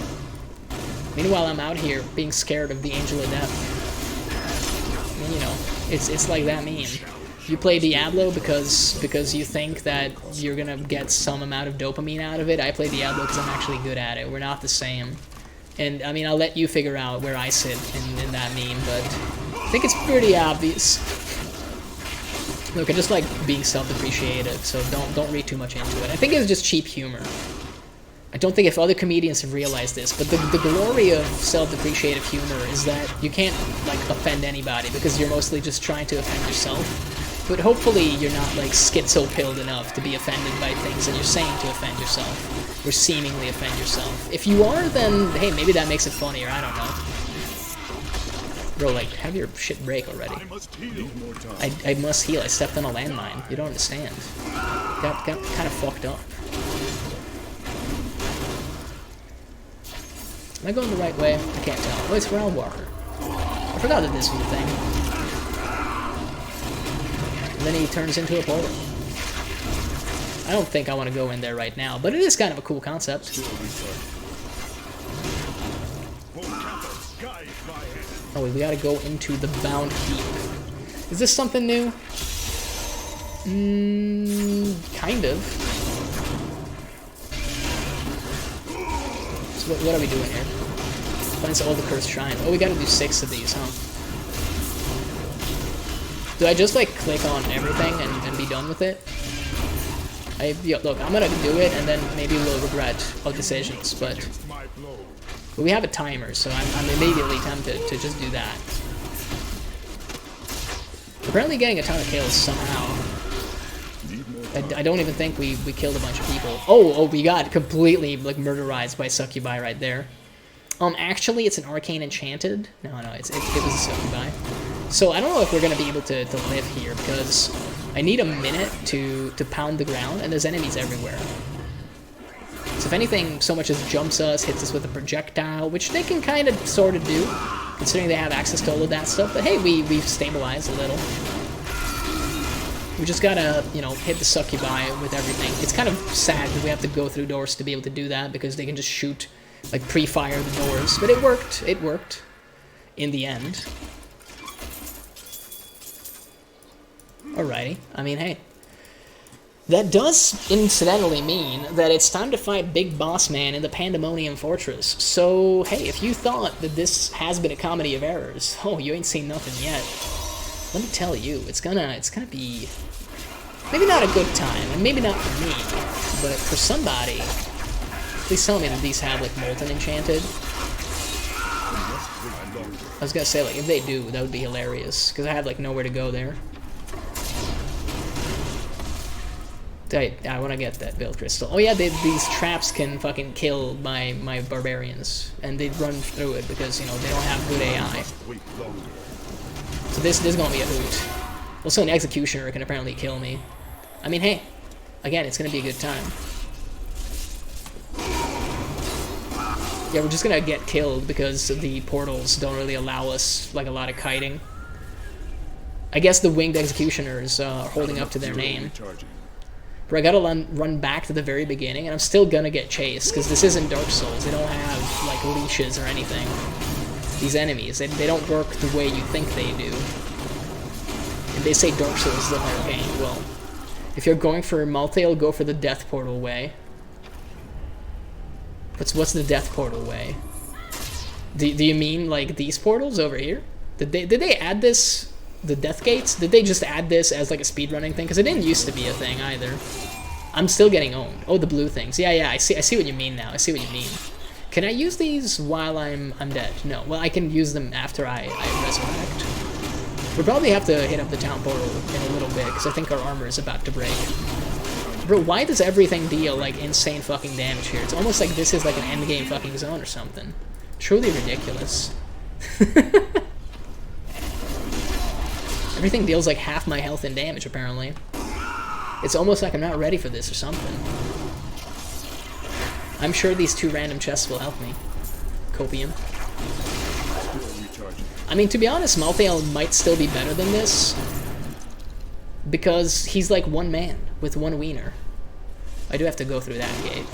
Meanwhile, I'm out here being scared of the Angel of Death. I mean, you know, it's like that meme. You play Diablo because you think that you're gonna get some amount of dopamine out of it. I play Diablo because I'm actually good at it. We're not the same. And I mean, I'll let you figure out where I sit in that meme, but I think it's pretty obvious. Look, I just like being self-depreciative, so don't read too much into it. I think it's just cheap humor. I don't think if other comedians have realized this, but the glory of self-depreciative humor is that you can't like offend anybody because you're mostly just trying to offend yourself. But hopefully you're not like schizo-pilled enough to be offended by things that you're saying to offend yourself, or seemingly offend yourself. If you are, then hey, maybe that makes it funnier, I don't know. Bro, like, have your shit break already. I must heal. I stepped on a landmine. You don't understand. Got kind of fucked up. Am I going the right way? I can't tell. Oh, it's Realm Walker. I forgot that this was a thing. And then he turns into a portal. I don't think I want to go in there right now, but it is kind of a cool concept. Oh, we gotta go into the Bound Deep. Is this something new? Kind of. So what are we doing here? Finds all the cursed shrines. Oh, we gotta do 6 of these, huh? Do I just like click on everything and be done with it? Look, I'm gonna do it and then maybe we'll regret our decisions, but we have a timer, so I'm immediately tempted to just do that. Apparently getting a ton of kills somehow. I don't even think we killed a bunch of people. Oh, we got completely like murderized by Succubi right there. Actually, it's an Arcane Enchanted. No, it was a Succubi. So I don't know if we're gonna be able to live here because I need a minute to pound the ground, and there's enemies everywhere. So if anything, so much as jumps us, hits us with a projectile, which they can kind of sort of do, considering they have access to all of that stuff. But hey, we've stabilized a little. We just gotta, you know, hit the succubi with everything. It's kind of sad that we have to go through doors to be able to do that, because they can just shoot, like, pre-fire the doors. But it worked. It worked. In the end. Alrighty. I mean, hey. That does, incidentally, mean that it's time to fight Big Boss Man in the Pandemonium Fortress. So, hey, if you thought that this has been a comedy of errors, oh, you ain't seen nothing yet. Let me tell you, it's gonna be maybe not a good time, and maybe not for me, but for somebody. Please tell me that these have, like, Molten Enchanted. I was gonna say, like, if they do, that would be hilarious, because I have, like, nowhere to go there. I want to get that build crystal. Oh yeah, these traps can fucking kill my barbarians, and they run through it because, you know, they don't have good AI. So this is gonna be a hoot. Also, an executioner can apparently kill me. I mean, hey, again, it's gonna be a good time. Yeah, we're just gonna get killed because the portals don't really allow us, like, a lot of kiting. I guess the winged executioners are holding up to their name. But I gotta run back to the very beginning, and I'm still gonna get chased, because this isn't Dark Souls. They don't have, like, leashes or anything. These enemies, they don't work the way you think they do. And they say Dark Souls is the hard game. Well, if you're going for Malthael, go for the Death Portal way. What's the Death Portal way? Do you mean, like, these portals over here? Did they add this? The Death Gates? Did they just add this as, like, a speedrunning thing? Because it didn't used to be a thing either. I'm still getting owned. Oh, the blue things. Yeah, I see what you mean now. I see what you mean. Can I use these while I'm dead? No. Well, I can use them after I resurrect. We'll probably have to hit up the town portal in a little bit, because I think our armor is about to break. Bro, why does everything deal, like, insane fucking damage here? It's almost like this is, like, an endgame fucking zone or something. Truly ridiculous. Everything deals like half my health and damage, apparently. It's almost like I'm not ready for this or something. I'm sure these 2 random chests will help me. Copium. I mean, to be honest, Malthael might still be better than this, because he's like one man with one wiener. I do have to go through that gate.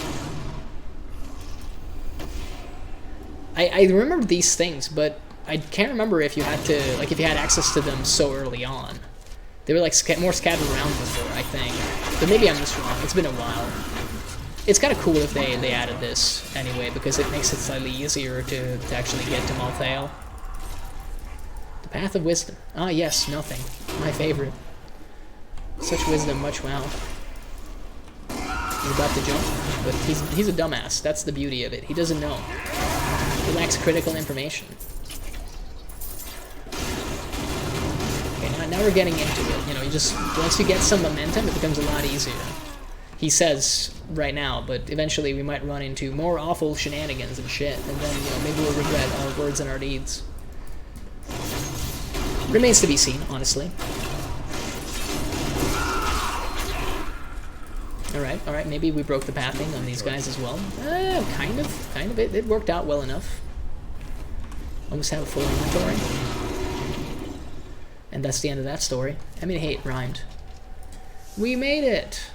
I remember these things, but I can't remember if you had to, like, if you had access to them so early on. They were, like, more scattered around before, I think. But maybe I'm just wrong. It's been a while. It's kind of cool if they added this anyway, because it makes it slightly easier to actually get to Malthael. The Path of Wisdom. Ah, yes, nothing. My favorite. Such wisdom, much wow. He's about to jump, but he's a dumbass. That's the beauty of it. He doesn't know. He lacks critical information. Now we're getting into it. You know, you just, once you get some momentum, it becomes a lot easier. He says right now, but eventually we might run into more awful shenanigans and shit, and then, you know, maybe we'll regret our words and our deeds. Remains to be seen, honestly. Alright, maybe we broke the pathing on these guys as well. Kind of. It worked out well enough. Almost have a full inventory. And that's the end of that story. I mean, hey, it rhymed. We made it!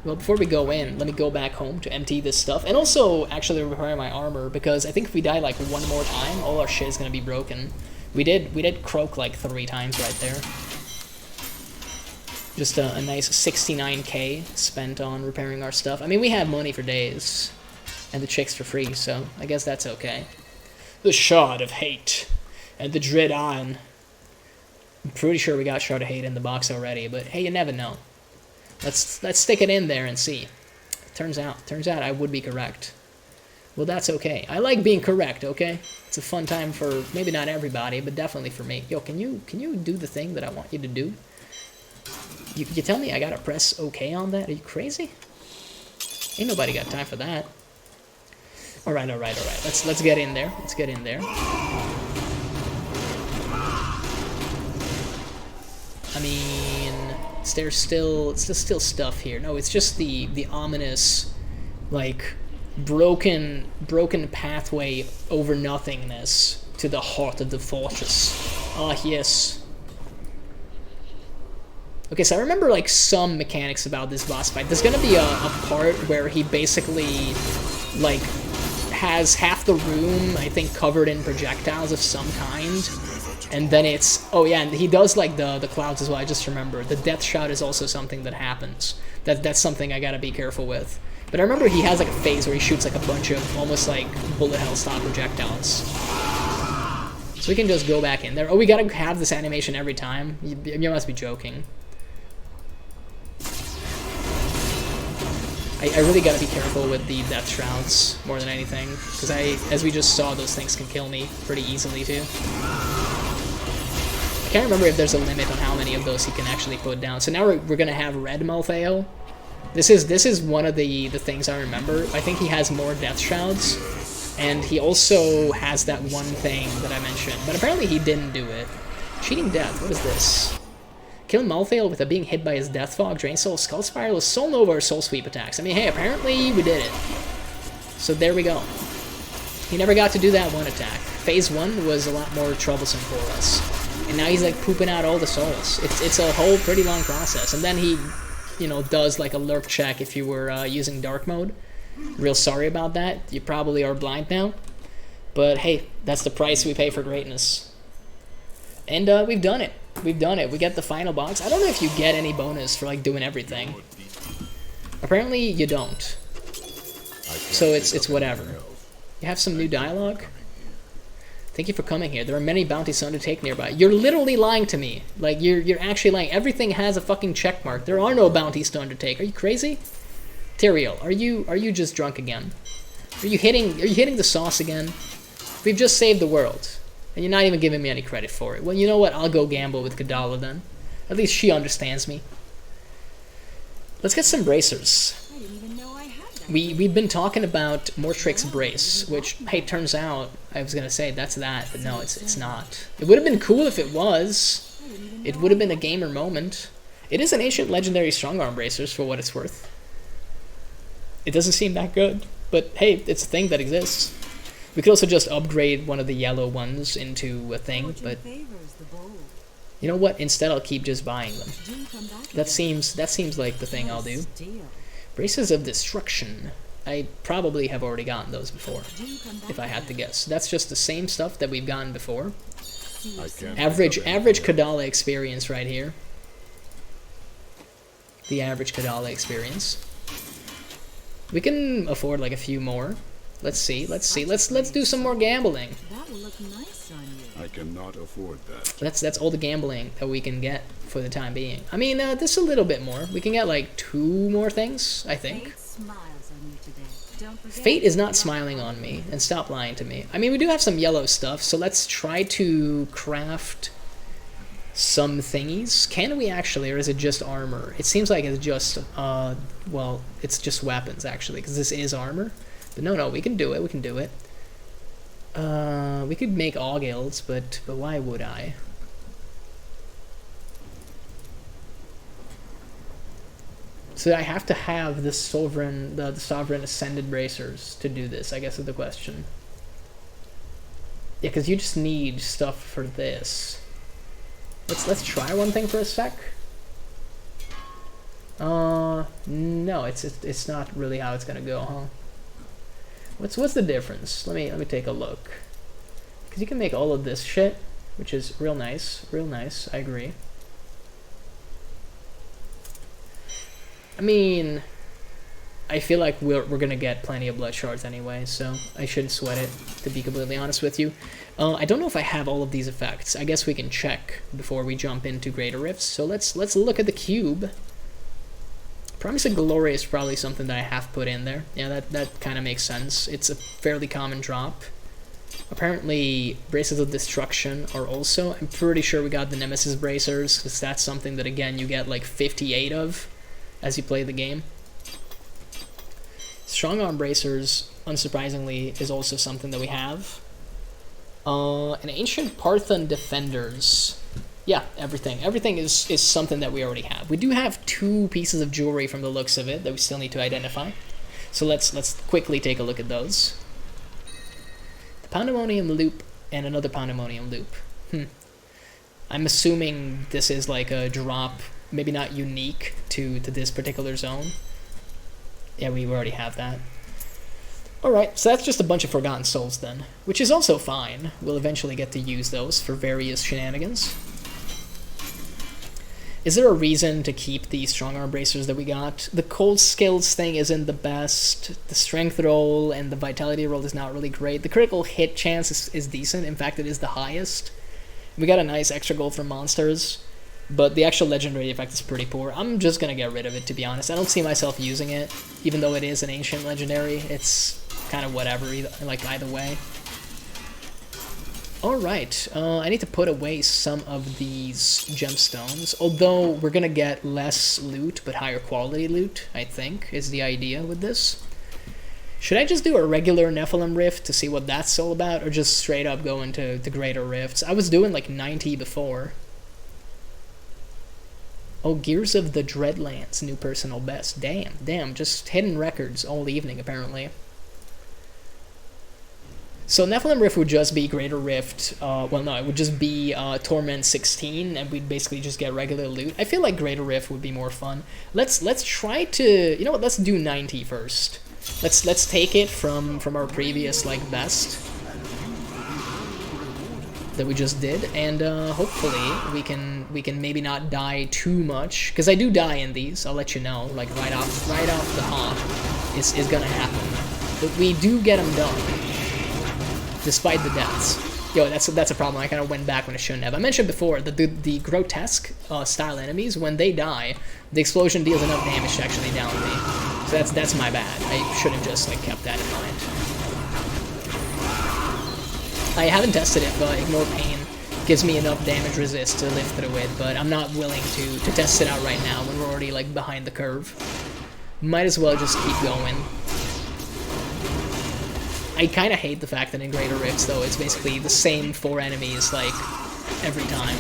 Well, before we go in, let me go back home to empty this stuff. And also, actually, repair my armor, because I think if we die, like, one more time, all our shit is gonna be broken. We did croak, like, 3 times right there. Just a nice 69k spent on repairing our stuff. I mean, we have money for days. And the chicks for free, so I guess that's okay. The Shard of Hate. And the Dread Iron. I'm pretty sure we got Shard of Hate in the box already, but hey, you never know. Let's stick it in there and see. Turns out I would be correct. Well, that's okay. I like being correct, okay? It's a fun time for maybe not everybody, but definitely for me. Yo, can you do the thing that I want you to do? You tell me I gotta press OK on that? Are you crazy? Ain't nobody got time for that. All right. Let's get in there. Let's get in there. I mean, there's still stuff here. No, it's just the ominous, like, broken pathway over nothingness to the heart of the fortress. Ah, yes. Okay, so I remember like some mechanics about this boss fight. There's gonna be a part where he basically like has half the room, I think, covered in projectiles of some kind. And then it's, oh yeah, and he does like the clouds as well. I just remember the death shot is also something that happens. That's something I gotta be careful with. But I remember he has like a phase where he shoots like a bunch of almost like bullet hell style projectiles. So we can just go back in there. Oh, we gotta have this animation every time? You must be joking. I really gotta be careful with the death shrouds more than anything, because as we just saw, those things can kill me pretty easily too. I can't remember if there's a limit on how many of those he can actually put down. So now we're gonna have red Malthael. This is one of the things I remember. I think he has more death shrouds, and he also has that one thing that I mentioned, but apparently he didn't do it. Cheating death, what is this? Kill Malthael without being hit by his Death Fog, Drain Soul, Skull Spiral, Soul Nova, or Soul Sweep attacks. I mean, hey, apparently we did it. So there we go. He never got to do that one attack. Phase 1 was a lot more troublesome for us. And now he's like pooping out all the souls. It's a whole pretty long process. And then he, you know, does like a lurk check if you were using dark mode. Real sorry about that. You probably are blind now. But hey, that's the price we pay for greatness. And we've done it. We've done it. We get the final box. I don't know if you get any bonus for like doing everything. Apparently you don't. So it's whatever. You have some new dialogue? Thank you for coming here. There are many bounties to undertake nearby. You're literally lying to me. Like you're actually lying. Everything has a fucking check mark. There are no bounties to undertake. Are you crazy? Tyrael, are you just drunk again? Are you hitting the sauce again? We've just saved the world. And you're not even giving me any credit for it. Well, you know what? I'll go gamble with Kadala then. At least she understands me. Let's get some bracers. I didn't even know I had that. We've been talking about Mortrix's brace, which, hey, turns out, I was gonna say that's that, but no, it's not. It would have been cool if it was. It would have been a gamer moment. It is an ancient legendary strong arm bracers for what it's worth. It doesn't seem that good, but hey, it's a thing that exists. We could also just upgrade one of the yellow ones into a thing, but you know what? Instead, I'll keep just buying them. That seems like the thing I'll do. Braces of Destruction. I probably have already gotten those before, if I had to guess. That's just the same stuff that we've gotten before. Average Kadala experience right here. The average Kadala experience. We can afford like a few more. Let's see. Let's do some more gambling. That will look nice on you. I cannot afford that. That's all the gambling that we can get for the time being. I mean, this a little bit more. We can get like 2 more things, I think. Fate smiles on you today. Don't forget Fate is not smiling on me, and stop lying to me. I mean, we do have some yellow stuff, so let's try to craft some thingies. Can we actually, or is it just armor? It seems like it's just, well, it's just weapons actually, because this is armor. But no, we can do it. We can do it. We could make all guilds, but why would I? So I have to have the sovereign ascended bracers to do this, I guess is the question. Yeah, because you just need stuff for this. Let's try one thing for a sec. No, it's not really how it's gonna go, huh? What's the difference? Let me take a look. Because you can make all of this shit, which is real nice, I agree. I mean, I feel like we're gonna get plenty of blood shards anyway, so I shouldn't sweat it, to be completely honest with you. I don't know if I have all of these effects. I guess we can check before we jump into Greater Rifts. So let's look at the cube. Promise of Glory is probably something that I have put in there. Yeah, that kind of makes sense. It's a fairly common drop. Apparently, Braces of Destruction are also... I'm pretty sure we got the Nemesis Bracers, because that's something that, again, you get like 58 of as you play the game. Strong Arm Bracers, unsurprisingly, is also something that we have. And Ancient Parthan Defenders... Yeah, everything. Everything is something that we already have. We do have 2 pieces of jewelry from the looks of it that we still need to identify. So let's quickly take a look at those. The Pandemonium Loop and another Pandemonium Loop. I'm assuming this is like a drop maybe not unique to this particular zone. Yeah, we already have that. Alright, so that's just a bunch of Forgotten Souls then, which is also fine. We'll eventually get to use those for various shenanigans. Is there a reason to keep the strong arm bracers that we got? The cold skills thing isn't the best. The strength roll and the vitality roll is not really great. The critical hit chance is decent. In fact, it is the highest. We got a nice extra gold from monsters, but the actual legendary effect is pretty poor. I'm just gonna get rid of it, to be honest. I don't see myself using it, even though it is an ancient legendary. It's kind of whatever, either way. Alright, I need to put away some of these gemstones, although we're gonna get less loot, but higher quality loot, I think, is the idea with this. Should I just do a regular Nephilim Rift to see what that's all about, or just straight up go into the Greater Rifts? I was doing like 90 before. Oh, Gears of the Dreadlands, new personal best. Damn, just hitting records all evening, apparently. So Nephilim Rift would just be Greater Rift, well no, it would just be Torment 16, and we'd basically just get regular loot. I feel like Greater Rift would be more fun. Let's try to, you know what, let's do 90 first. Let's take it from our previous, like, best that we just did, and hopefully we can maybe not die too much, because I do die in these, I'll let you know, like right off the hop is gonna happen. But we do get them done. Despite the deaths. Yo, that's a problem. I kind of went back when I shouldn't have. I mentioned before that the grotesque style enemies, when they die, the explosion deals enough damage to actually down me. So that's my bad. I should have just like kept that in mind. I haven't tested it, but Ignore Pain gives me enough damage resist to live through it, but I'm not willing to test it out right now when we're already like behind the curve. Might as well just keep going. I kind of hate the fact that in Greater Rifts, though, it's basically the same 4 enemies, like, every time.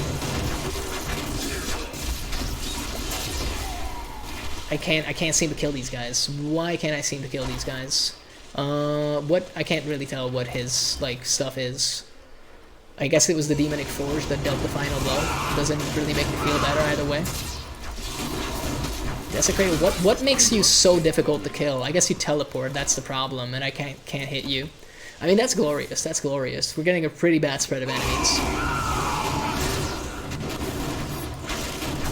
I can't seem to kill these guys. Why can't I seem to kill these guys? I can't really tell what his, like, stuff is. I guess it was the Demonic Forge that dealt the final blow. Doesn't really make me feel better either way. Desecrate, what makes you so difficult to kill? I guess you teleport, that's the problem, and I can't hit you. I mean, that's glorious, that's glorious. We're getting a pretty bad spread of enemies.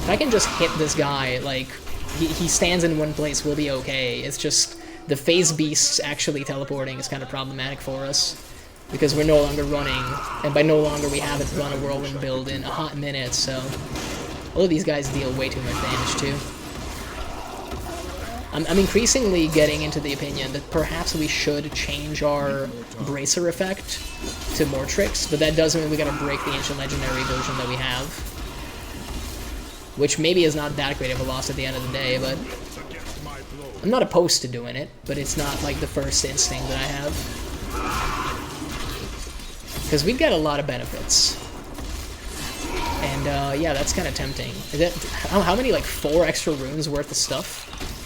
If I can just hit this guy, like, he stands in one place, we'll be okay. It's just, the phase beasts actually teleporting is kind of problematic for us, because we're no longer running, and by no longer we haven't run a whirlwind build in a hot minute, so all of these guys deal way too much damage too. I'm increasingly getting into the opinion that perhaps we should change our bracer effect to more tricks, but that does mean we gotta break the ancient legendary version that we have, which maybe is not that great of a loss at the end of the day, but I'm not opposed to doing it, but it's not like the first instinct that I have, because we've got a lot of benefits. And yeah, that's kind of tempting. Is that, how many, like 4 extra runes worth of stuff?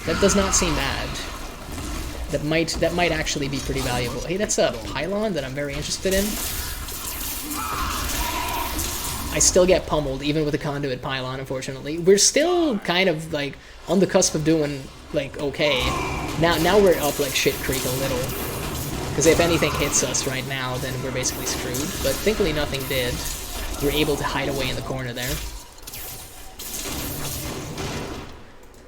That does not seem bad. That might actually be pretty valuable. Hey, that's a pylon that I'm very interested in. I still get pummeled, even with a conduit pylon, unfortunately. We're still kind of, like, on the cusp of doing, like, okay. Now we're up, like, shit creek a little. Because if anything hits us right now, then we're basically screwed. But thankfully nothing did. We're able to hide away in the corner there.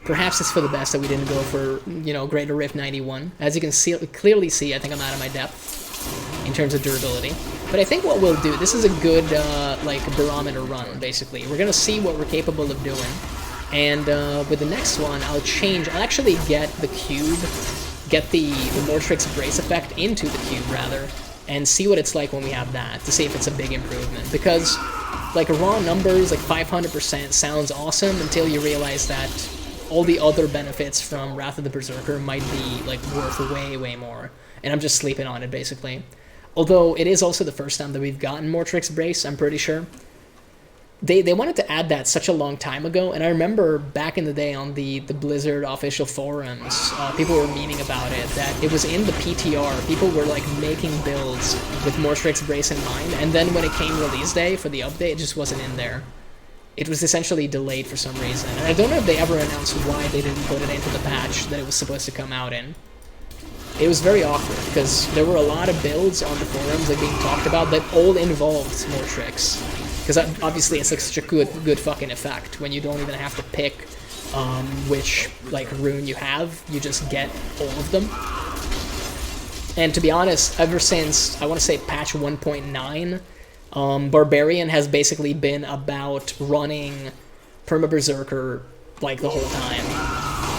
Perhaps it's for the best that we didn't go for, you know, Greater Rift 91. As you can clearly see, I think I'm out of my depth in terms of durability. But I think what we'll do, this is a good, like, barometer run, basically. We're going to see what we're capable of doing. And with the next one, I'll actually get the cube, get the Mortrix Brace effect into the cube, rather, and see what it's like when we have that, to see if it's a big improvement. Because, like, raw numbers, like 500% sounds awesome until you realize that all the other benefits from Wrath of the Berserker might be, like, worth way, way more. And I'm just sleeping on it, basically. Although, it is also the first time that we've gotten Mortrix Brace, I'm pretty sure. They wanted to add that such a long time ago, and I remember back in the day on the Blizzard official forums, people were memeing about it, that it was in the PTR. People were, like, making builds with Mortrix Brace in mind, and then when it came release day for the update, it just wasn't in there. it was essentially delayed for some reason. And I don't know if they ever announced why they didn't put it into the patch that it was supposed to come out in. It was very awkward, because there were a lot of builds on the forums like being talked about that all involved more tricks. Because obviously it's like such a good fucking effect when you don't even have to pick which like rune you have, you just get all of them. And to be honest, ever since, I want to say patch 1.9, Barbarian has basically been about running Perma-Berserker like the whole time.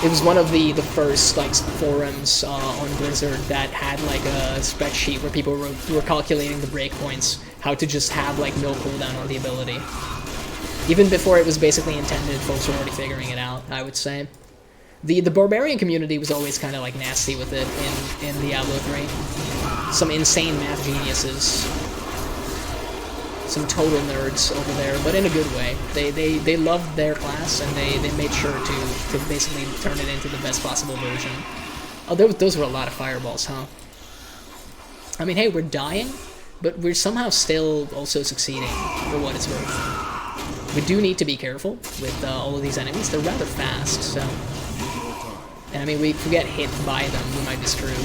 It was one of the first like forums on Blizzard that had like a spreadsheet where people were calculating the breakpoints, how to just have like no cooldown on the ability. Even before it was basically intended, folks were already figuring it out, I would say. The Barbarian community was always kind of like nasty with it in Diablo 3. Some insane math geniuses. Some total nerds over there, but in a good way. They loved their class, and they made sure to basically turn it into the best possible version. Oh, those were a lot of fireballs, huh? I mean, hey, we're dying, but we're somehow still also succeeding, for what it's worth. We do need to be careful with all of these enemies. They're rather fast, so... And I mean, if we get hit by them, we might be screwed.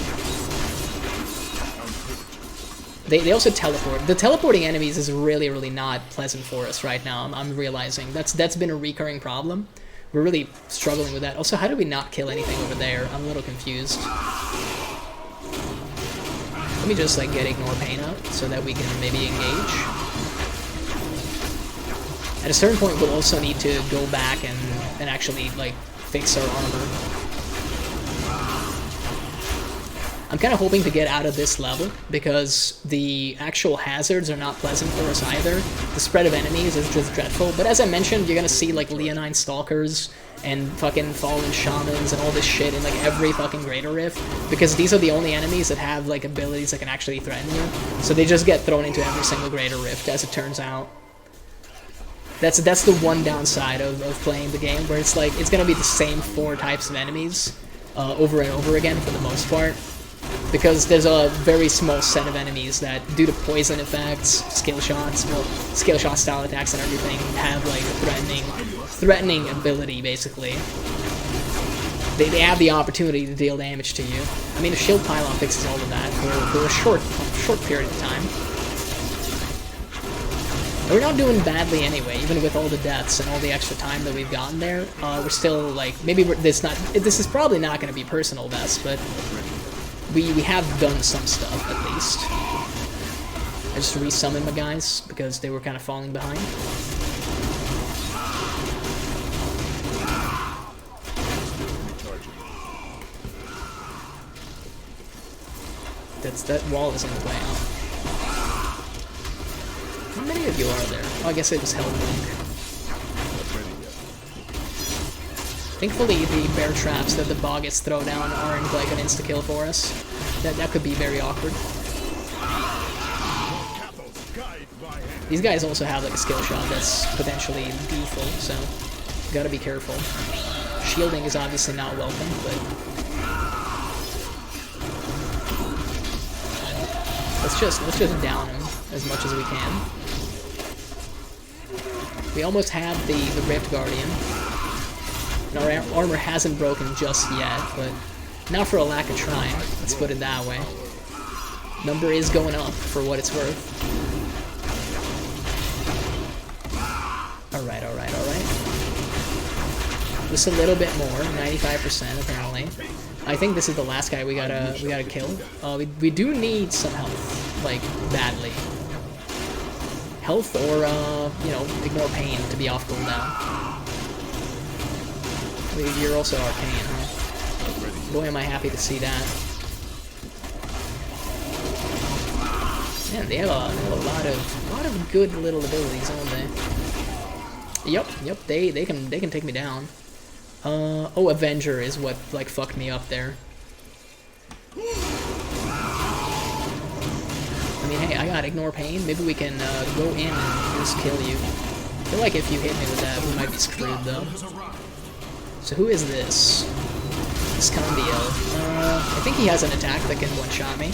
They also teleport. The teleporting enemies is really, really not pleasant for us right now. I'm realizing that's been a recurring problem. We're really struggling with that. Also, how did we not kill anything over there? I'm a little confused. Let me just like get Ignore Pain out so that we can maybe engage. At a certain point, we'll also need to go back and actually like fix our armor. I'm kind of hoping to get out of this level, because the actual hazards are not pleasant for us either. The spread of enemies is just dreadful, but as I mentioned, you're gonna see like Leonine Stalkers and fucking Fallen Shamans and all this shit in like every fucking Greater Rift, because these are the only enemies that have like abilities that can actually threaten you, so they just get thrown into every single Greater Rift, as it turns out. That's the one downside of playing the game, where it's like, it's gonna be the same 4 types of enemies over and over again for the most part. Because there's a very small set of enemies that, due to poison effects, skill shots style attacks and everything, have like a threatening ability, basically. They have the opportunity to deal damage to you. I mean, a shield pylon fixes all of that for a short period of time. And we're not doing badly anyway, even with all the deaths and all the extra time that we've gotten there. We're still like, maybe this is probably not going to be personal best, but we have done some stuff, at least. I just resummoned my guys, because they were kind of falling behind. That wall is in the way. How many of you are there? Oh, I guess it was Hellblink. Thankfully, the bear traps that the Boggets throw down aren't like an insta-kill for us. That could be very awkward. These guys also have like a skill shot that's potentially lethal, so gotta be careful. Shielding is obviously not welcome, but let's just down him as much as we can. We almost have the Rift Guardian. Our armor hasn't broken just yet, but not for a lack of trying. Let's put it that way. Number is going up, for what it's worth. Alright. Just a little bit more, 95% apparently. I think this is the last guy we gotta kill. We do need some health, like, badly. Health or, you know, Ignore Pain to be off cooldown. You're also arcane, huh? Boy, am I happy to see that. Man, they have a lot of good little abilities, don't they? Yep, they can take me down. Oh, Avenger is what like fucked me up there. I mean, hey, I got Ignore Pain. Maybe we can go in and just kill you. I feel like if you hit me with that, we might be screwed though. So who is this? Scandiel. I think he has an attack that can one-shot me.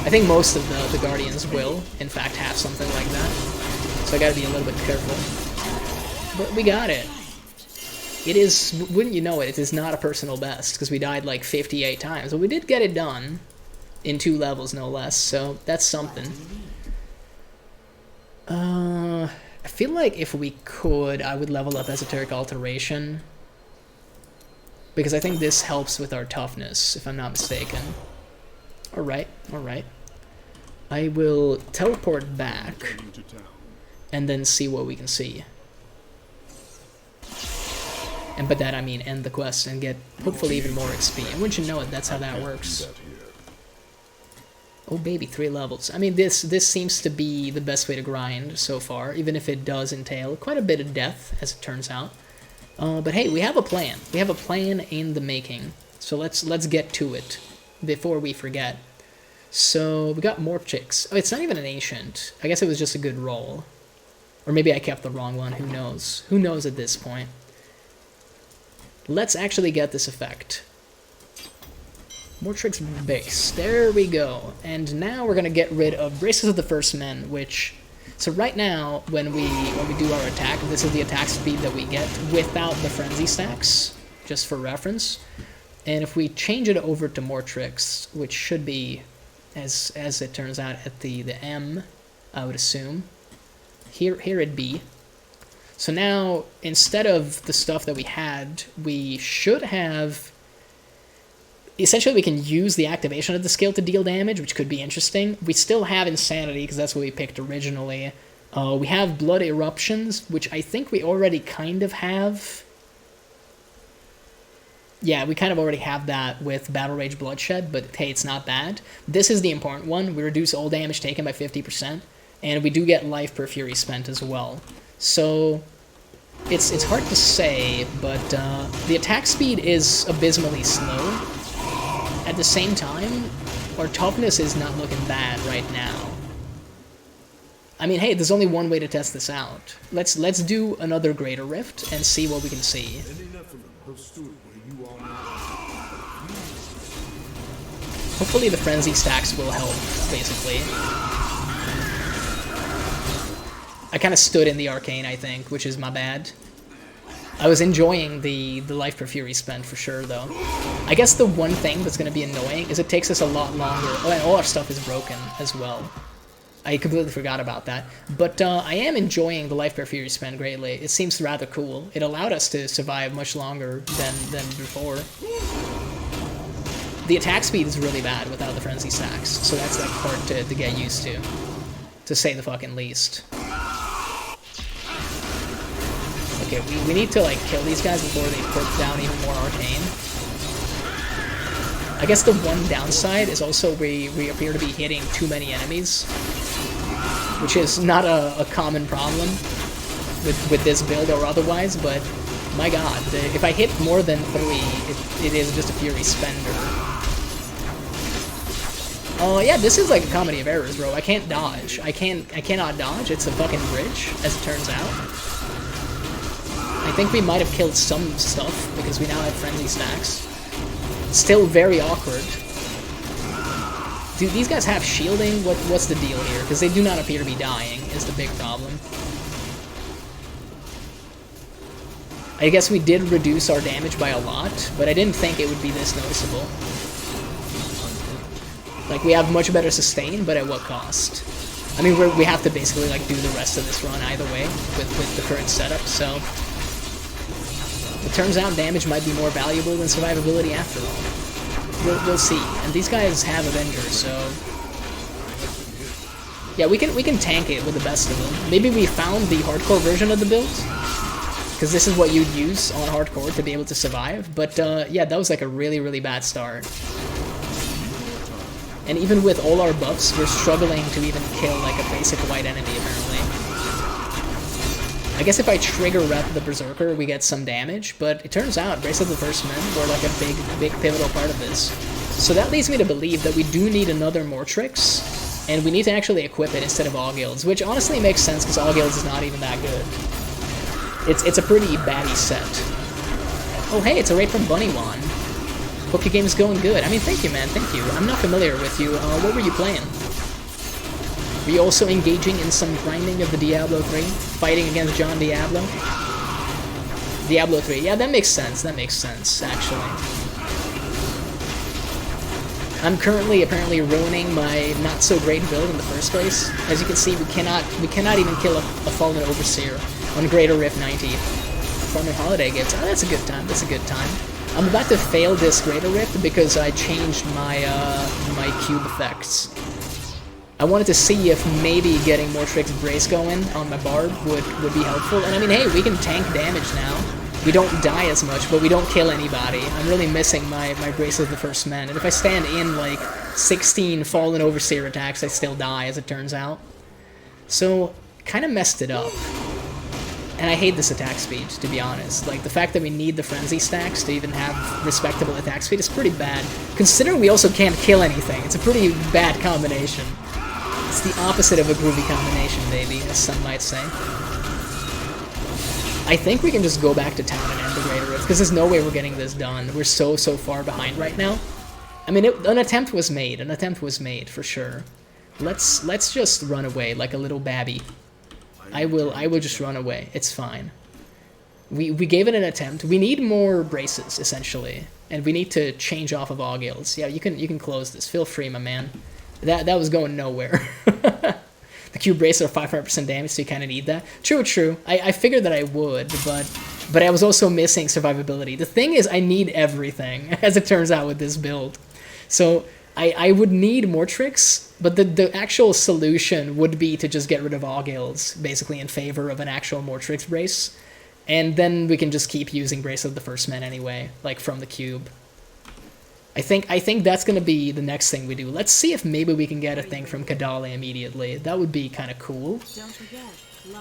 I think most of the Guardians will, in fact, have something like that. So I gotta be a little bit careful. But we got it. It is, wouldn't you know it, it is not a personal best, because we died like 58 times. But we did get it done, in 2 levels no less, so that's something. I feel like if we could, I would level up Esoteric Alteration. Because I think this helps with our toughness, if I'm not mistaken. Alright, alright. I will teleport back, and then see what we can see. And by that I mean end the quest and get, hopefully, even more XP. And wouldn't you know it, that's how that works. Oh baby, 3 levels. I mean, this seems to be the best way to grind so far, even if it does entail quite a bit of death, as it turns out. But hey, we have a plan. We have a plan in the making. So let's get to it before we forget. So we got more chicks. Oh, it's not even an ancient. I guess it was just a good roll. Or maybe I kept the wrong one, who knows? Who knows at this point? Let's actually get this effect. More tricks base. There we go. And now we're gonna get rid of Braces of the First Men, which, so right now when we do our attack, this is the attack speed that we get without the frenzy stacks, just for reference. And if we change it over to more tricks, which should be, as it turns out, at the M, I would assume. Here it be. So now, instead of the stuff that we had, we should have... Essentially, we can use the activation of the skill to deal damage, which could be interesting. We still have Insanity, because that's what we picked originally. We have Blood Eruptions, which I think we already kind of have. Yeah, we kind of already have that with Battle Rage Bloodshed, but hey, it's not bad. This is the important one. We reduce all damage taken by 50%, and we do get life per fury spent as well. So, it's hard to say, but the attack speed is abysmally slow. At the same time, our toughness is not looking bad right now. I mean, hey, there's only one way to test this out. Let's do another Greater Rift and see what we can see. Hopefully the frenzy stacks will help, basically. I kind of stood in the arcane, I think, which is my bad. I was enjoying the life per fury spent for sure, though. I guess the one thing that's going to be annoying is it takes us a lot longer. Oh, and all our stuff is broken as well. I completely forgot about that. But I am enjoying the life per fury spent greatly. It seems rather cool. It allowed us to survive much longer than before. The attack speed is really bad without the frenzy stacks, so that's like hard to get used to say the fucking least. Okay, we need to like kill these guys before they put down even more arcane. I guess the one downside is also we appear to be hitting too many enemies, which is not a common problem with this build or otherwise, but my god, if I hit more than 3, it is just a fury spender. Oh yeah, this is like a comedy of errors, bro. I can't dodge. I cannot dodge. It's a fucking bridge, as it turns out. I think we might have killed some stuff, because we now have frenzy stacks. Still very awkward. Do these guys have shielding? What's the deal here? Because they do not appear to be dying, is the big problem. I guess we did reduce our damage by a lot, but I didn't think it would be this noticeable. Like, we have much better sustain, but at what cost? I mean, we have to basically, like, do the rest of this run either way with the current setup, so... It turns out damage might be more valuable than survivability after all. We'll see. And these guys have Avengers, so... Yeah, we can tank it with the best of them. Maybe we found the hardcore version of the build, because this is what you'd use on hardcore to be able to survive. But yeah, that was like a really, really bad start. And even with all our buffs, we're struggling to even kill like a basic white enemy, apparently. I guess if I trigger rep the Berserker, we get some damage, but it turns out Brace of the First Men were like a big pivotal part of this. So that leads me to believe that we do need another Mortrix, and we need to actually equip it instead of All Guilds, which honestly makes sense because All Guilds is not even that good. It's a pretty batty set. Oh hey, it's a raid from Bunnywan. Hope your game's going good. I mean, thank you, man, thank you. I'm not familiar with you. What were you playing? Were you also engaging in some grinding of the Diablo 3? Fighting against John Diablo? Diablo 3. Yeah, that makes sense. That makes sense, actually. I'm currently apparently ruining my not so great build in the first place. As you can see, we cannot even kill a Fallen Overseer on Greater Rift 90. Farming holiday gifts. Oh, that's a good time. That's a good time. I'm about to fail this Greater Rift because I changed my my cube effects. I wanted to see if maybe getting more Tricks Brace going on my Barb would be helpful. And I mean, hey, we can tank damage now. We don't die as much, but we don't kill anybody. I'm really missing my Brace of the First Men. And if I stand in, like, 16 Fallen Overseer attacks, I still die, as it turns out. So, kind of messed it up. And I hate this attack speed, to be honest. Like, the fact that we need the Frenzy stacks to even have respectable attack speed is pretty bad. Considering we also can't kill anything, it's a pretty bad combination. It's the opposite of a groovy combination, maybe, as some might say. I think we can just go back to town and end the Greater Rift, because there's no way we're getting this done. We're so far behind right now. I mean, an attempt was made. An attempt was made, for sure. Let's just run away like a little babby. I will just run away. It's fine. We gave it an attempt. We need more braces, essentially. And we need to change off of all guilds. Yeah, you can close this. Feel free, my man. That was going nowhere. The cube braces are 500% damage, so you kind of need that. True. I figured that I would, but I was also missing survivability. The thing is, I need everything, as it turns out with this build. So I would need more tricks, but the actual solution would be to just get rid of all guilds, basically in favor of an actual more tricks brace. And then we can just keep using Brace of the First Men anyway, like from the cube. I think that's going to be the next thing we do. Let's see if maybe we can get a thing from Kadala immediately. That would be kind of cool. Don't forget.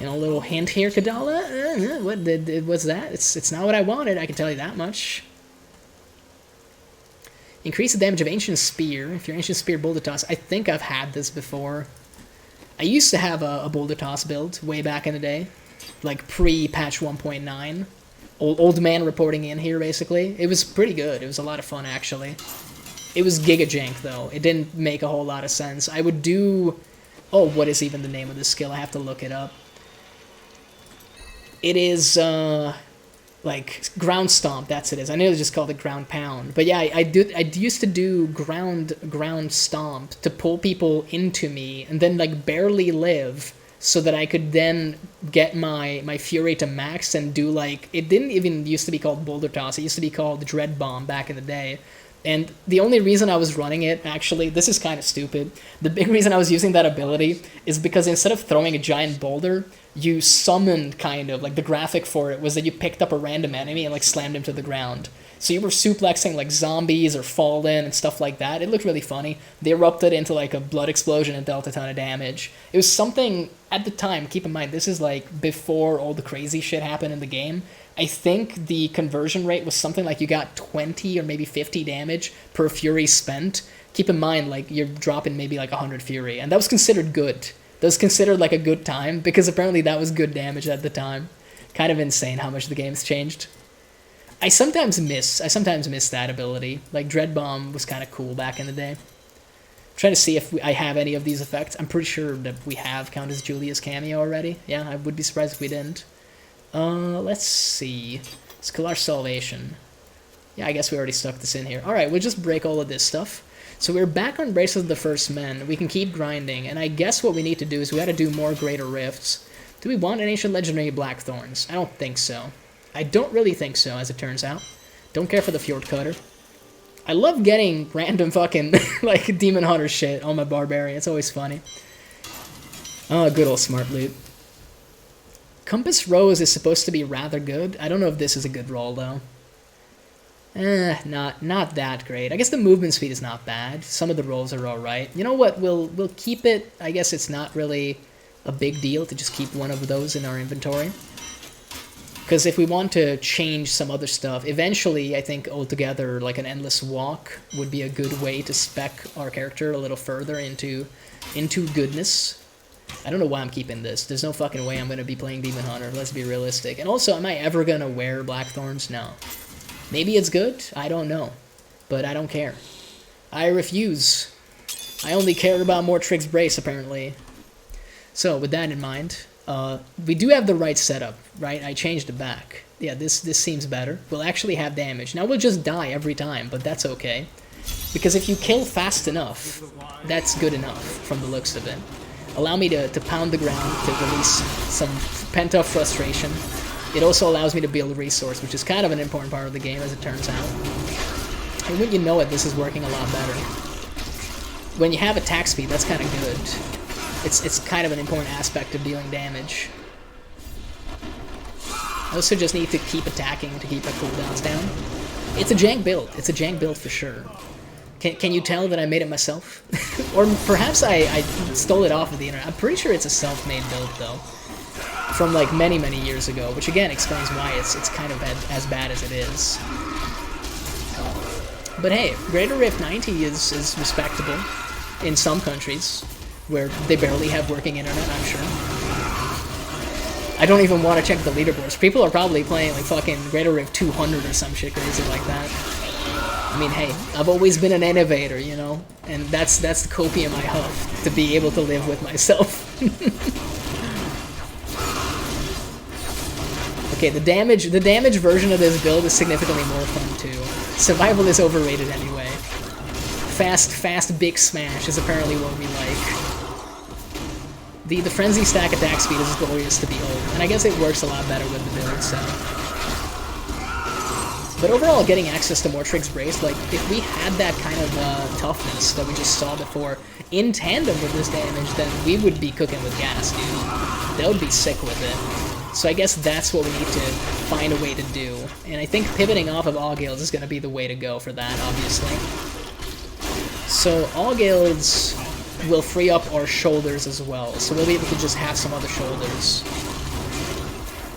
You know, a little hint here, Kadala. What's that? It's not what I wanted, I can tell you that much. Increase the damage of Ancient Spear. If your Ancient Spear Boulder Toss. I think I've had this before. I used to have a Boulder Toss build way back in the day. Like pre-patch 1.9. Old man reporting in here, basically. It was pretty good. It was a lot of fun, actually. It was Giga Jank, though. It didn't make a whole lot of sense. I would do... Oh, what is even the name of this skill? I have to look it up. It is, like, Ground Stomp. That's it is. I know they just called it Ground Pound. But yeah, I used to do Ground Stomp to pull people into me and then, like, barely live, so that I could then get my Fury to max and do, like... It didn't even used to be called Boulder Toss. It used to be called Dread Bomb back in the day. And the only reason I was running it, actually, this is kind of stupid. The big reason I was using that ability is because instead of throwing a giant boulder, you summoned, kind of. Like, the graphic for it was that you picked up a random enemy and, like, slammed him to the ground. So you were suplexing, like, zombies or Fallen and stuff like that. It looked really funny. They erupted into, like, a blood explosion and dealt a ton of damage. It was something, at the time, keep in mind, this is, like, before all the crazy shit happened in the game. I think the conversion rate was something like you got 20 or maybe 50 damage per Fury spent. Keep in mind, like, you're dropping maybe, like, 100 Fury. And that was considered good. That was considered, like, a good time, because apparently that was good damage at the time. Kind of insane how much the game's changed. I sometimes miss that ability. Like, Dread Bomb was kind of cool back in the day. I'm trying to see if I have any of these effects. I'm pretty sure that we have Countess Julia's cameo already. Yeah, I would be surprised if we didn't. Let's see. Scalar Salvation. Yeah, I guess we already stuck this in here. Alright, we'll just break all of this stuff. So we're back on Brace of the First Men. We can keep grinding, and I guess what we need to do is we gotta do more Greater Rifts. Do we want an Ancient Legendary Blackthorns? I don't think so. I don't really think so, as it turns out. Don't care for the Fjord Cutter. I love getting random fucking, like, Demon Hunter shit on my Barbarian. It's always funny. Oh, good old Smart Loot. Compass Rose is supposed to be rather good. I don't know if this is a good roll, though. Not that great. I guess the movement speed is not bad. Some of the rolls are alright. You know what? We'll keep it. I guess it's not really a big deal to just keep one of those in our inventory. Because if we want to change some other stuff, eventually, I think altogether, like an Endless Walk would be a good way to spec our character a little further into goodness. I don't know why I'm keeping this. There's no fucking way I'm going to be playing Demon Hunter. Let's be realistic. And also, am I ever going to wear Blackthorns? No. Maybe it's good. I don't know. But I don't care. I refuse. I only care about more Tricks Brace, apparently. So, with that in mind, We do have the right setup, right? I changed it back. Yeah, this seems better. We'll actually have damage. Now we'll just die every time, but that's okay. Because if you kill fast enough, that's good enough from the looks of it. Allow me to pound the ground to release some pent-up frustration. It also allows me to build resource, which is kind of an important part of the game as it turns out. And when you know it, this is working a lot better. When you have attack speed, that's kind of good. It's kind of an important aspect of dealing damage. I also just need to keep attacking to keep my cooldowns down. It's a jank build. It's a jank build for sure. Can you tell that I made it myself? Or perhaps I stole it off of the internet. I'm pretty sure it's a self-made build though. From like many years ago, which again explains why it's kind of as bad as it is. But hey, Greater Rift 90 is respectable in some countries where they barely have working internet, I'm sure. I don't even want to check the leaderboards. People are probably playing like fucking Greater Rift 200 or some shit crazy like that. I mean, hey, I've always been an innovator, you know? And that's the copium I huff, to be able to live with myself. Okay, the damage version of this build is significantly more fun too. Survival is overrated anyway. Fast, big smash is apparently what we like. The frenzy stack attack speed is glorious to behold, and I guess it works a lot better with the build, so. But overall, getting access to Mortrix Brace, like, if we had that kind of toughness that we just saw before, in tandem with this damage, then we would be cooking with gas, dude. That would be sick with it. So I guess that's what we need to find a way to do. And I think pivoting off of All Guilds is going to be the way to go for that, obviously. So All Guilds will free up our shoulders as well. So we'll be able to just have some other shoulders.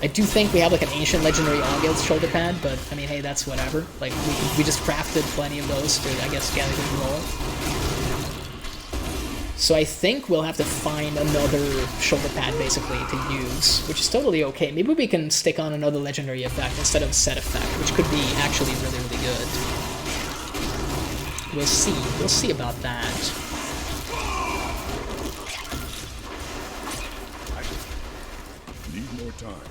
I do think we have like an ancient legendary All Guilds shoulder pad, but I mean, hey, that's whatever. Like, we just crafted plenty of those to, I guess, get a good roll. So I think we'll have to find another shoulder pad, basically, to use, which is totally okay. Maybe we can stick on another legendary effect instead of set effect, which could be actually really good. We'll see. We'll see about that. Need more time.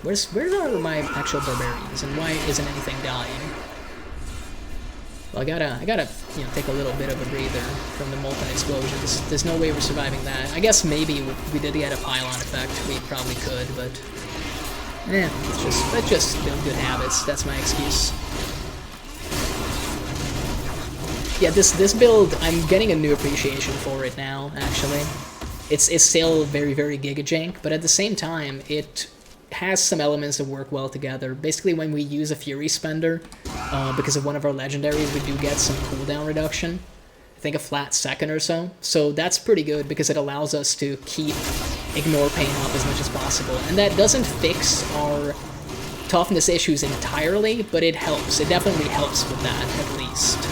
Where are my actual barbarians, and why isn't anything dying? Well, I gotta, you know, take a little bit of a breather from the molten explosions. There's no way we're surviving that. I guess maybe we did get a pylon effect. We probably could, but let's just build good habits. That's my excuse. Yeah, this build, I'm getting a new appreciation for it now. Actually, it's still very giga jank, but at the same time, it has some elements that work well together. Basically, when we use a Fury Spender, because of one of our legendaries, we do get some cooldown reduction. I think a flat second or so. So that's pretty good because it allows us to keep Ignore Pain up as much as possible. And that doesn't fix our toughness issues entirely, but it helps. It definitely helps with that, at least.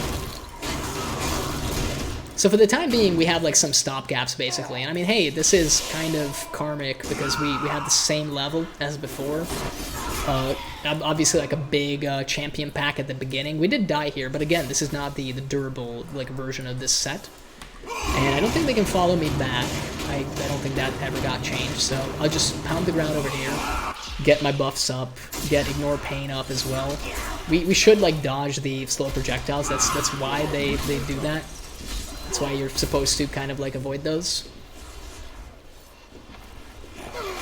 So for the time being, we have like some stopgaps, basically. And I mean, hey, this is kind of karmic because we have the same level as before. Obviously, like a big champion pack at the beginning. We did die here, but again, this is not the durable like version of this set. And I don't think they can follow me back. I don't think that ever got changed. So I'll just pound the ground over here, get my buffs up, get Ignore Pain up as well. We should like dodge the slow projectiles. That's why they do that. That's why you're supposed to kind of like avoid those.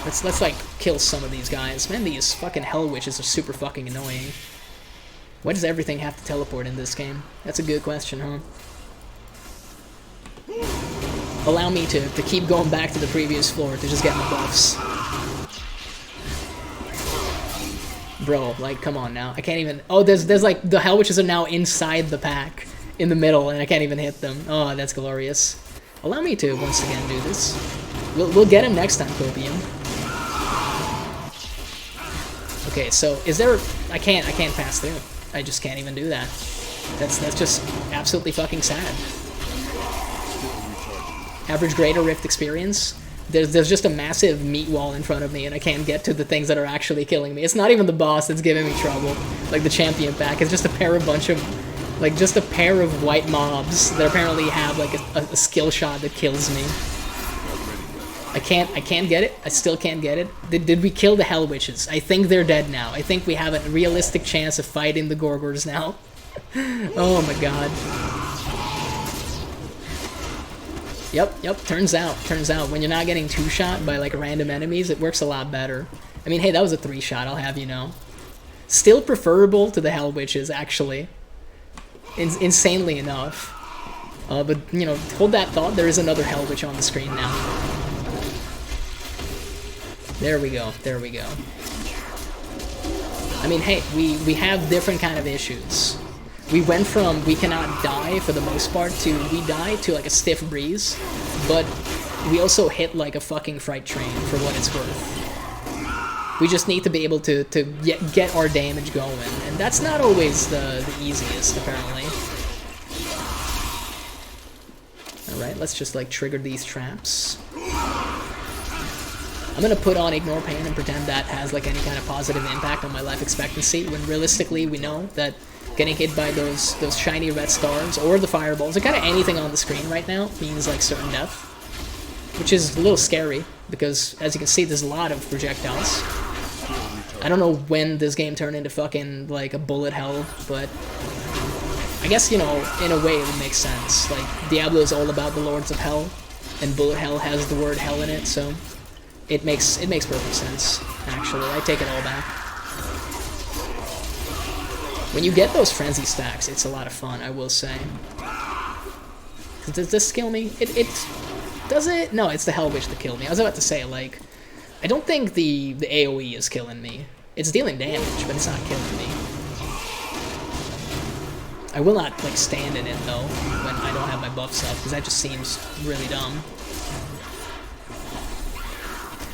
Let's like kill some of these guys. Man, these fucking hell witches are super fucking annoying. Why does everything have to teleport in this game? That's a good question, huh? Allow me to keep going back to the previous floor to just get my buffs. Bro, like, come on now. I can't even... Oh, there's like... The hell witches are now inside the pack. In the middle, and I can't even hit them. Oh, that's glorious. Allow me to once again do this. We'll get him next time, Copium. Okay, so is there? I can't pass through. I just can't even do that. That's just absolutely fucking sad. Average Greater Rift experience. There's just a massive meat wall in front of me, and I can't get to the things that are actually killing me. It's not even the boss that's giving me trouble, like the champion pack. It's just a pair of white mobs that apparently have like a skill shot that kills me. I can't get it. I still can't get it. Did we kill the Hell Witches? I think they're dead now. I think we have a realistic chance of fighting the Gorgors now. Oh my god. Yep, turns out, when you're not getting two-shot by, like, random enemies, it works a lot better. I mean, hey, that was a 3-shot, I'll have you know. Still preferable to the Hell Witches, actually. Insanely enough. But, you know, hold that thought, there is another Hell Witch on the screen now. There we go, there we go. I mean, hey, we have different kind of issues. We went from we cannot die for the most part to we die to like a stiff breeze, but we also hit like a fucking freight train for what it's worth. We just need to be able to get our damage going, and that's not always the easiest, apparently. Alright, let's just like trigger these traps. I'm gonna put on Ignore Pain and pretend that has like any kind of positive impact on my life expectancy, when realistically we know that getting hit by those shiny red stars or the fireballs or kind of anything on the screen right now means like certain death, which is a little scary because as you can see there's a lot of projectiles. I don't know when this game turned into fucking like a bullet hell, but I guess, you know, in a way it would make sense. Like Diablo is all about the Lords of Hell, and bullet hell has the word hell in it, so it makes perfect sense. Actually, I take it all back. When you get those frenzy stacks, it's a lot of fun, I will say. Does this kill me? Does it? No, it's the Hell Witch that killed me. I was about to say, like, I don't think the AoE is killing me. It's dealing damage, but it's not killing me. I will not, like, stand in it, though, when I don't have my buffs up, because that just seems really dumb.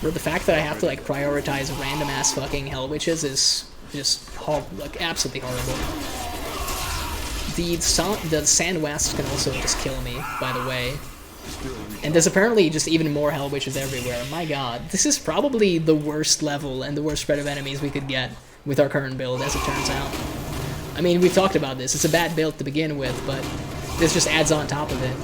But the fact that I have to, like, prioritize random-ass fucking Hell Witches is just like absolutely horrible. The Sand Wasps can also just kill me, by the way. And there's apparently just even more Hell Witches everywhere. My god, this is probably the worst level and the worst spread of enemies we could get with our current build, as it turns out. I mean, we've talked about this. It's a bad build to begin with, but this just adds on top of it.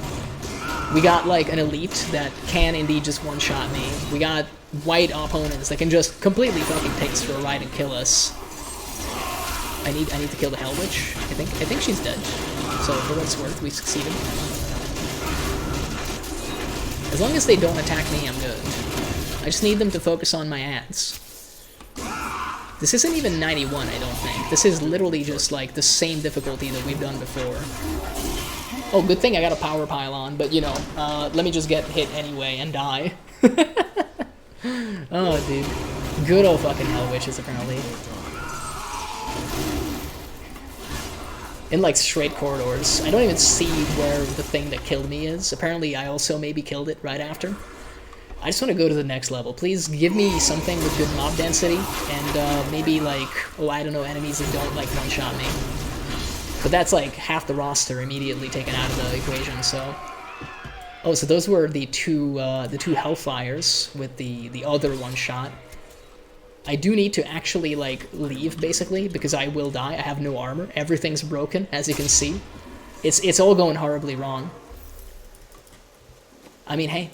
We got like an elite that can indeed just one-shot me. We got white opponents that can just completely fucking take us for a ride and kill us. I need to kill the Hell Witch. I think she's dead. So for what it's worth, we succeeded. As long as they don't attack me, I'm good. I just need them to focus on my ads. This isn't even 91, I don't think. This is literally just like the same difficulty that we've done before. Oh, good thing I got a power pylon, but you know, let me just get hit anyway and die. Oh, dude. Good old fucking Hell Witches, apparently. In like straight corridors. I don't even see where the thing that killed me is. Apparently I also maybe killed it right after. I just want to go to the next level. Please give me something with good mob density and maybe like, oh, I don't know, enemies that don't like one-shot me. But that's like half the roster immediately taken out of the equation, so. Oh, so those were the two Hellfires with the other one-shot. I do need to actually, like, leave, basically, because I will die. I have no armor. Everything's broken, as you can see. It's all going horribly wrong. I mean, hey,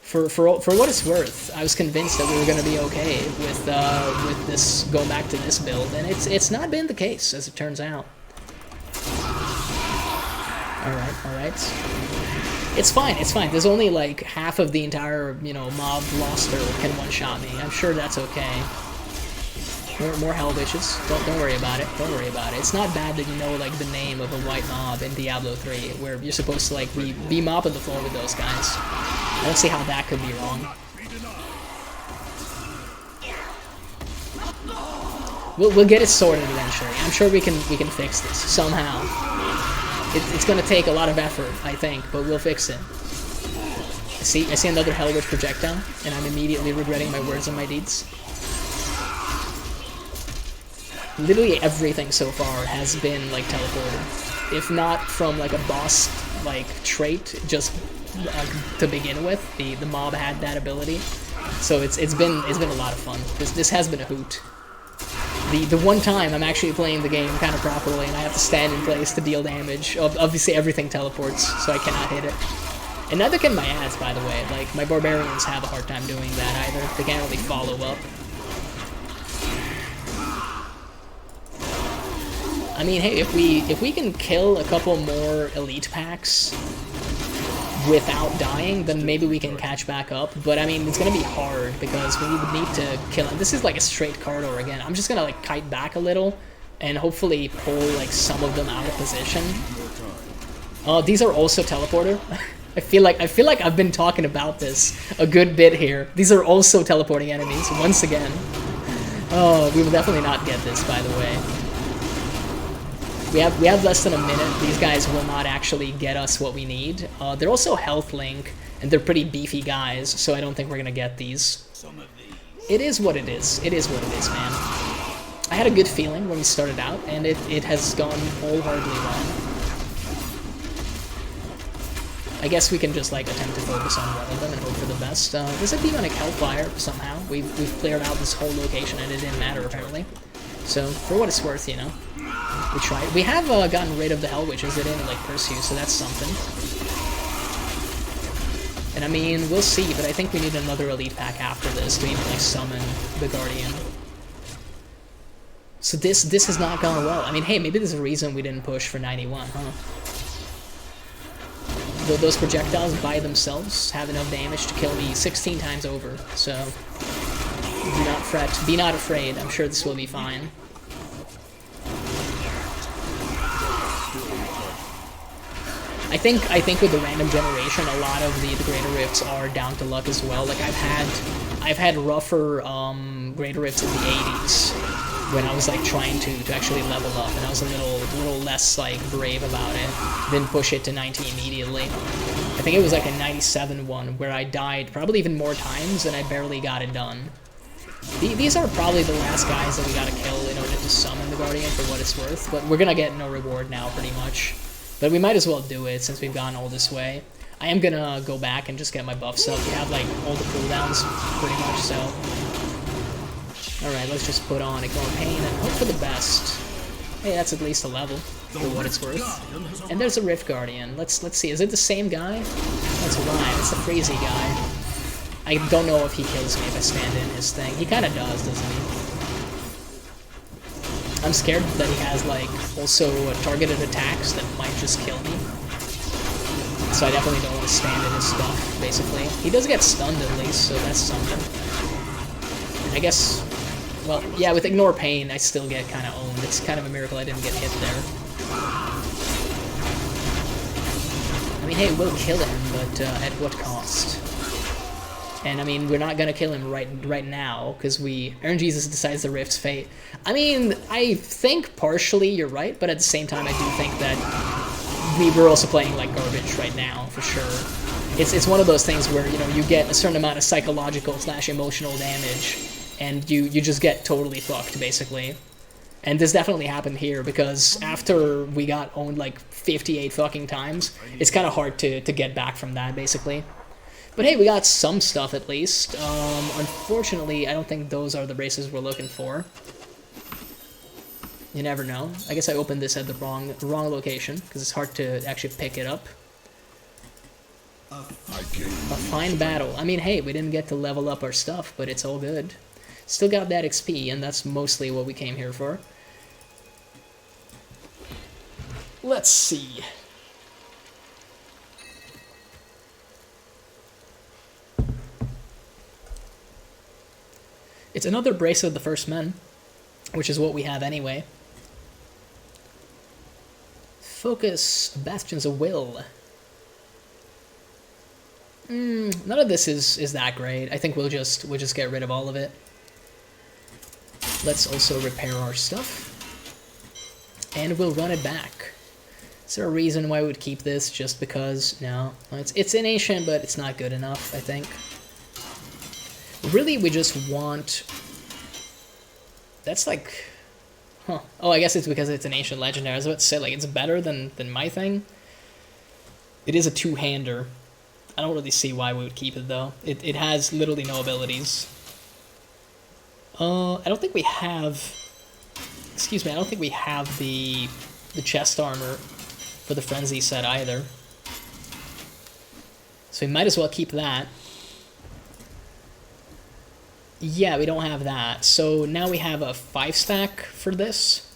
for what it's worth, I was convinced that we were going to be okay with this, going back to this build, and it's not been the case, as it turns out. Alright. It's fine. There's only like half of the entire, you know, mob roster can one-shot me. I'm sure that's okay. More Hell Witches. Don't worry about it. Don't worry about it. It's not bad that you know like the name of a white mob in Diablo 3, where you're supposed to like be mopping the floor with those guys. I don't see how that could be wrong. We'll get it sorted eventually. I'm sure we can fix this somehow. It's gonna take a lot of effort, I think, but we'll fix it. I see another Hell Witch projectile, and I'm immediately regretting my words and my deeds. Literally everything so far has been like teleported, if not from like a boss like trait, just to begin with. The mob had that ability, so it's been a lot of fun. This has been a hoot. The one time I'm actually playing the game kind of properly and I have to stand in place to deal damage, obviously everything teleports, so I cannot hit it. And neither can my ads, by the way. Like, my barbarians have a hard time doing that either. They can't really follow up. I mean, hey, if we can kill a couple more elite packs without dying, then maybe we can catch back up. But I mean, it's gonna be hard because we would need to kill him. This is like a straight corridor again. I'm just gonna like kite back a little and hopefully pull like some of them out of position. These are also teleporter. I feel like I've been talking about this a good bit here. These are also teleporting enemies once again. Oh, we will definitely not get this, by the way. We have less than a minute. These guys will not actually get us what we need. They're also health link, and they're pretty beefy guys, so I don't think we're gonna get these. It is what it is. It is what it is, man. I had a good feeling when we started out, and it has gone wholeheartedly wrong. I guess we can just like attempt to focus on one of them and hope for the best. There's a demonic hellfire somehow. We've cleared out this whole location, and it didn't matter apparently. So for what it's worth, you know. We tried. We have gotten rid of the Hell Witches. They didn't like pursue, so that's something. And I mean, we'll see, but I think we need another elite pack after this to even like summon the Guardian. So this has not gone well. I mean, hey, maybe there's a reason we didn't push for 91, huh? Those projectiles by themselves have enough damage to kill me 16 times over, so do not fret. Be not afraid. I'm sure this will be fine. I think with the random generation, a lot of the greater rifts are down to luck as well. Like I've had rougher greater rifts in the 80s when I was like trying to actually level up, and I was a little less like brave about it. Didn't push it to 90 immediately. I think it was like a 97 one where I died probably even more times and I barely got it done. These are probably the last guys that we gotta kill in order to summon the Guardian for what it's worth, but we're gonna get no reward now pretty much. But we might as well do it since we've gone all this way. I am gonna go back and just get my buffs up. We have like all the cooldowns pretty much, so. Alright, let's just put on Ignore Pain and hope for the best. Hey, that's at least a level for what it's worth. And there's a Rift Guardian. Let's see, is it the same guy? That's right, it's the Freezy guy. I don't know if he kills me if I stand in his thing. He kinda does, doesn't he? I'm scared that he has, like, also targeted attacks that might just kill me. So I definitely don't want to stand in his stuff, basically. He does get stunned at least, so that's something. And I guess, well, yeah, with Ignore Pain, I still get kind of owned. It's kind of a miracle I didn't get hit there. I mean, hey, we'll kill him, but at what cost? And I mean, we're not gonna kill him right now, because Iron Jesus decides the Rift's fate. I mean, I think partially you're right, but at the same time I do think that we were also playing like garbage right now, for sure. It's one of those things where, you know, you get a certain amount of psychological / emotional damage, and you just get totally fucked, basically. And this definitely happened here, because after we got owned like 58 fucking times, it's kind of hard to get back from that, basically. But hey, we got some stuff at least. Unfortunately, I don't think those are the races we're looking for. You never know. I guess I opened this at the wrong location, because it's hard to actually pick it up. A fine battle. I mean, hey, we didn't get to level up our stuff, but it's all good. Still got that XP, and that's mostly what we came here for. Let's see. It's another Bracelet of the First Men, which is what we have anyway. Focus, Bastions of Will. None of this is that great. I think we'll just get rid of all of it. Let's also repair our stuff. And we'll run it back. Is there a reason why we would keep this? Just because? No. It's an ancient, but it's not good enough, I think. Really, we just want... That's like... Huh. Oh, I guess it's because it's an ancient legendary. I was about to say, like, it's better than my thing. It is a two-hander. I don't really see why we would keep it, though. It has literally no abilities. I don't think we have... Excuse me, I don't think we have the chest armor for the Frenzy set either. So we might as well keep that. Yeah, we don't have that. So now we have a 5-stack for this,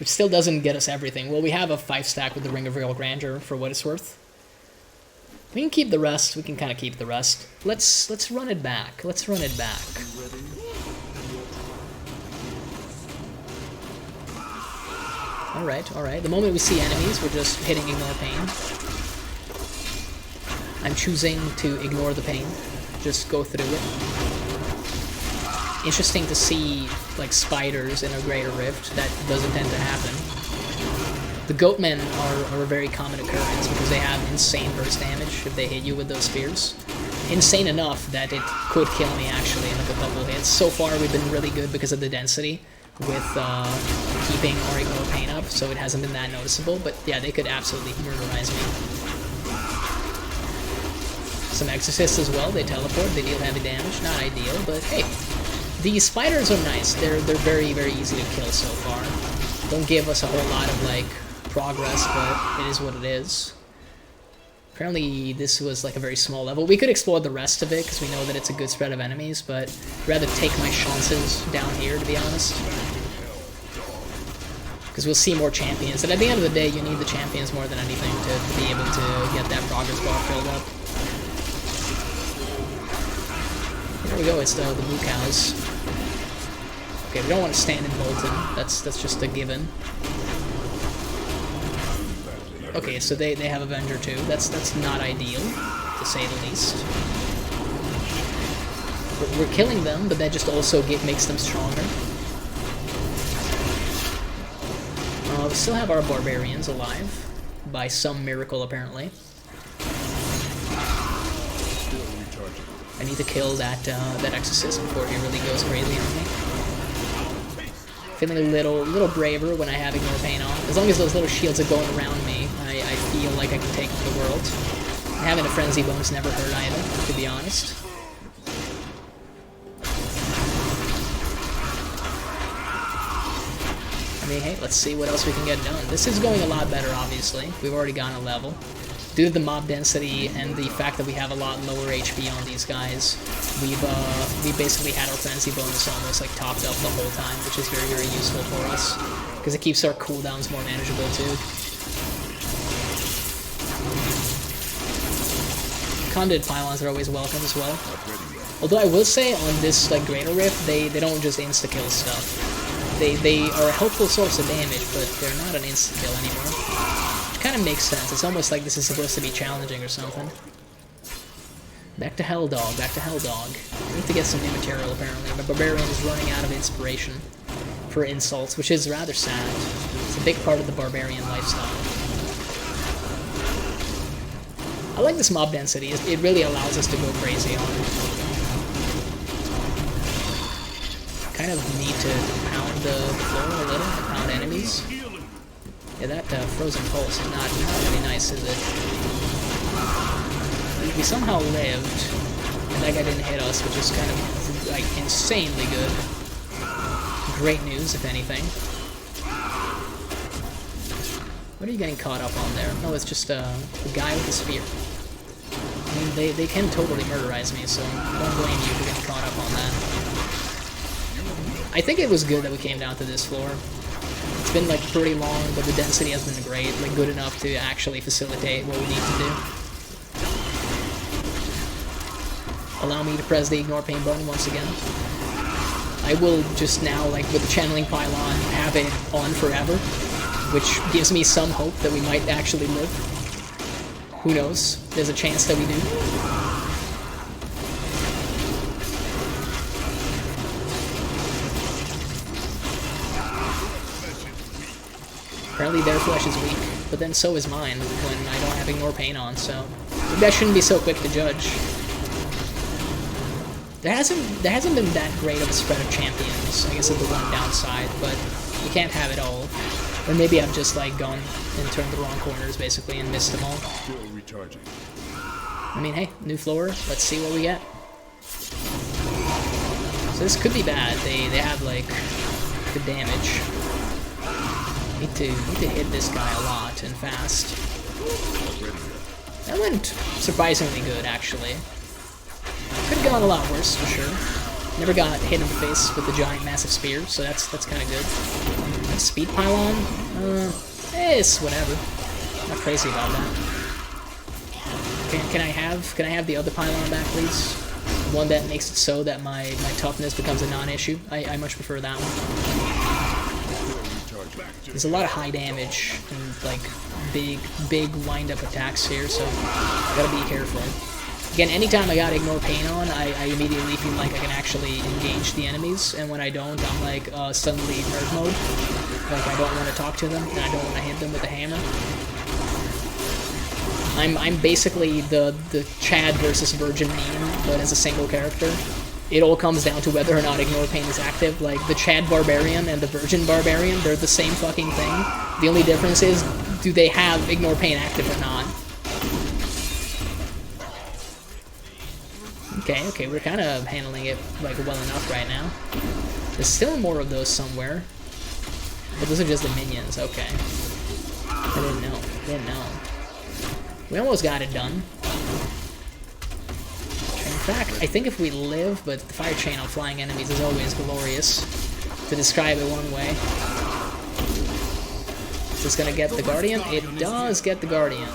which still doesn't get us everything. Well, we have a 5-stack with the Ring of Real Grandeur for what it's worth. We can keep the rest. We can kind of keep the rest. Let's run it back. Let's run it back. Alright, alright. The moment we see enemies, we're just hitting ignore pain. I'm choosing to ignore the pain. Just go through it. Interesting to see, like, spiders in a Greater Rift. That doesn't tend to happen. The Goatmen are a very common occurrence because they have insane burst damage if they hit you with those spears. Insane enough that it could kill me, actually, in like a couple hits. So far, we've been really good because of the density with keeping our ignore pain up, so it hasn't been that noticeable. But yeah, they could absolutely murderize me. Some Exorcists as well. They teleport. They deal heavy damage. Not ideal, but hey. These spiders are nice. They're very, very easy to kill so far. Don't give us a whole lot of, like, progress, but it is what it is. Apparently, this was, like, a very small level. We could explore the rest of it, because we know that it's a good spread of enemies, but I'd rather take my chances down here, to be honest. Because we'll see more champions, and at the end of the day, you need the champions more than anything to be able to get that progress bar filled up. There we go, it's the Moo Cows. Okay, we don't want to stand in Bolton. That's just a given. Okay, so they have Avenger too. That's not ideal, to say the least. We're killing them, but that just also makes them stronger. We still have our barbarians alive, by some miracle apparently. I need to kill that Exorcist before he really goes crazy on me. Feeling a little braver when I have Ignore Pain on. As long as those little shields are going around me, I feel like I can take on the world. And having a Frenzy bonus never hurt either, to be honest. I mean, hey, let's see what else we can get done. This is going a lot better, obviously. We've already gone a level. Due to the mob density and the fact that we have a lot lower HP on these guys, we basically had our Frenzy bonus almost like topped up the whole time, which is very, very useful for us, because it keeps our cooldowns more manageable too. Conduit pylons are always welcome as well. Although I will say on this like Greater Rift, they don't just insta-kill stuff. They are a helpful source of damage, but they're not an insta-kill anymore. Kind of makes sense. It's almost like this is supposed to be challenging or something. Back to Hell Dog, back to Hell Dog. I need to get some new material apparently. My Barbarian is running out of inspiration for insults, which is rather sad. It's a big part of the Barbarian lifestyle. I like this mob density. It really allows us to go crazy on it. Kind of need to pound the floor a little, pound enemies. Yeah, that Frozen Pulse is not really nice, is it? We somehow lived, and that guy didn't hit us, which is kind of, like, insanely good. Great news, if anything. What are you getting caught up on there? No, it's just the guy with the spear. I mean, they can totally murderize me, so don't blame you for getting caught up on that. I think it was good that we came down to this floor. It's been like pretty long, but the density has been great, like good enough to actually facilitate what we need to do. Allow me to press the Ignore Pain button once again. I will just now, like with the Channeling Pylon, have it on forever, which gives me some hope that we might actually live. Who knows? There's a chance that we do. Apparently their flesh is weak, but then so is mine when I don't have Ignore Pain on, so maybe I shouldn't be so quick to judge. There hasn't been that great of a spread of champions, I guess is the one downside, but you can't have it all. Or maybe I've just like gone and turned the wrong corners basically and missed them all. Still recharging. I mean, hey, new floor, let's see what we get. So this could be bad, they have like good damage. Need to hit this guy a lot and fast. That went surprisingly good, actually. Could have gone a lot worse, for sure. Never got hit in the face with the giant massive spear, so that's kind of good. Speed pylon? It's whatever. Not crazy about that. Can I have the other pylon back, please? One that makes it so that my toughness becomes a non-issue. I much prefer that one. There's a lot of high damage and like big wind-up attacks here, so I gotta be careful. Again, anytime I got Ignore Pain on, I immediately feel like I can actually engage the enemies, and when I don't, I'm like suddenly nerd mode. Like I don't want to talk to them, and I don't want to hit them with the hammer. I'm basically the Chad versus Virgin meme, but as a single character. It all comes down to whether or not Ignore Pain is active. Like, the Chad Barbarian and the Virgin Barbarian, they're the same fucking thing. The only difference is, do they have Ignore Pain active or not? Okay, we're kind of handling it, like, well enough right now. There's still more of those somewhere. But those are just the minions, okay. I didn't know. We almost got it done. In fact, I think if we live, but the fire chain on flying enemies is always glorious, to describe it one way. Is this gonna get the Guardian? It does get the Guardian.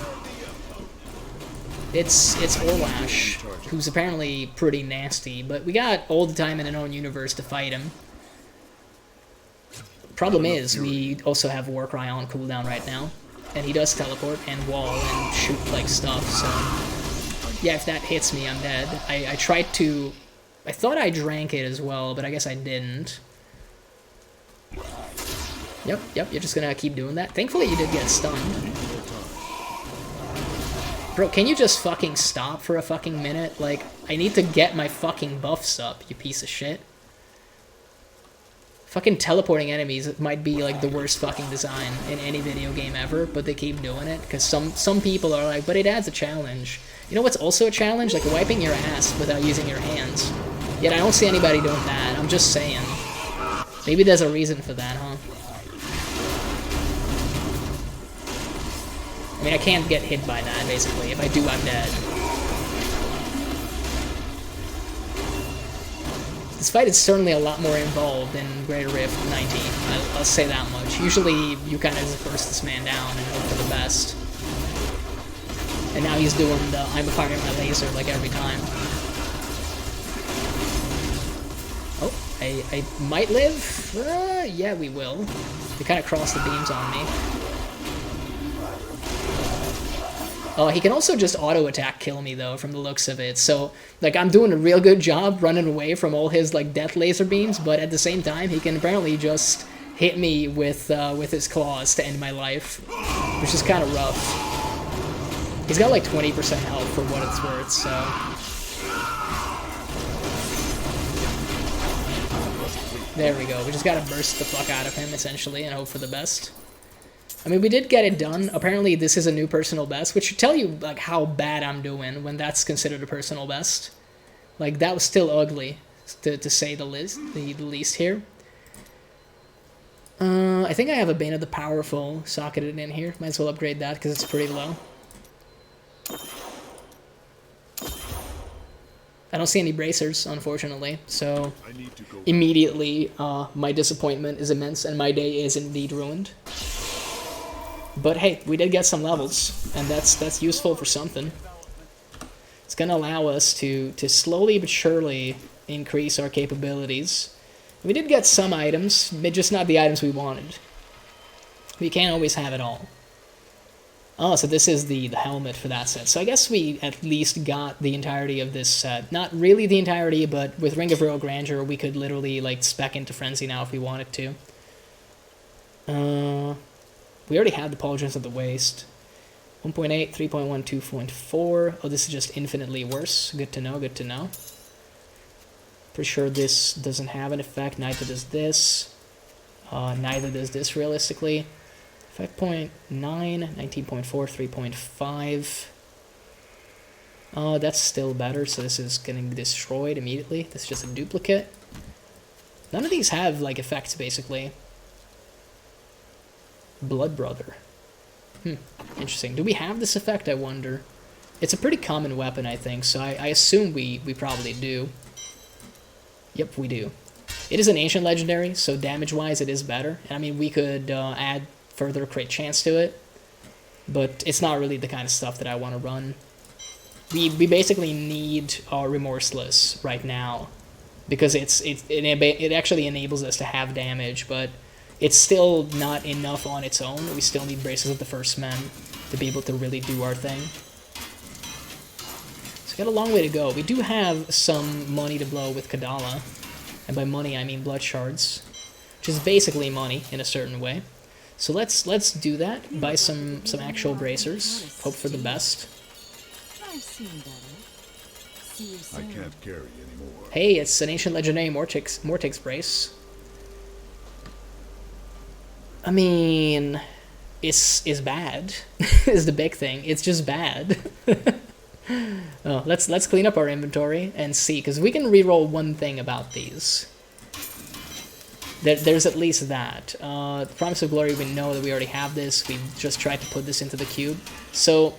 It's Orlash, who's apparently pretty nasty, but we got all the time in an own universe to fight him. Problem is, we also have Warcry on cooldown right now, and he does teleport and wall and shoot like stuff, so yeah, if that hits me, I'm dead. I tried to... I thought I drank it as well, but I guess I didn't. Yep, you're just gonna keep doing that. Thankfully, you did get stunned. Bro, can you just fucking stop for a fucking minute? Like, I need to get my fucking buffs up, you piece of shit. Fucking teleporting enemies might be like the worst fucking design in any video game ever, but they keep doing it, because some people are like, but it adds a challenge. You know what's also a challenge? Like wiping your ass without using your hands. Yet I don't see anybody doing that, I'm just saying. Maybe there's a reason for that, huh? I mean, I can't get hit by that, basically. If I do, I'm dead. This fight is certainly a lot more involved than Greater Rift 19, I'll say that much. Usually, you kind of just burst this man down and hope for the best. And now he's doing the I'm firing my laser like every time. Oh, I might live? Yeah, we will. They kind of crossed the beams on me. He can also just auto-attack kill me, though, from the looks of it. So, like, I'm doing a real good job running away from all his, like, death laser beams, but at the same time, he can apparently just hit me with his claws to end my life, which is kind of rough. He's got, like, 20% health for what it's worth, so... There we go. We just gotta burst the fuck out of him, essentially, and hope for the best. I mean, we did get it done. Apparently, this is a new personal best, which should tell you, like, how bad I'm doing when that's considered a personal best. Like, that was still ugly, to say the least here. I think I have a Bane of the Powerful socketed in here. Might as well upgrade that, because it's pretty low. I don't see any bracers, unfortunately, so immediately my disappointment is immense, and my day is indeed ruined. But hey, we did get some levels, and that's useful for something. It's gonna allow us to slowly but surely increase our capabilities. We did get some items, but just not the items we wanted. We can't always have it all. Oh, so this is the helmet for that set. So I guess we at least got the entirety of this set. Not really the entirety, but with Ring of Royal Grandeur, we could literally like spec into Frenzy now if we wanted to. We already had the Pauldrons of the Waste. 1.8, 3.1, 2.4. Oh, this is just infinitely worse. Good to know, good to know. Pretty sure this doesn't have an effect. Neither does this. Neither does this, realistically. 5.9, 19.4, 3.5. Oh, that's still better, so this is getting destroyed immediately. This is just a duplicate. None of these have, like, effects, basically. Blood Brother. Interesting. Do we have this effect, I wonder? It's a pretty common weapon, I think, so I assume we probably do. Yep, we do. It is an ancient legendary, so damage-wise it is better. And I mean, we could add further crit chance to it, but it's not really the kind of stuff that I want to run. We basically need Remorseless right now, because it actually enables us to have damage, but it's still not enough on its own. We still need Braces of the First Men to be able to really do our thing. So we got a long way to go. We do have some money to blow with Kadala, and by money I mean blood shards, which is basically money in a certain way. So let's do that. Buy some actual bracers. Hope for the best. I've seen better. See you I soon. can't carry anymore. Hey, it's an ancient legendary Mortix brace. I mean, it's bad. Is the big thing. It's just bad. Oh, let's clean up our inventory and see, because we can reroll one thing about these. There's at least that. Promise of Glory, we know that we already have this. We just tried to put this into the cube. So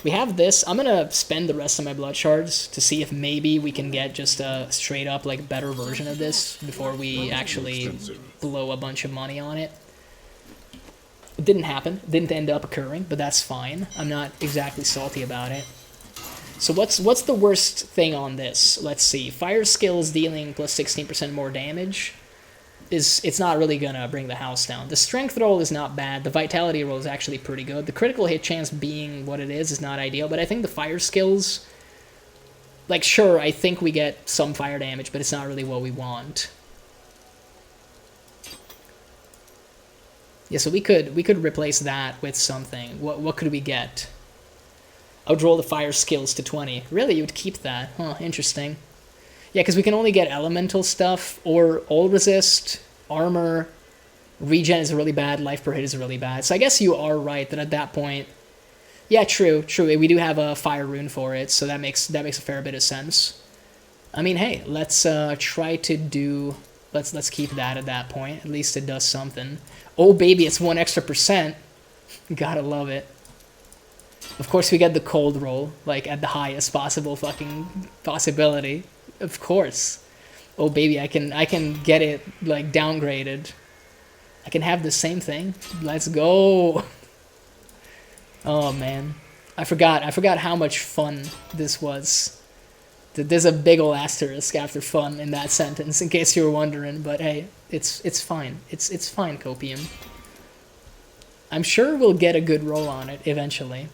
we have this. I'm gonna spend the rest of my blood shards to see if maybe we can get just a straight up like better version of this before we actually blow a bunch of money on it. It didn't happen. It didn't end up occurring, but that's fine. I'm not exactly salty about it. So what's the worst thing on this? Let's see. Fire skills dealing plus 16% more damage. It's not really gonna bring the house down. The strength roll is not bad. The vitality roll is actually pretty good. The critical hit chance being what it is not ideal, but I think the fire skills, like, sure, I think we get some fire damage, but it's not really what we want. Yeah, so we could replace that with something. What could we get? I would roll the fire skills to 20. Really, you would keep that? Huh, interesting. Yeah, because we can only get elemental stuff, or all resist, armor, regen is really bad, life per hit is really bad. So I guess you are right that at that point, yeah, true. We do have a fire rune for it, so that makes a fair bit of sense. I mean, hey, let's try to do. Let's keep that at that point. At least it does something. Oh baby, it's 1 extra %. Gotta love it. Of course, we get the cold roll, like at the highest possible fucking possibility. Of course. Oh baby, I can get it like downgraded. I can have the same thing. Let's go. Oh man, I forgot how much fun this was. There's a big ol' asterisk after fun in that sentence, in case you were wondering. But hey, it's fine. It's fine, Copium. I'm sure we'll get a good roll on it eventually.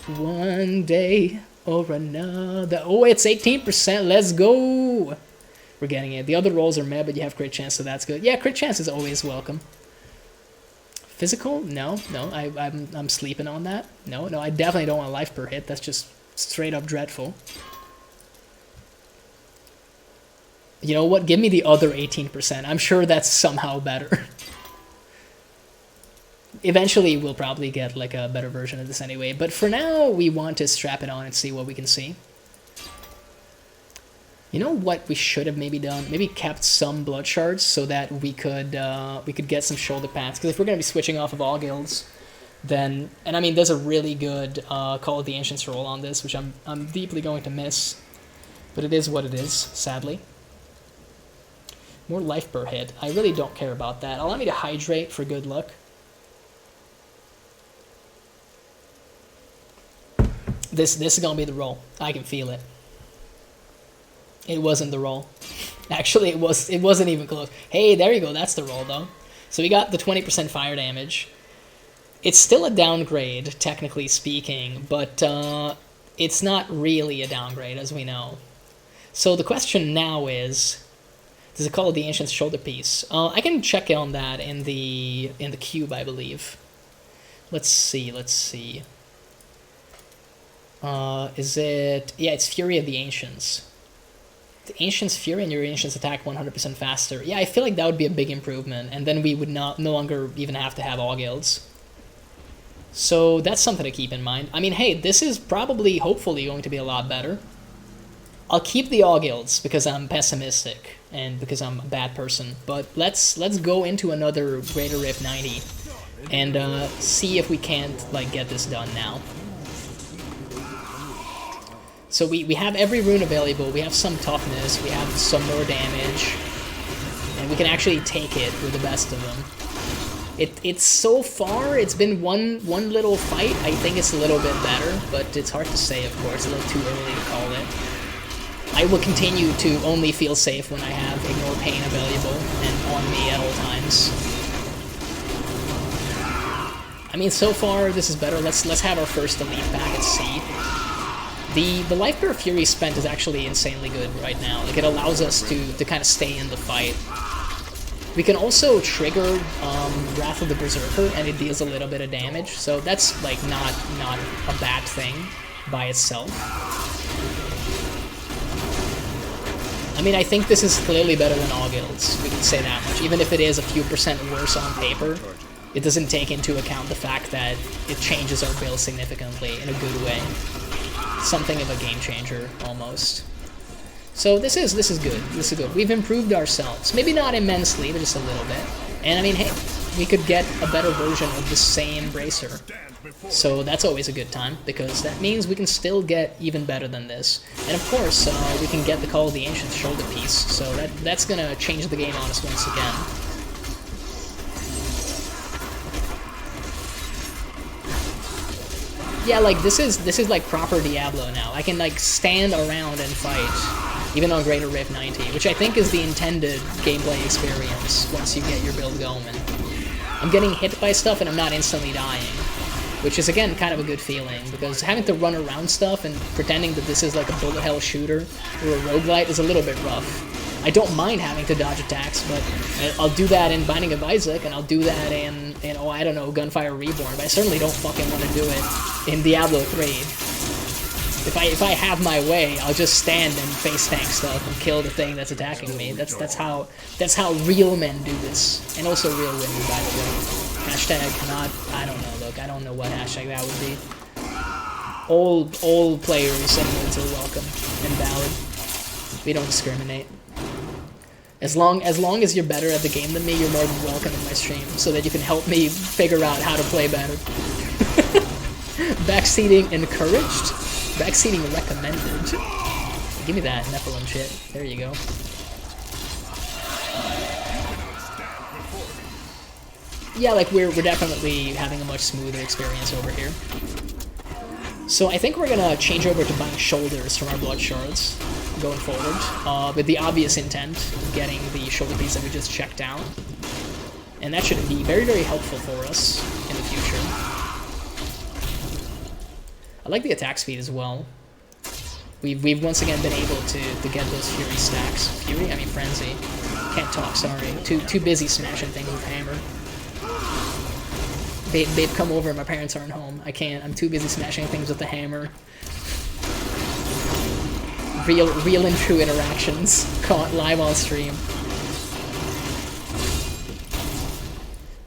One day or another. Oh, it's 18%. Let's go. We're getting it. The other rolls are meh, but you have crit chance, so that's good. Yeah, crit chance is always welcome. Physical? No. I'm sleeping on that. No, I definitely don't want life per hit. That's just straight up dreadful. You know what? Give me the other 18%. I'm sure that's somehow better. Eventually, we'll probably get like a better version of this anyway. But for now, we want to strap it on and see what we can see. You know what we should have maybe done? Maybe kept some blood shards so that we could get some shoulder pads. Because if we're gonna be switching off of all guilds, then, and I mean, there's a really good Call of the Ancients roll on this, which I'm deeply going to miss. But it is what it is, sadly. More life per hit. I really don't care about that. Allow me to hydrate for good luck. This is gonna be the roll. I can feel it. It wasn't the roll. Actually, it wasn't even close. Hey, there you go. That's the roll, though. So we got the 20% fire damage. It's still a downgrade, technically speaking, but it's not really a downgrade, as we know. So the question now is, does it call the Ancient's shoulder piece? I can check on that in the cube, I believe. Let's see. Is it... Yeah, it's Fury of the Ancients. The Ancient's Fury and your Ancient's attack 100% faster. Yeah, I feel like that would be a big improvement, and then we would no longer even have to have all guilds. So that's something to keep in mind. I mean, hey, this is probably, hopefully, going to be a lot better. I'll keep the all guilds because I'm pessimistic and because I'm a bad person. But let's go into another Greater Rift 90 and see if we can't like get this done now. So we have every rune available, we have some toughness, we have some more damage, and we can actually take it with the best of them. It's so far, it's been one little fight. I think it's a little bit better, but it's hard to say, of course. It's a little too early to call it. I will continue to only feel safe when I have Ignore Pain available and on me at all times. I mean, so far, this is better. Let's have our first elite back at sea. The Life Bearer Fury spent is actually insanely good right now. Like, it allows us to kind of stay in the fight. We can also trigger Wrath of the Berserker, and it deals a little bit of damage, so that's like not a bad thing by itself. I mean, I think this is clearly better than all guilds. We can say that much. Even if it is a few % worse on paper, it doesn't take into account the fact that it changes our build significantly in a good way. Something of a game changer almost. So this is good. This is good. We've improved ourselves. Maybe not immensely, but just a little bit. And I mean, hey, we could get a better version of the same bracer. So that's always a good time, because that means we can still get even better than this. And of course, we can get the Call of the Ancients shoulder piece. So that's gonna change the game on us once again. Yeah, like this is like proper Diablo now. I can like stand around and fight, even on Greater Rift 90, which I think is the intended gameplay experience once you get your build going. I'm getting hit by stuff and I'm not instantly dying, which is again kind of a good feeling, because having to run around stuff and pretending that this is like a bullet hell shooter or a roguelite is a little bit rough. I don't mind having to dodge attacks, but I'll do that in Binding of Isaac, and I'll do that in oh, I don't know, Gunfire Reborn, but I certainly don't fucking want to do it in Diablo 3. If I have my way, I'll just stand and face tank stuff and kill the thing that's attacking me. That's how real men do this, and also real women, by the way. Hashtag not, I don't know. Look, I don't know what hashtag that would be. All players and modes are welcome and valid. We don't discriminate. As long as you're better at the game than me, you're more than welcome in my stream, so that you can help me figure out how to play better. Backseating encouraged? Backseating recommended. Give me that Nephilim shit. There you go. Yeah, like we're definitely having a much smoother experience over here. So I think we're gonna change over to buying shoulders from our blood shards going forward, with the obvious intent of getting the shoulder piece that we just checked out. And that should be very, very helpful for us in the future. I like the attack speed as well. We've once again been able to get those Fury stacks. Fury? I mean Frenzy. Can't talk, sorry. Too busy smashing things with Hammer. They've come over, my parents aren't home. I can't, I'm too busy smashing things with the hammer. Real and true interactions caught live on stream.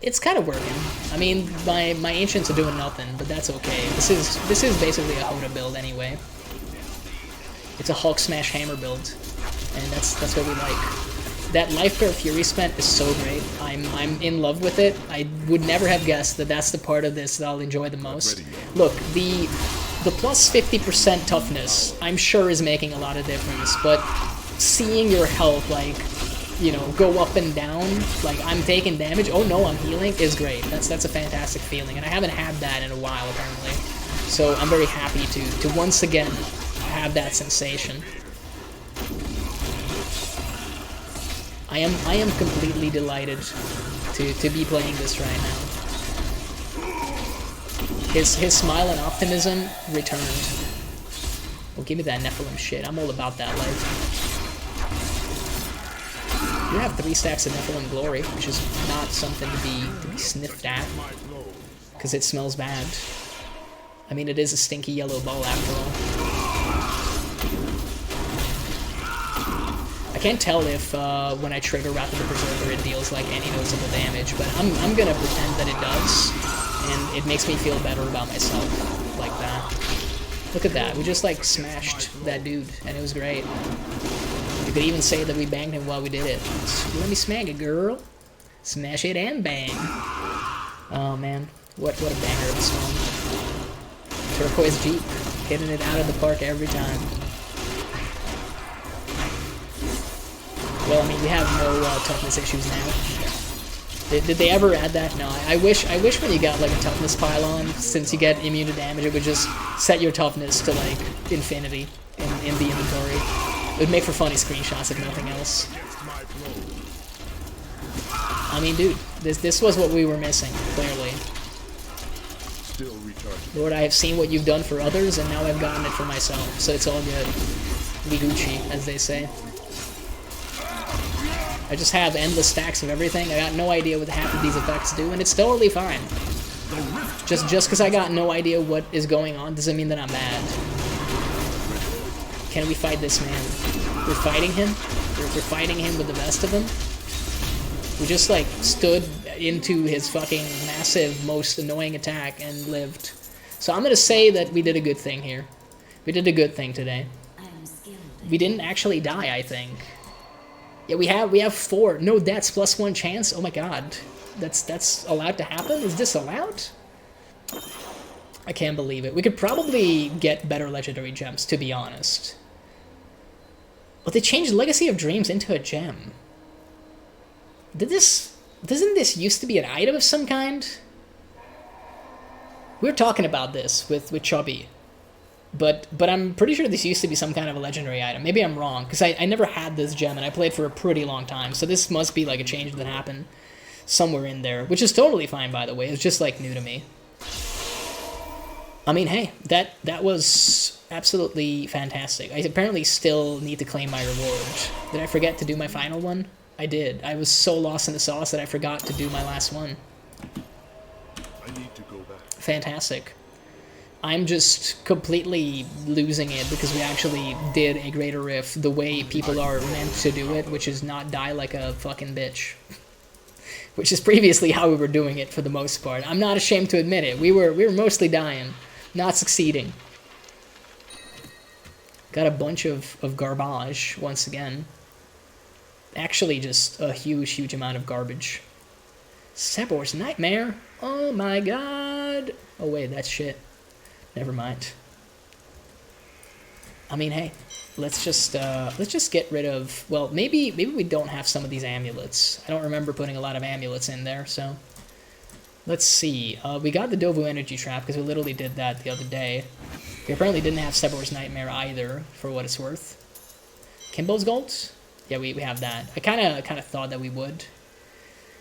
It's kind of working. I mean, my ancients are doing nothing, but that's okay. This is basically a Hoda build anyway. It's a Hulk smash hammer build, and that's what we like. That Life Bearer Fury spent is so great. I'm in love with it. I would never have guessed that that's the part of this that I'll enjoy the most. Look, the plus 50% toughness, I'm sure is making a lot of difference, but seeing your health, like, you know, go up and down, like I'm taking damage, oh no, I'm healing, is great. That's a fantastic feeling, and I haven't had that in a while, apparently. So I'm very happy to once again have that sensation. I am completely delighted to be playing this right now. His smile and optimism returned. Well, give me that Nephilim shit. I'm all about that life. You have 3 stacks of Nephilim Glory, which is not something to be sniffed at, because it smells bad. I mean, it is a stinky yellow ball after all. I can't tell if when I trigger Wrath of the Berserker it deals like any noticeable damage, but I'm gonna pretend that it does, and it makes me feel better about myself like that. Look at that, we just like smashed that dude, and it was great. You could even say that we banged him while we did it. Let me smack it, girl. Smash it and bang. Oh man, what a banger of a song. Turquoise Jeep. Hitting it out of the park every time. Well, I mean, we have no toughness issues now. Did they ever add that? No. I wish when you got like a toughness pylon, since you get immune to damage, it would just set your toughness to like infinity in the inventory. It would make for funny screenshots if nothing else. I mean, dude, this was what we were missing, clearly. Lord, I have seen what you've done for others, and now I've gotten it for myself, so it's all good. We Gucci, as they say. I just have endless stacks of everything. I got no idea what half of these effects do, and it's totally fine. Just because I got no idea what is going on doesn't mean that I'm mad. Can we fight this man? We're fighting him? We're fighting him with the best of them? We just, like, stood into his fucking massive, most annoying attack and lived. So I'm gonna say that we did a good thing here. We did a good thing today. We didn't actually die, I think. Yeah, we have 4. No deaths plus 1 chance? Oh my god. That's allowed to happen? Is this allowed? I can't believe it. We could probably get better legendary gems, to be honest. But they changed Legacy of Dreams into a gem. Doesn't this used to be an item of some kind? We were talking about this with Chubby. But I'm pretty sure this used to be some kind of a legendary item. Maybe I'm wrong, because I never had this gem, and I played for a pretty long time. So this must be like a change that happened somewhere in there, which is totally fine, by the way. It's just, like, new to me. I mean, hey, that was absolutely fantastic. I apparently still need to claim my reward. Did I forget to do my final one? I did. I was so lost in the sauce that I forgot to do my last one. I need to go back. Fantastic. I'm just completely losing it because we actually did a greater riff the way people are meant to do it, which is not die like a fucking bitch. Which is previously how we were doing it for the most part. I'm not ashamed to admit it. We were mostly dying, not succeeding. Got a bunch of garbage once again. Actually, just a huge amount of garbage. Sabor's Nightmare. Oh my god. Oh wait, that's shit. Never mind. I mean, hey, let's just get rid of. Well, maybe we don't have some of these amulets. I don't remember putting a lot of amulets in there, so let's see. We got the Dovu Energy Trap because we literally did that the other day. We apparently didn't have Sabor's Nightmare either, for what it's worth. Kimbo's Gold? Yeah, we have that. I kind of thought that we would.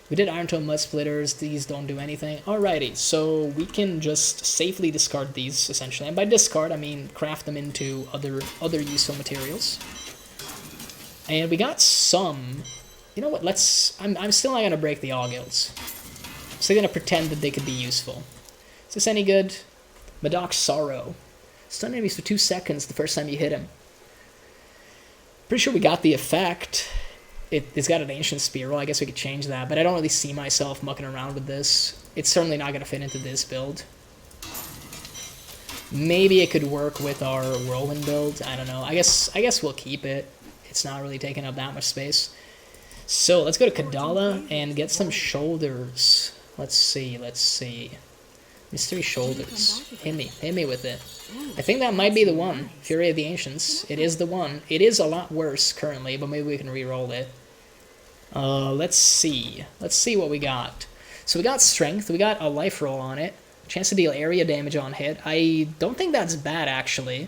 We did Iron Tone Mud Splitters. These don't do anything. Alrighty, so we can just safely discard these, essentially. And by discard, I mean craft them into other useful materials. And we got some. You know what? I'm still not gonna break the All Guilds. I'm still gonna pretend that they could be useful. Is this any good? Madoc's Sorrow. Stun enemies for 2 seconds the first time you hit him. Pretty sure we got the effect. It's got an Ancient Spear. Well, I guess we could change that, but I don't really see myself mucking around with this. It's certainly not going to fit into this build. Maybe it could work with our Whirlwind build. I don't know. I guess we'll keep it. It's not really taking up that much space. So let's go to Kadala and get some shoulders. Let's see. Mystery Shoulders. Hit me with it. I think that might be the one. Fury of the Ancients. It is the one. It is a lot worse currently, but maybe we can re-roll it. Let's see. Let's see what we got. So we got Strength. We got a life roll on it. Chance to deal area damage on hit. I don't think that's bad, actually.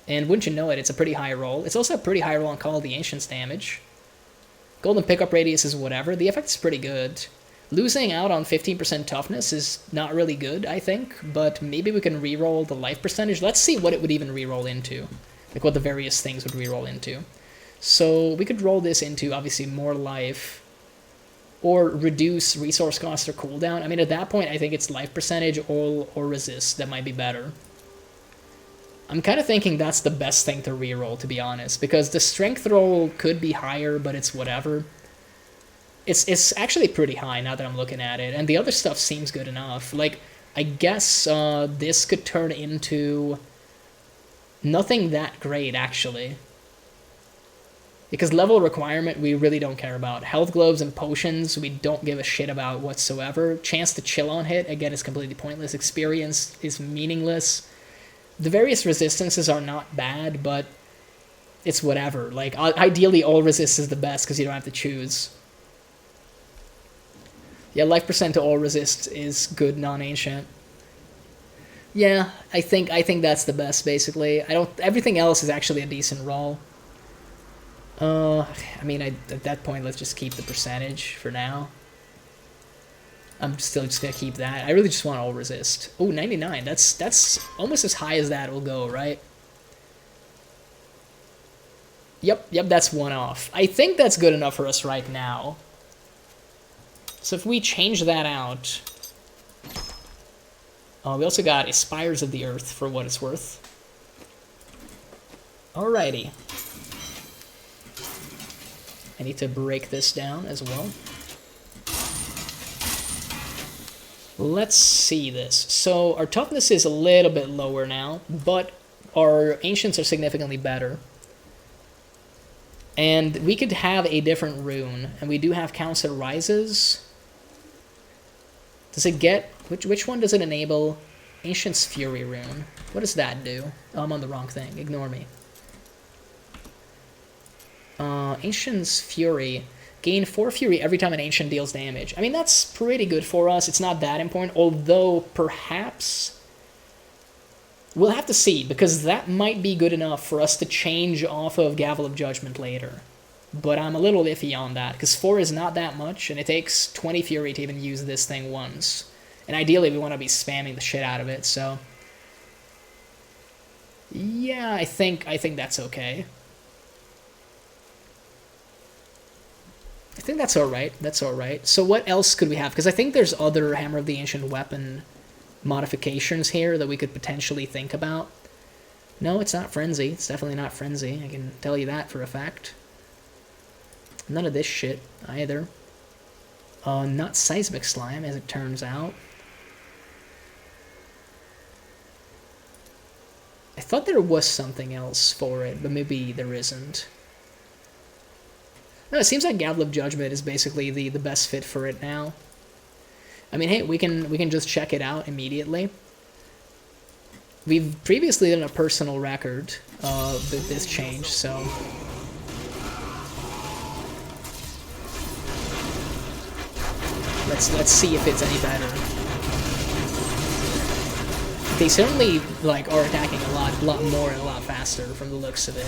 And wouldn't you know it, it's a pretty high roll. It's also a pretty high roll on Call of the Ancients damage. Golden Pickup Radius is whatever. The effect is pretty good. Losing out on 15% toughness is not really good, I think, but maybe we can re-roll the life percentage. Let's see what it would even re-roll into, like what the various things would re-roll into. So we could roll this into, obviously, more life, or reduce resource cost or cooldown. I mean, at that point, I think it's life percentage or resist that might be better. I'm kind of thinking that's the best thing to re-roll, to be honest, because the strength roll could be higher, but it's whatever. It's actually pretty high now that I'm looking at it, and the other stuff seems good enough. Like, I guess this could turn into nothing that great, actually. Because level requirement, we really don't care about. Health globes and potions, we don't give a shit about whatsoever. Chance to chill on hit, again, is completely pointless. Experience is meaningless. The various resistances are not bad, but it's whatever. Like, ideally all resist is the best because you don't have to choose. Yeah, life percent to all resist is good non-ancient. Yeah, I think that's the best basically. Everything else is actually a decent roll. I mean, at that point, let's just keep the percentage for now. I'm still just gonna keep that. I really just want all resist. Oh, 99. That's almost as high as that will go, right? Yep, that's one off. I think that's good enough for us right now. So if we change that out... we also got Aspires of the Earth for what it's worth. Alrighty. I need to break this down as well. Let's see this. So our toughness is a little bit lower now, but our ancients are significantly better. And we could have a different rune, and we do have Council Rises. Does it get... Which one does it enable? Ancient's Fury rune. What does that do? Oh, I'm on the wrong thing. Ignore me. Ancient's Fury. Gain 4 Fury every time an Ancient deals damage. I mean, that's pretty good for us. It's not that important, although perhaps... We'll have to see, because that might be good enough for us to change off of Gavel of Judgment later. But I'm a little iffy on that, because 4 is not that much, and it takes 20 Fury to even use this thing once. And ideally, we want to be spamming the shit out of it, so... Yeah, I think that's okay. I think that's alright. That's alright. So what else could we have? Because I think there's other Hammer of the Ancient Weapon modifications here that we could potentially think about. No, it's not Frenzy. It's definitely not Frenzy. I can tell you that for a fact. None of this shit either. Not Seismic Slime, as it turns out. I thought there was something else for it, but maybe there isn't. No, it seems like Gavel of Judgment is basically the best fit for it now. I mean, hey, we can just check it out immediately. We've previously done a personal record of this change, so... Let's see if it's any better. They certainly are attacking a lot more and a lot faster from the looks of it.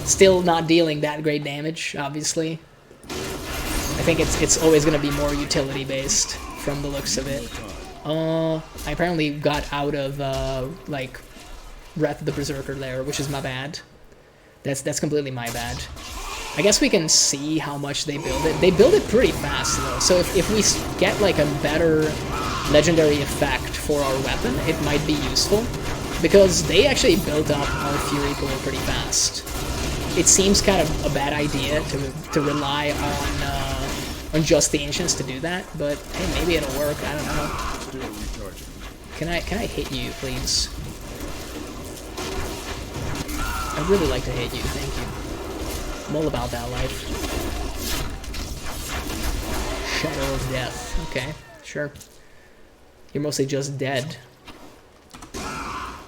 Still not dealing that great damage, obviously. I think it's always going to be more utility based from the looks of it. I apparently got out of Wrath of the Berserker there, which is my bad. That's completely my bad. I guess we can see how much they build it. They build it pretty fast though, so if we get a better legendary effect for our weapon, it might be useful, because they actually built up our Fury pool pretty fast. It seems kind of a bad idea to rely on just the Ancients to do that, but hey, maybe it'll work. I don't know. Can I hit you, please? I'd really like to hit you. Thank you. I'm all about that life. Shadow of Death. Okay, sure. You're mostly just dead.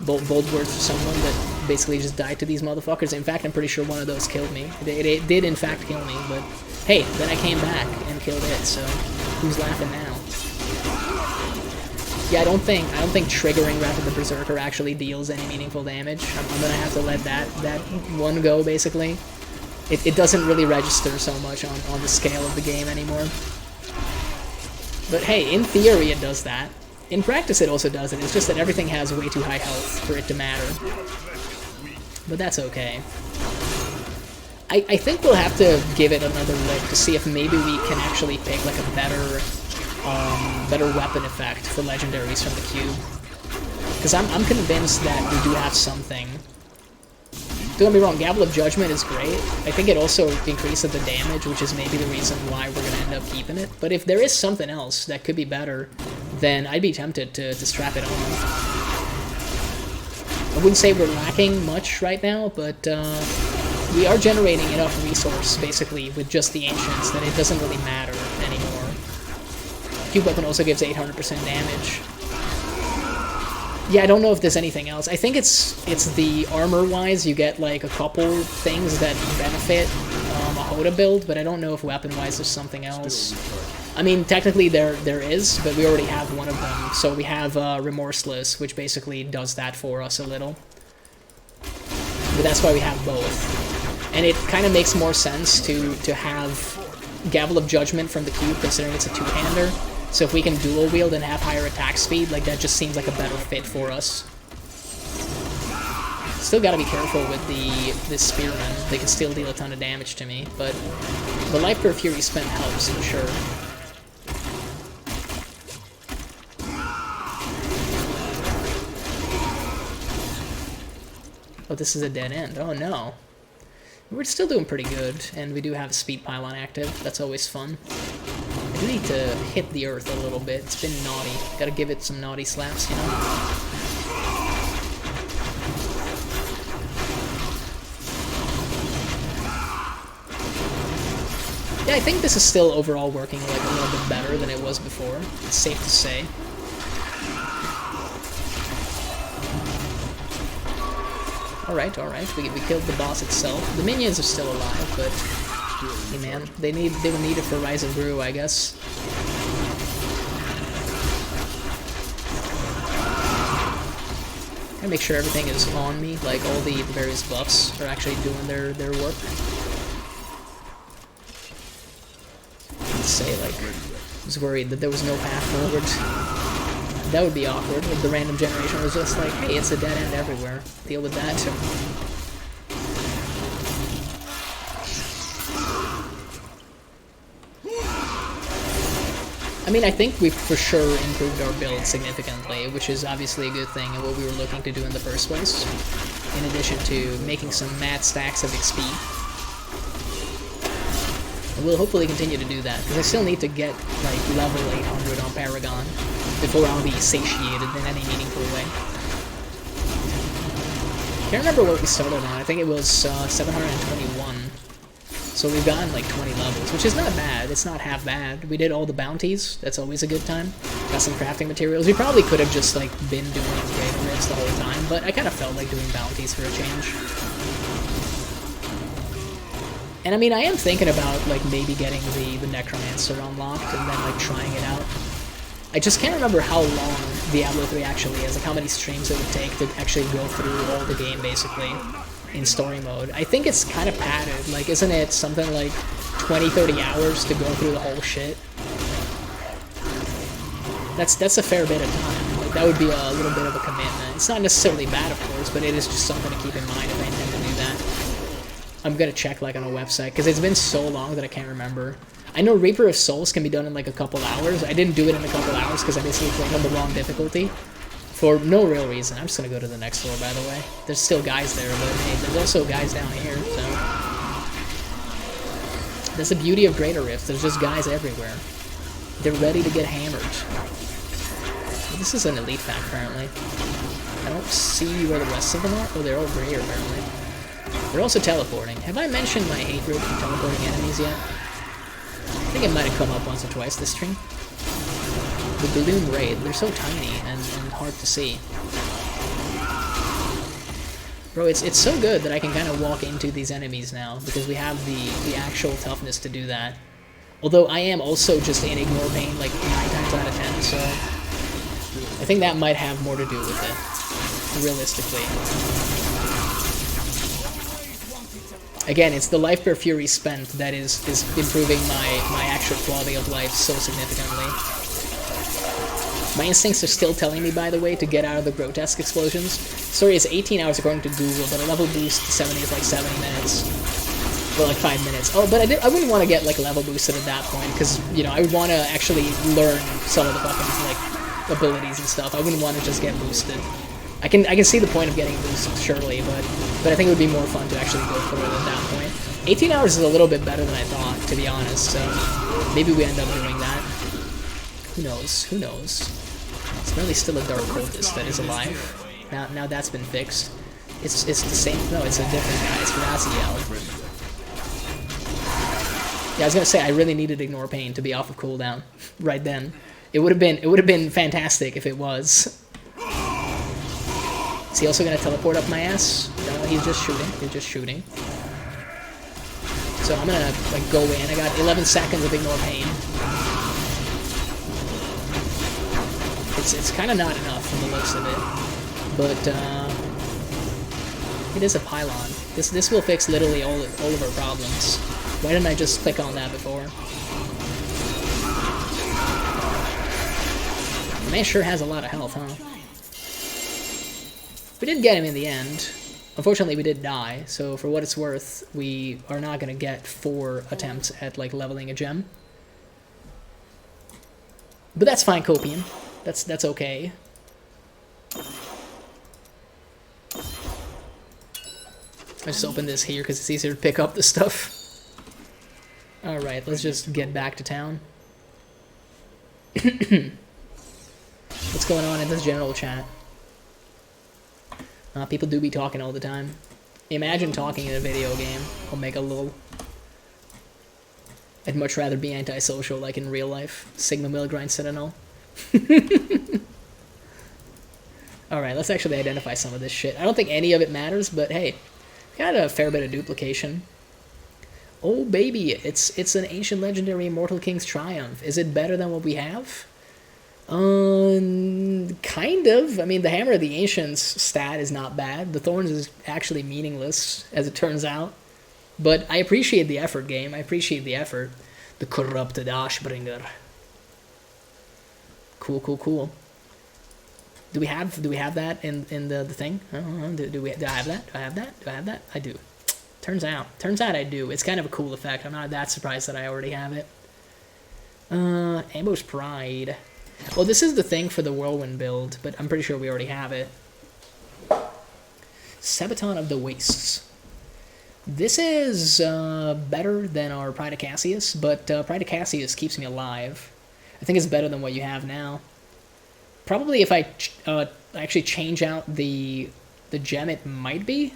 Bold words for someone that basically just died to these motherfuckers. In fact, I'm pretty sure one of those killed me. It did in fact kill me, but hey, then I came back and killed it, so who's laughing now? Yeah, I don't think triggering Wrath of the Berserker actually deals any meaningful damage. I'm gonna have to let that one go, basically. It doesn't really register so much on the scale of the game anymore. But hey, in theory it does that. In practice it also does it, it's just that everything has way too high health for it to matter. But that's okay. I think we'll have to give it another look to see if maybe we can actually pick a better weapon effect for legendaries from the cube. Because I'm convinced that we do have something. Don't get me wrong, Gavel of Judgment is great. I think it also increases the damage, which is maybe the reason why we're going to end up keeping it. But if there is something else that could be better, then I'd be tempted to strap it on. I wouldn't say we're lacking much right now, but we are generating enough resource, basically, with just the Ancients, that it doesn't really matter anymore. Cube Weapon also gives 800% damage. Yeah, I don't know if there's anything else. I think it's the armor-wise, you get like a couple things that benefit a Hoda build, but I don't know if weapon-wise there's something else. I mean, technically there is, but we already have one of them. So we have Remorseless, which basically does that for us a little. But that's why we have both. And it kind of makes more sense to have Gavel of Judgment from the cube, considering it's a two-hander. So if we can dual wield and have higher attack speed, like that just seems like a better fit for us. Still gotta be careful with the spearmen. They can still deal a ton of damage to me, but the Life Per Fury spent helps for sure. Oh, this is a dead end. Oh no. We're still doing pretty good, and we do have a speed pylon active. That's always fun. I do need to hit the earth a little bit. It's been naughty. Gotta give it some naughty slaps, you know? Yeah, I think this is still overall working like a little bit better than it was before. It's safe to say. Alright, alright. We killed the boss itself. The minions are still alive, but hey man, they were needed for Rise of Gru, I guess. Gotta make sure everything is on me, like all the various buffs are actually doing their work. Let's say, like, I was worried that there was no path forward. That would be awkward if the random generation was just like, hey, it's a dead end everywhere. Deal with that. I mean, I think we've for sure improved our build significantly, which is obviously a good thing and what we were looking to do in the first place, in addition to making some mad stacks of XP. And we'll hopefully continue to do that, because I still need to get, like, level 800 on Paragon before I'll be satiated in any meaningful way. Can't remember what we started on. I think it was 721. So we've gotten like 20 levels, which is not bad. It's not half bad. We did all the bounties. That's always a good time. Got some crafting materials. We probably could have just like been doing greater rifts the whole time, but I kind of felt like doing bounties for a change. And I mean, I am thinking about like maybe getting the Necromancer unlocked and then like trying it out. I just can't remember how long Diablo 3 actually is, like how many streams it would take to actually go through all the game basically in story mode. I think it's kind of padded, like isn't it something like 20-30 hours to go through the whole shit? That's a fair bit of time. Like that would be a little bit of a commitment. It's not necessarily bad, of course, but it is just something to keep in mind if I intend to do that. I'm gonna check like on a website, because it's been so long that I can't remember. I know Reaper of Souls can be done in like a couple hours. I didn't do it in a couple hours because I basically played on the wrong difficulty. For no real reason. I'm just gonna go to the next floor, by the way. There's still guys there, but hey, there's also guys down here, so... That's the beauty of Greater Rifts. There's just guys everywhere. They're ready to get hammered. This is an elite pack, apparently. I don't see where the rest of them are. Oh, they're over here, apparently. They're also teleporting. Have I mentioned my hatred for teleporting enemies yet? I think it might have come up once or twice this stream. The Balloon Raid, they're so tiny and hard to see. Bro, it's so good that I can kind of walk into these enemies now, because we have the actual toughness to do that. Although I am also just in Ignore Pain like 9 times out of 10, so... I think that might have more to do with it, realistically. Again, it's the Life Per Fury spent that is improving my actual quality of life so significantly. My instincts are still telling me, by the way, to get out of the grotesque explosions. Sorry, it's 18 hours according to Google, but a level boost to 70 is like 70 minutes. Well, like 5 minutes. Oh, but I wouldn't want to get like level boosted at that point, because, you know, I would want to actually learn some of the fucking, like, abilities and stuff. I wouldn't want to just get boosted. I can see the point of getting boosted, surely, but I think it would be more fun to actually go for it at that point. 18 hours is a little bit better than I thought, to be honest, so maybe we end up doing that. Who knows? Who knows? It's really still a Dark Cultist that is alive. Now that's been fixed. It's the same. No, it's a different guy. It's Raziel. Yeah, I was gonna say I really needed Ignore Pain to be off of cooldown right then. It would have been fantastic if it was. he also gonna teleport up my ass? No, he's just shooting. He's just shooting. So I'm gonna like go in. I got 11 seconds of ignore pain. It's kind of not enough from the looks of it, but it is a pylon. This will fix literally all of our problems. Why didn't I just click on that before? The man sure has a lot of health, huh? We did get him in the end. Unfortunately, we did die, so for what it's worth, we are not going to get 4 attempts at, like, leveling a gem. But that's fine, Copium. That's okay. I just open this here because it's easier to pick up the stuff. Alright, let's just get back to town. What's going on in this general chat? People do be talking all the time. Imagine talking in a video game. I'll make a little... I'd much rather be antisocial like in real life. Sigma Milgrind Citadel. Alright, let's actually identify some of this shit. I don't think any of it matters, but hey, we got a fair bit of duplication. Oh baby, it's an ancient legendary Immortal King's Triumph. Is it better than what we have? Kind of. I mean, the Hammer of the Ancients stat is not bad. The Thorns is actually meaningless, as it turns out. But I appreciate the effort, game. I appreciate the effort. The Corrupted Ashbringer. Cool, cool, cool. Do we have that in the thing? I don't know. Do I have that? Do I have that? Do I have that? I do. Turns out I do. It's kind of a cool effect. I'm not that surprised that I already have it. Ambush Pride. Well, this is the thing for the Whirlwind build, but I'm pretty sure we already have it. Sabaton of the Wastes. This is better than our Pride of Cassius, but Pride of Cassius keeps me alive. I think it's better than what you have now. Probably if I actually change out the gem, it might be.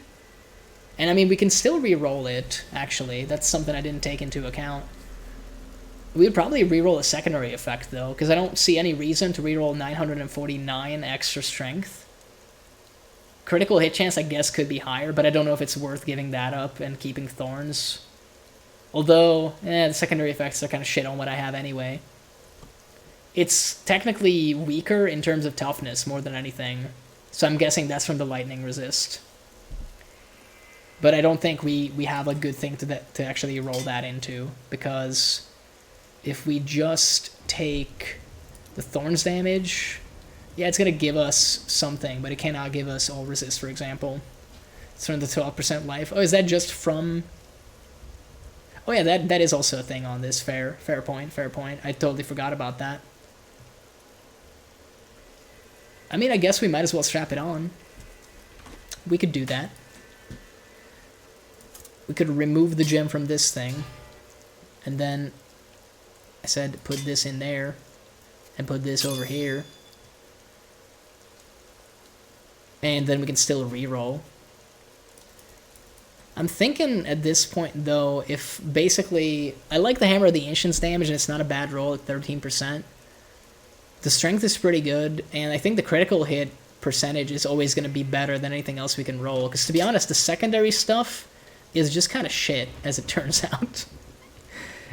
And I mean, we can still re-roll it, actually. That's something I didn't take into account. We'd probably re-roll a secondary effect, though, because I don't see any reason to re-roll 949 extra strength. Critical hit chance, I guess, could be higher, but I don't know if it's worth giving that up and keeping Thorns. Although, the secondary effects are kind of shit on what I have anyway. It's technically weaker in terms of toughness more than anything, so I'm guessing that's from the lightning resist. But I don't think we have a good thing to actually roll that into, because if we just take the Thorns damage, yeah, it's going to give us something, but it cannot give us all resist, for example. It's from the 12% life. Oh, is that just from... Oh yeah, that is also a thing on this. Fair point, fair point. I totally forgot about that. I mean, I guess we might as well strap it on. We could do that. We could remove the gem from this thing, and then I said put this in there, and put this over here, and then we can still re-roll. I'm thinking at this point, though, if basically... I like the Hammer of the Ancients damage, and it's not a bad roll at 13%. The strength is pretty good, and I think the critical hit percentage is always going to be better than anything else we can roll, because to be honest, the secondary stuff is just kind of shit, as it turns out.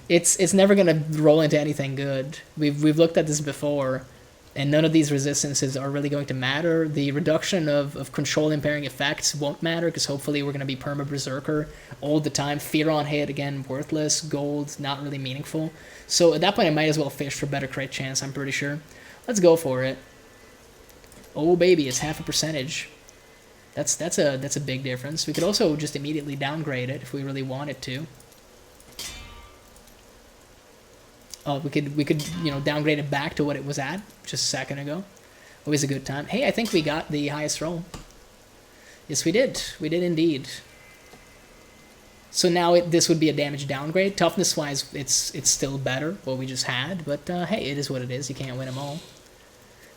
It's never going to roll into anything good. We've looked at this before, and none of these resistances are really going to matter. The reduction of control impairing effects won't matter, because hopefully we're going to be perma-berserker all the time. Fear on hit, again, worthless. Gold, not really meaningful. So at that point I might as well fish for better crit chance, I'm pretty sure. Let's go for it. Oh baby, it's half a percentage. That's a big difference. We could also just immediately downgrade it if we really wanted to. We could downgrade it back to what it was at just a second ago. Always a good time. Hey, I think we got the highest roll. Yes, we did. We did indeed. So now this would be a damage downgrade. Toughness wise, it's still better what we just had, but hey, it is what it is. You can't win them all.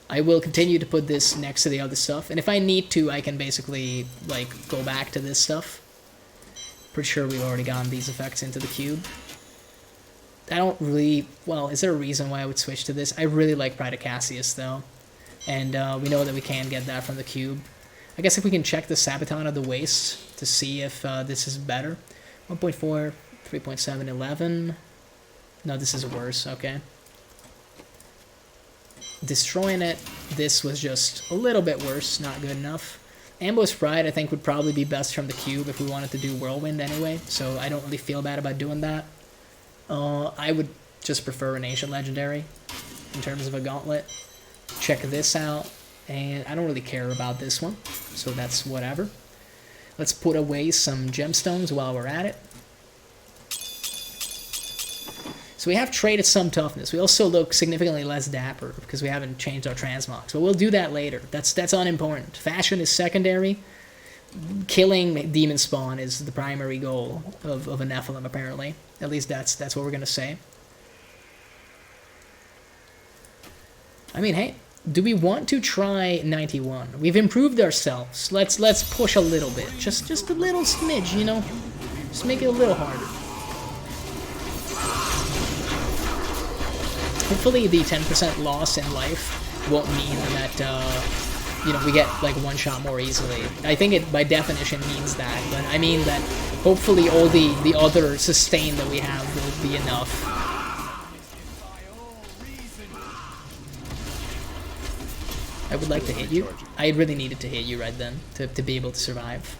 I will continue to put this next to the other stuff, and if I need to, I can basically like go back to this stuff. Pretty sure we've already gotten these effects into the cube. I don't really... Well, is there a reason why I would switch to this? I really like Pride of Cassius, though. And we know that we can get that from the cube. I guess if we can check the Sabaton of the Waste to see if this is better. 1.4, 3.7, 11. No, this is worse, okay. Destroying it, this was just a little bit worse, not good enough. Ambo's Pride, I think, would probably be best from the cube if we wanted to do Whirlwind anyway, so I don't really feel bad about doing that. I would just prefer an Ancient Legendary in terms of a gauntlet. Check this out, and I don't really care about this one, so that's whatever. Let's put away some gemstones while we're at it. So we have traded some toughness. We also look significantly less dapper because we haven't changed our transmogs. But we'll do that later. That's unimportant. Fashion is secondary. Killing demon spawn is the primary goal of a Nephilim, apparently. At least that's what we're gonna say. I mean, hey, do we want to try 91? We've improved ourselves. Let's push a little bit. Just a little smidge, you know? Just make it a little harder. Hopefully the 10% loss in life won't mean that, you know, we get, like, one shot more easily. I think it, by definition, means that, but I mean that hopefully all the other sustain that we have will be enough. I would like to hit you. I really needed to hit you right then to be able to survive.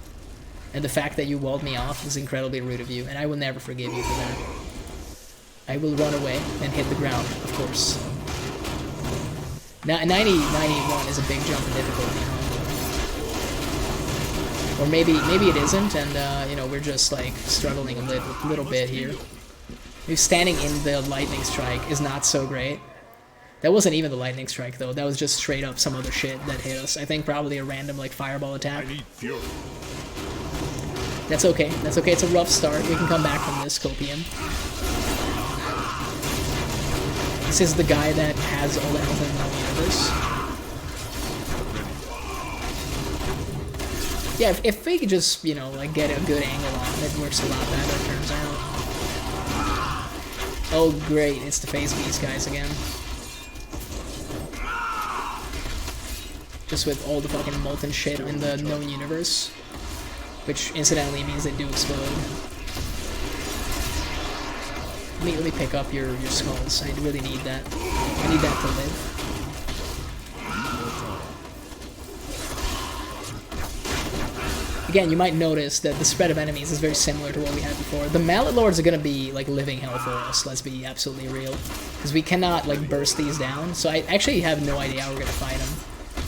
And the fact that you walled me off is incredibly rude of you, and I will never forgive you for that. I will run away and hit the ground, of course. Now, 91 is a big jump in difficulty, huh? Or maybe it isn't, and, you know, we're just, like, struggling a little bit here. Maybe standing in the lightning strike is not so great. That wasn't even the lightning strike, though. That was just straight up some other shit that hit us. I think probably a random, like, fireball attack. I need fury. That's okay. That's okay. It's a rough start. We can come back from this, Copium. This is the guy that has all the health in the universe. Yeah, if we could just, you know, like, get a good angle on it, it works a lot better, it turns out. Oh, great. It's the Phase Beast guys again. Just with all the fucking molten shit in the known universe. Which, incidentally, means they do explode. Let me pick up your skulls. I really need that. I need that to live. Again, you might notice that the spread of enemies is very similar to what we had before. The Mallet Lords are gonna be, like, living hell for us, let's be absolutely real. Because we cannot, like, burst these down, so I actually have no idea how we're gonna fight them.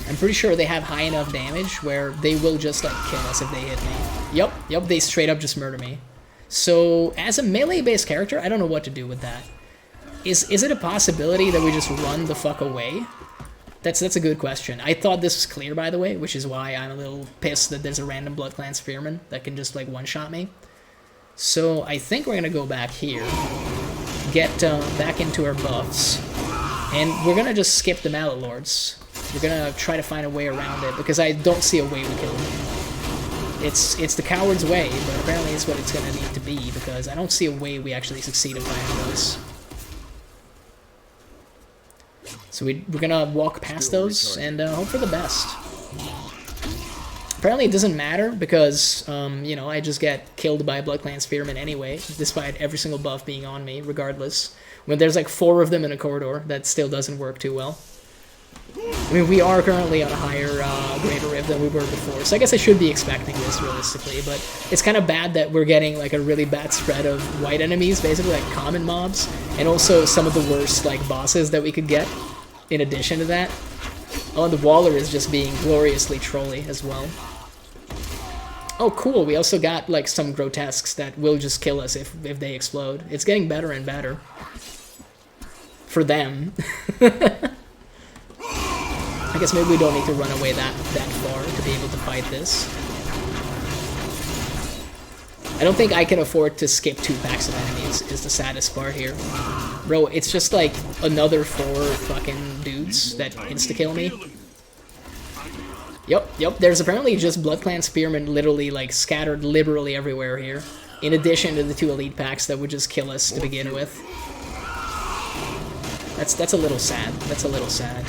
I'm pretty sure they have high enough damage where they will just, like, kill us if they hit me. Yup, they straight up just murder me. So, as a melee-based character, I don't know what to do with that. Is it a possibility that we just run the fuck away? That's a good question. I thought this was clear, by the way, which is why I'm a little pissed that there's a random Blood Clan Spearman that can just, like, one-shot me. So, I think we're gonna go back here, get back into our buffs, and we're gonna just skip the Mallet Lords. We're gonna try to find a way around it, because I don't see a way we kill them. It's the coward's way, but apparently it's what it's gonna need to be, because I don't see a way we actually succeed in fighting those. So we're gonna walk past those and hope for the best. Apparently it doesn't matter, because, you know, I just get killed by a Blood Clan Spearman anyway, despite every single buff being on me, regardless. When there's like 4 of them in a corridor, that still doesn't work too well. I mean, we are currently on a higher Greater Rift than we were before, so I guess I should be expecting this realistically, but it's kind of bad that we're getting like a really bad spread of white enemies, basically like common mobs, and also some of the worst like bosses that we could get in addition to that. Oh, and the Waller is just being gloriously trolly as well. Oh, cool, we also got like some grotesques that will just kill us if they explode. It's getting better and better. For them. I guess maybe we don't need to run away that far to be able to fight this. I don't think I can afford to skip 2 packs of enemies, is the saddest part here. Bro, it's just like another 4 fucking dudes that insta-kill me. Yep, there's apparently just Blood Clan Spearmen literally like scattered liberally everywhere here. In addition to the 2 elite packs that would just kill us to begin with. That's a little sad. That's a little sad.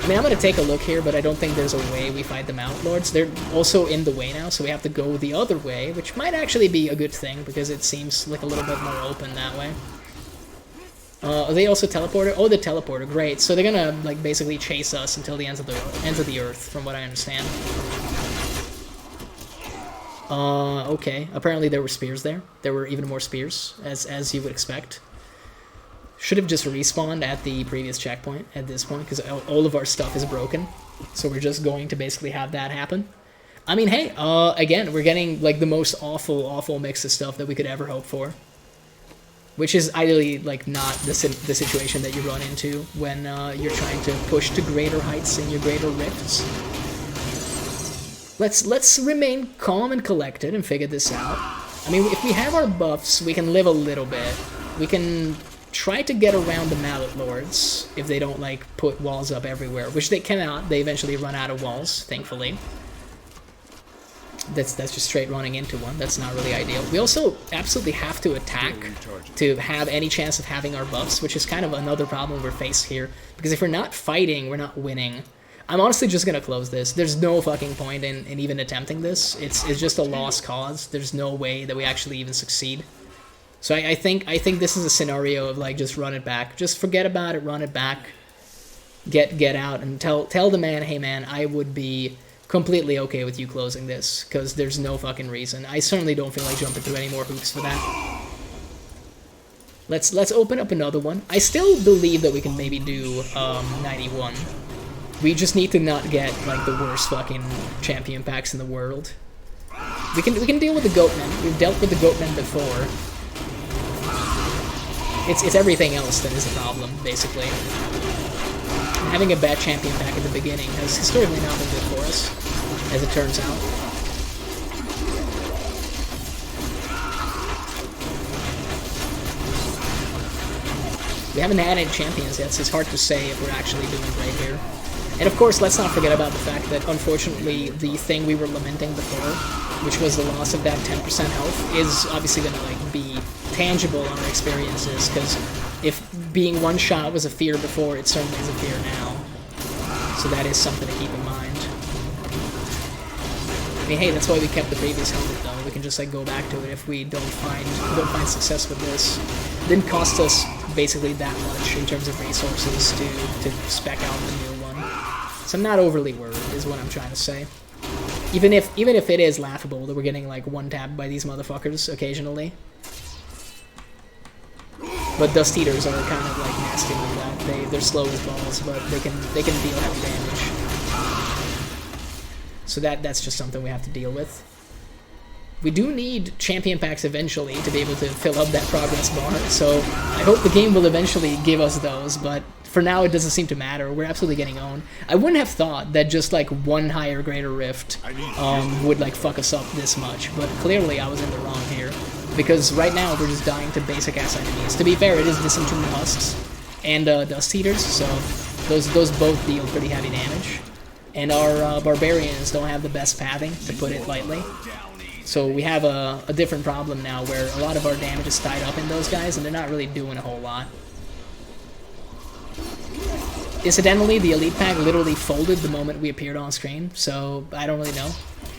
I mean, I'm gonna take a look here, but I don't think there's a way we fight them out, Lords. They're also in the way now, so we have to go the other way, which might actually be a good thing, because it seems like a little bit more open that way. Are they also teleported? Oh, the teleporter, great. So they're gonna, like, basically chase us until the ends of the earth, from what I understand. Okay. Apparently there were spears there. There were even more spears, as you would expect. Should have just respawned at the previous checkpoint at this point, because all of our stuff is broken. So we're just going to basically have that happen. I mean, hey, again, we're getting, like, the most awful mix of stuff that we could ever hope for. Which is ideally, like, not the situation that you run into when you're trying to push to greater heights in your greater rifts. Let's remain calm and collected and figure this out. I mean, if we have our buffs, we can live a little bit. We can try to get around the Mallet Lords if they don't, like, put walls up everywhere, which they cannot. They eventually run out of walls, thankfully. That's just straight running into one. That's not really ideal. We also absolutely have to attack to have any chance of having our buffs, which is kind of another problem we're faced here. Because if we're not fighting, we're not winning. I'm honestly just gonna close this. There's no fucking point in even attempting this. It's just a lost cause. There's no way that we actually even succeed. So I think this is a scenario of, like, just run it back. Just forget about it, run it back. Get out and tell the man, hey man, I would be completely okay with you closing this, because there's no fucking reason. I certainly don't feel like jumping through any more hoops for that. Let's open up another one. I still believe that we can maybe do 91. We just need to not get, like, the worst fucking champion packs in the world. We can deal with the Goatmen. We've dealt with the Goatmen before. It's everything else that is a problem, basically. Having a bad champion pack at the beginning has historically not been good for us, as it turns out. We haven't had any champions yet, so it's hard to say if we're actually doing great here. And of course, let's not forget about the fact that, unfortunately, the thing we were lamenting before, which was the loss of that 10% health, is obviously going to, like, be tangible on our experiences, because if being one shot was a fear before, it certainly is a fear now. So that is something to keep in mind. I mean, hey, that's why we kept the previous helmet, though. We can just, like, go back to it if we don't find success with this. It didn't cost us basically that much in terms of resources to spec out the new one. So I'm not overly worried, is what I'm trying to say. Even if it is laughable that we're getting, like, one-tapped by these motherfuckers occasionally. But Dust Eaters are kind of, like, nasty like that. They're slow as balls, but they can deal heavy damage. So that's just something we have to deal with. We do need champion packs eventually to be able to fill up that progress bar, so I hope the game will eventually give us those, but for now it doesn't seem to matter. We're absolutely getting owned. I wouldn't have thought that just, like, one higher greater rift would, like, fuck us up this much, but clearly I was in the wrong here. Because right now we're just dying to basic ass enemies. To be fair, it is Disentombed Husks and Dust Eaters, so those both deal pretty heavy damage. And our barbarians don't have the best pathing, to put it lightly. So we have a different problem now, where a lot of our damage is tied up in those guys, and they're not really doing a whole lot. Incidentally, the Elite Pack literally folded the moment we appeared on screen, so I don't really know.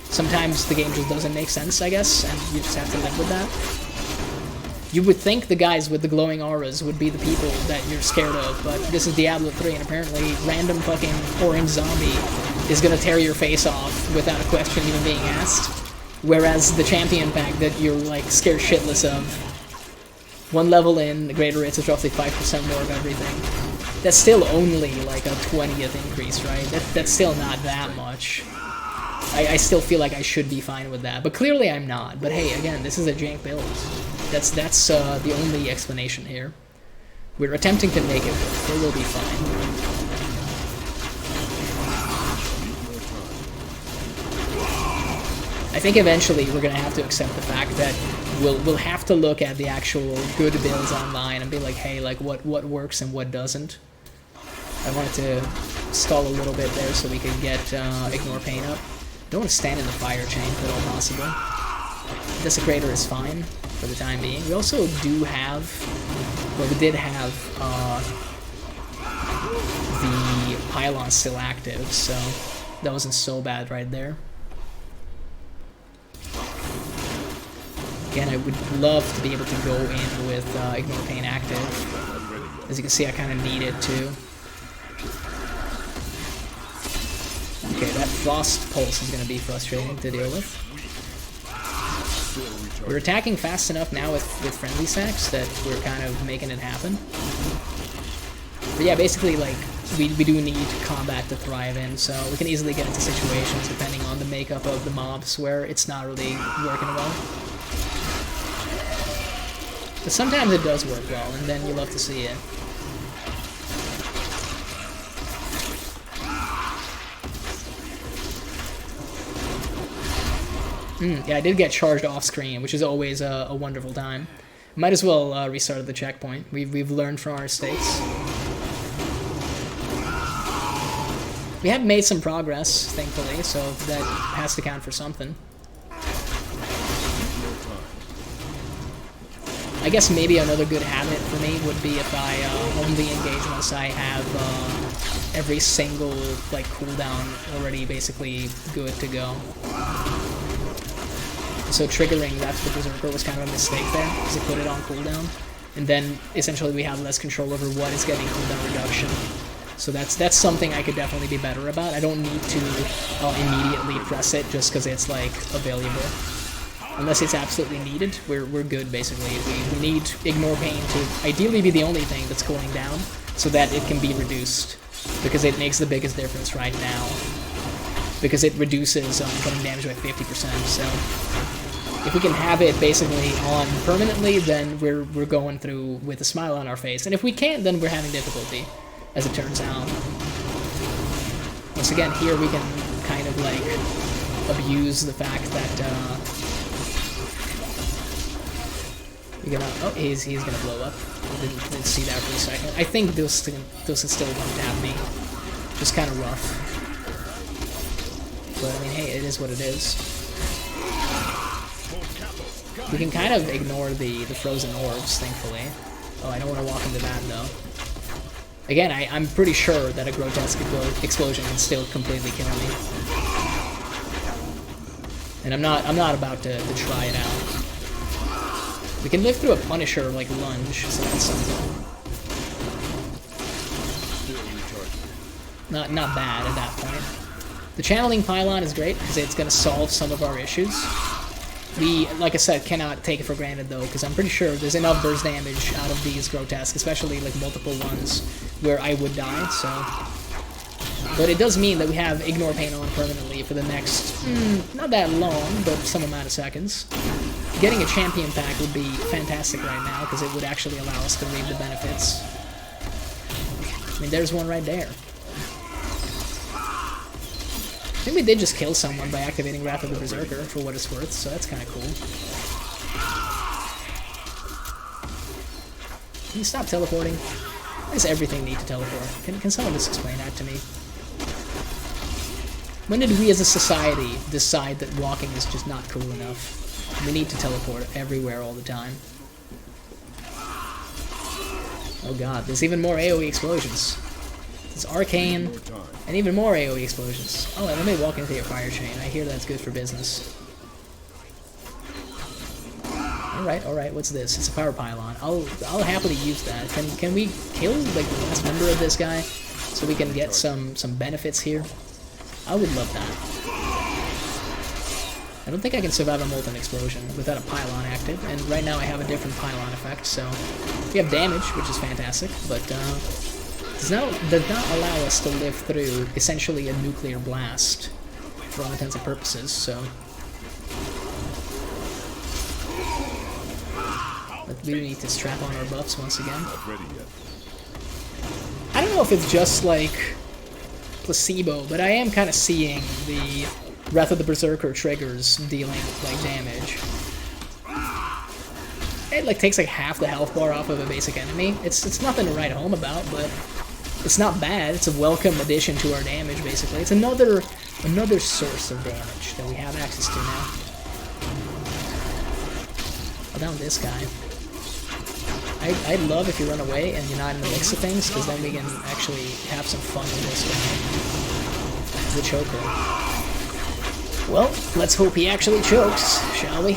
Sometimes the game just doesn't make sense, I guess, and you just have to live with that. You would think the guys with the glowing auras would be the people that you're scared of, but this is Diablo 3, and apparently random fucking orange zombie is gonna tear your face off without a question even being asked. Whereas the champion pack that you're, like, scared shitless of, one level in, the greater rates is roughly 5% more of everything. That's still only, like, a 20th increase, right? That's still not that much. I still feel like I should be fine with that, but clearly I'm not. But hey, again, this is a jank build. That's the only explanation here. We're attempting to make it work. It will be fine. I think eventually we're gonna have to accept the fact that we'll have to look at the actual good builds online and be like, hey, like what works and what doesn't. I wanted to stall a little bit there so we can get Ignore Pain up. Don't want to stand in the fire chain if at all possible. Desecrator is fine for the time being. We also do have, well, we did have the pylon's still active, so that wasn't so bad right there. Again, I would love to be able to go in with Ignore Pain active. As you can see, I kind of need it too. Okay, that Frost Pulse is going to be frustrating to deal with. We're attacking fast enough now with friendly sacks that we're kind of making it happen. But yeah, basically, like, we do need combat to thrive in, so we can easily get into situations, depending on the makeup of the mobs, where it's not really working well. But sometimes it does work well, and then you love to see it. Yeah, I did get charged off screen, which is always a wonderful time. Might as well restart the checkpoint. We've learned from our mistakes. We have made some progress, thankfully, so that has to count for something. I guess maybe another good habit for me would be if I only engage once I have every single like cooldown already basically good to go. So triggering Wrath of the Berserker was kind of a mistake there, because it put it on cooldown. And then essentially we have less control over what is getting cooldown reduction. So that's something I could definitely be better about. I don't need to immediately press it just because it's like available. Unless it's absolutely needed, we're good basically. We need Ignore Pain to ideally be the only thing that's cooling down so that it can be reduced. Because it makes the biggest difference right now. Because it reduces getting damage by 50%, so if we can have it basically on permanently, then we're going through with a smile on our face. And if we can't, then we're having difficulty, as it turns out. Once again, here we can kind of like abuse the fact that you're gonna, oh, he's gonna blow up. Didn't see that for a second. I think those is still gonna tap me. Just kind of rough. But I mean, hey, it is what it is. We can kind of ignore the frozen orbs, thankfully. Oh, I don't want to walk into that, though. Again, I'm pretty sure that a grotesque explosion can still completely kill me. And I'm not about to try it out. We can live through a Punisher, like, lunge, so that's something. Not bad at that point. The channeling pylon is great, because it's going to solve some of our issues. We, like I said, cannot take it for granted, though, because I'm pretty sure there's enough burst damage out of these grotesque, especially, like, multiple ones, where I would die, so... But it does mean that we have Ignore Pain on permanently for the next, not that long, but some amount of seconds. Getting a champion pack would be fantastic right now, because it would actually allow us to reap the benefits. I mean, there's one right there. I think we did just kill someone by activating Wrath of the Berserker, for what it's worth, so that's kind of cool. Can you stop teleporting? Why does everything need to teleport? Can someone just explain that to me? When did we as a society decide that walking is just not cool enough? We need to teleport everywhere all the time. Oh god, there's even more AoE explosions. It's arcane, and even more AoE explosions. Oh, and let me walk into your fire chain. I hear that's good for business. Alright, what's this? It's a power pylon. I'll happily use that. Can we kill, like, the last member of this guy? So we can get some benefits here? I would love that. I don't think I can survive a molten explosion without a pylon active, and right now I have a different pylon effect, so we have damage, which is fantastic, but does not allow us to live through essentially a nuclear blast for all intents and purposes, so... But we need to strap on our buffs once again. I don't know if it's just like placebo, but I am kind of seeing the Wrath of the Berserker triggers dealing like damage. It like takes like half the health bar off of a basic enemy. It's nothing to write home about, but it's not bad. It's a welcome addition to our damage, basically. It's another source of damage that we have access to now. I'll down this guy. I'd love if you run away and you're not in the mix of things, because then we can actually have some fun with this guy. The choker. Well, let's hope he actually chokes, shall we?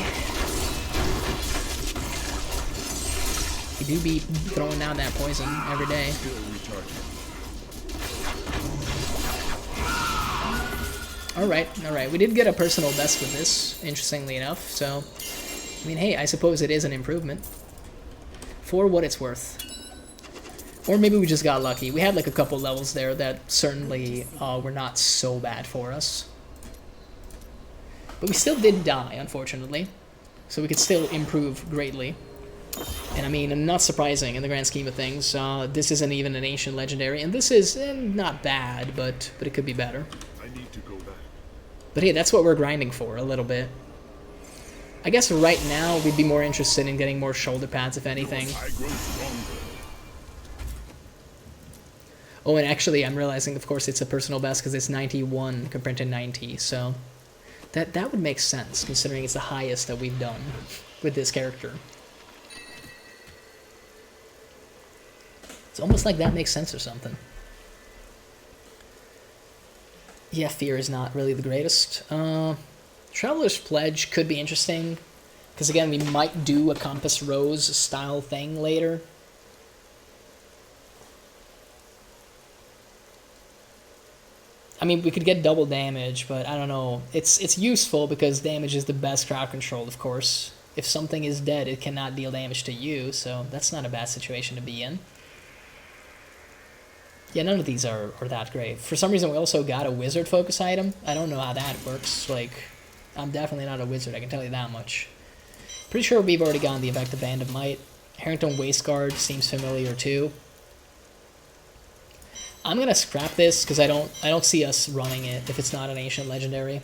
We do be throwing down that poison every day. Alright. We did get a personal best with this, interestingly enough, so... I mean, hey, I suppose it is an improvement. For what it's worth. Or maybe we just got lucky. We had like a couple levels there that certainly were not so bad for us. But we still did die, unfortunately. So we could still improve greatly. And I mean, not surprising in the grand scheme of things. This isn't even an ancient legendary, and this is not bad, but it could be better. I need to go back. But hey, that's what we're grinding for, a little bit. I guess right now we'd be more interested in getting more shoulder pads, if anything. I grow stronger. Oh, and actually, I'm realizing, of course, it's a personal best because it's 91 compared to 90, so that would make sense, considering it's the highest that we've done with this character. It's almost like that makes sense or something. Yeah, fear is not really the greatest. Traveler's Pledge could be interesting, because again, we might do a Compass Rose style thing later. I mean, we could get double damage, but I don't know. It's useful because damage is the best crowd control, of course. If something is dead, it cannot deal damage to you, so that's not a bad situation to be in. Yeah, none of these are that great. For some reason, we also got a wizard focus item. I don't know how that works. Like, I'm definitely not a wizard, I can tell you that much. Pretty sure we've already gotten the effective Band of Might. Harrington Waistguard seems familiar too. I'm gonna scrap this because I don't see us running it if it's not an ancient legendary.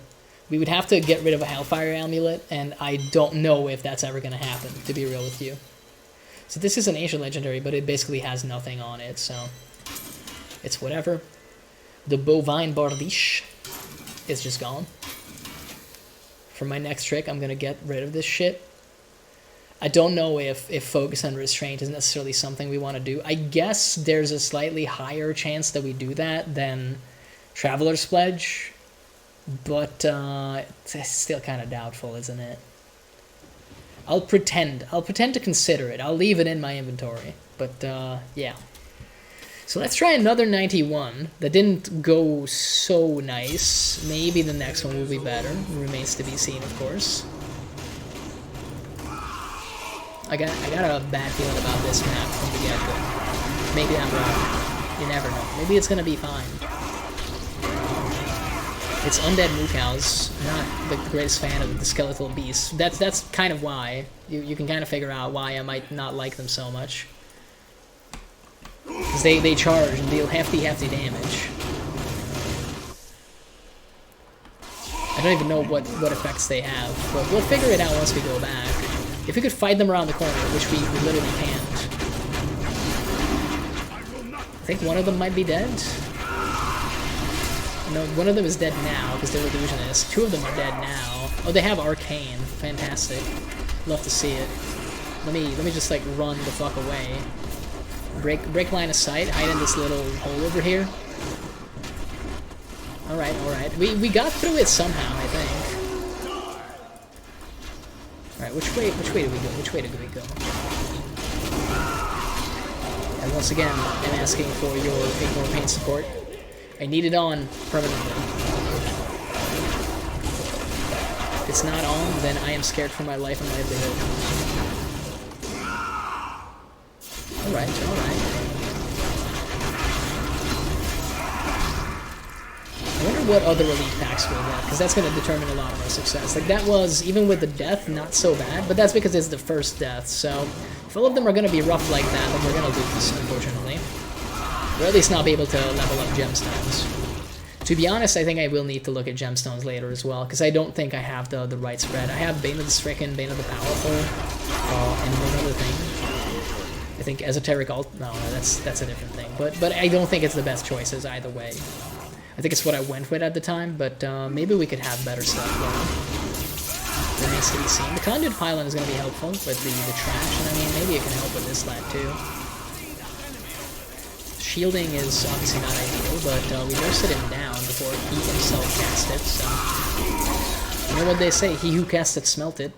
We would have to get rid of a Hellfire Amulet, and I don't know if that's ever gonna happen, to be real with you. So this is an ancient legendary, but it basically has nothing on it, so it's whatever. The Bovine Bardiche is just gone. For my next trick, I'm gonna get rid of this shit. I don't know if Focus and Restraint is necessarily something we want to do. I guess there's a slightly higher chance that we do that than Traveler's Pledge, but it's still kind of doubtful, isn't it? I'll pretend to consider it. I'll leave it in my inventory, but yeah. So let's try another 91. That didn't go so nice. Maybe the next one will be better. Remains to be seen, of course. I got a bad feeling about this map from the get-go. Maybe I'm wrong. You never know. Maybe it's gonna be fine. It's Undead Moocows. Not the greatest fan of the skeletal beasts. That's kind of why. You can kind of figure out why I might not like them so much. Because they charge and deal hefty damage. I don't even know what effects they have, but we'll figure it out once we go back. If we could fight them around the corner, which we literally can't. I think one of them might be dead. No, one of them is dead now, because they're illusionists. Two of them are dead now. Oh, they have Arcane. Fantastic. Love to see it. Let me just, like, run the fuck away. Break line of sight. Hide in this little hole over here. Alright. We got through it somehow, I think. Alright, which way did we go? Which way did we go? And once again, I'm asking for your Ignore Pain support. I need it on permanently. If it's not on, then I am scared for my life and livelihood. Alright. I wonder what other elite packs we'll get, because that's going to determine a lot of our success. Like, that was, even with the death, not so bad, but that's because it's the first death, so if all of them are going to be rough like that, then we're going to lose, unfortunately. Or at least not be able to level up gemstones. To be honest, I think I will need to look at gemstones later as well, because I don't think I have the right spread. I have Bane of the Stricken, Bane of the Powerful, and one other thing. I think Esoteric Alt... No, that's a different thing. But I don't think it's the best choices either way. I think it's what I went with at the time, but maybe we could have better stuff. remains to be seen. The conduit pylon is going to be helpful with the trash, and I mean, maybe it can help with this lad too. Shielding is obviously not ideal, but we roasted him down before he himself cast it, so... You know what they say, he who casts it smelt it.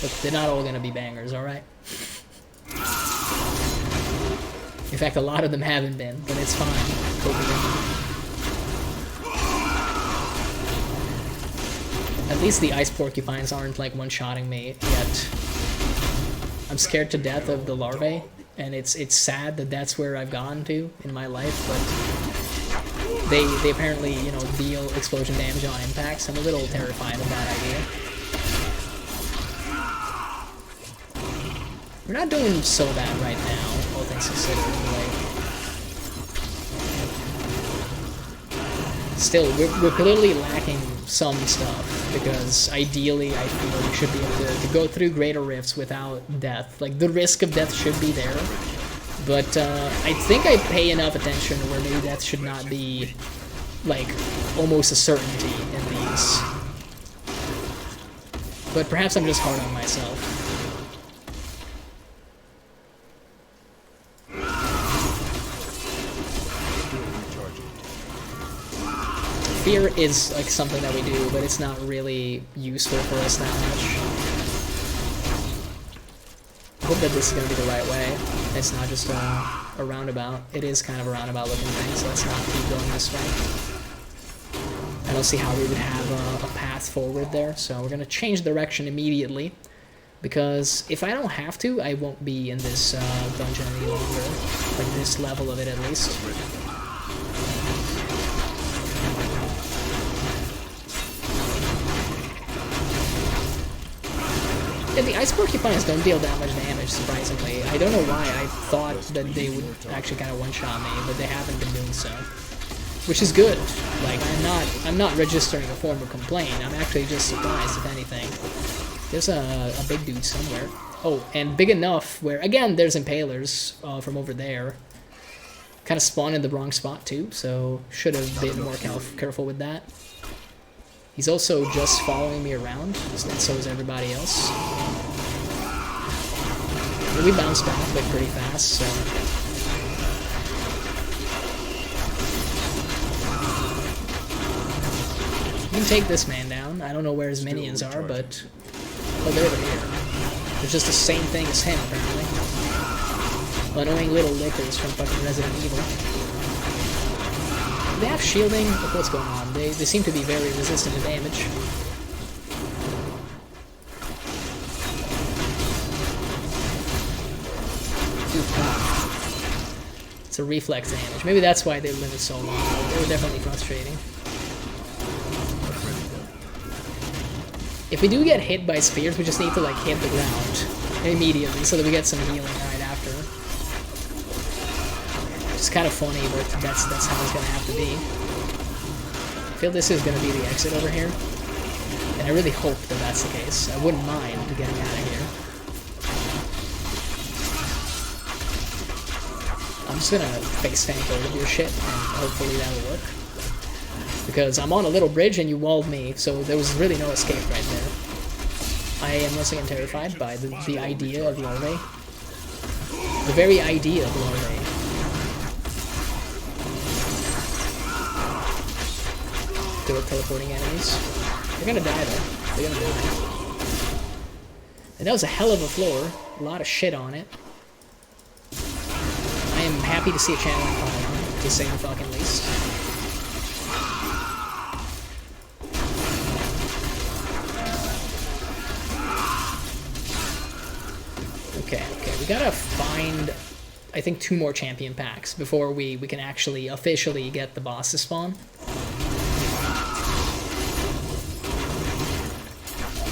Look, they're not all going to be bangers, alright? In fact, a lot of them haven't been, but it's fine. At least the ice porcupines aren't like one-shotting me yet. I'm scared to death of the larvae, and it's sad that that's where I've gotten to in my life, but they apparently, you know, deal explosion damage on impacts. I'm a little terrified of that idea. We're not doing so bad right now, all things considered. Like, still, we're clearly lacking some stuff, because ideally I feel we should be able to go through greater rifts without death. Like, the risk of death should be there, but I think I pay enough attention where maybe death should not be, like, almost a certainty in these. But perhaps I'm just hard on myself. Fear is like something that we do, but it's not really useful for us that much. I hope that this is going to be the right way. It's not just a roundabout. It is kind of a roundabout looking thing, so let's not keep going this way. I don't see how we would have a path forward there, so we're going to change direction immediately. Because if I don't have to, I won't be in this dungeon any longer. Like this level of it at least. Yeah, the ice porcupines don't deal that much damage, surprisingly. I don't know why. I thought that they would actually kind of one-shot me, but they haven't been doing so. Which is good. Like, I'm not registering a form of complaint. I'm actually just surprised, if anything. There's a big dude somewhere. Oh, and big enough where, again, there's impalers from over there. Kind of spawned in the wrong spot, too, so should have been more careful with that. He's also just following me around, and so is everybody else. But we bounced back like pretty fast, so... You can take this man down. I don't know where his minions are, but... Oh, they're over here. They're just the same thing as him, apparently. Annoying little lickers from fucking Resident Evil. They have shielding? Look what's going on. They seem to be very resistant to damage. It's a reflex damage. Maybe that's why they limit so long. They were definitely frustrating. If we do get hit by spears, we just need to like hit the ground immediately so that we get some healing right after. It's kind of funny, but that's how it's gonna have to be. I feel this is gonna be the exit over here, and I really hope that that's the case. I wouldn't mind getting out of here. I'm just gonna face tank all of your shit, and hopefully that'll work. Because I'm on a little bridge and you walled me, so there was really no escape right there. I am once again terrified by the idea of larvae. The very idea of larvae. Teleporting enemies. They're gonna die though. They're gonna die. And that was a hell of a floor. A lot of shit on it. I am happy to see a channeling pylon, to say the fucking least. Okay, we gotta find, I think, 2 more champion packs before we can actually officially get the boss to spawn.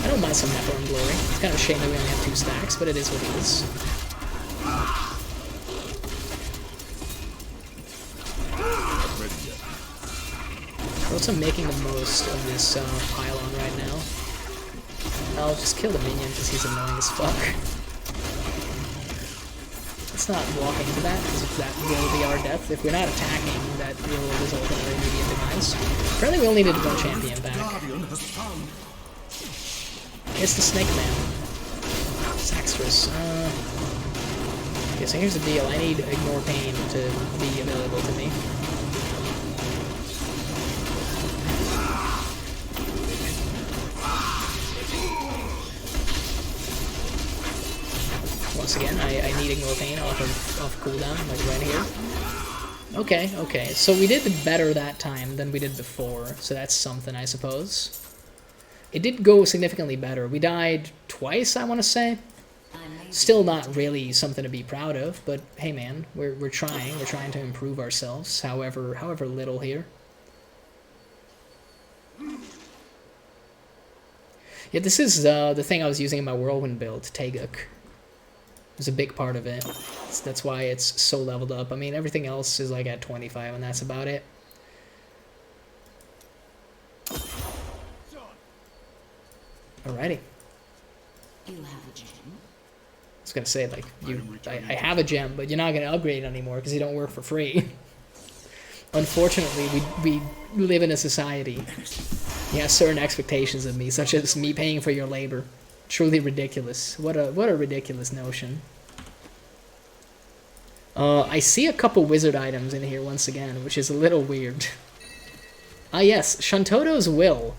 I don't mind some Nephilim glory. It's kind of a shame that we only have 2 stacks, but it is what it is. We're also making the most of this pylon right now. I'll just kill the minion because he's annoying as fuck. let's not walk into that, because that will be our death. If we're not attacking, that will result in our immediate demise. Apparently we only need one champion back. It's the Snake Man. Saxtrus. Okay, so here's the deal. I need Ignore Pain to be available to me. Once again, I need Ignore Pain off cooldown, like right here. Okay. So we did better that time than we did before, so that's something, I suppose. It did go significantly better. We died twice, I want to say. Still not really something to be proud of, but hey man, we're trying. We're trying to improve ourselves, however little here. Yeah, this is the thing I was using in my Whirlwind build, Teguk. It's a big part of it. That's why it's so leveled up. I mean, everything else is like at 25, and that's about it. Alrighty. You have a gem. I was gonna say, like, I have a gem, but you're not gonna upgrade it anymore because you don't work for free. Unfortunately, we live in a society. You have certain expectations of me, such as me paying for your labor. Truly ridiculous. What a ridiculous notion. I see a couple wizard items in here once again, which is a little weird. Ah yes, Shantoto's Will.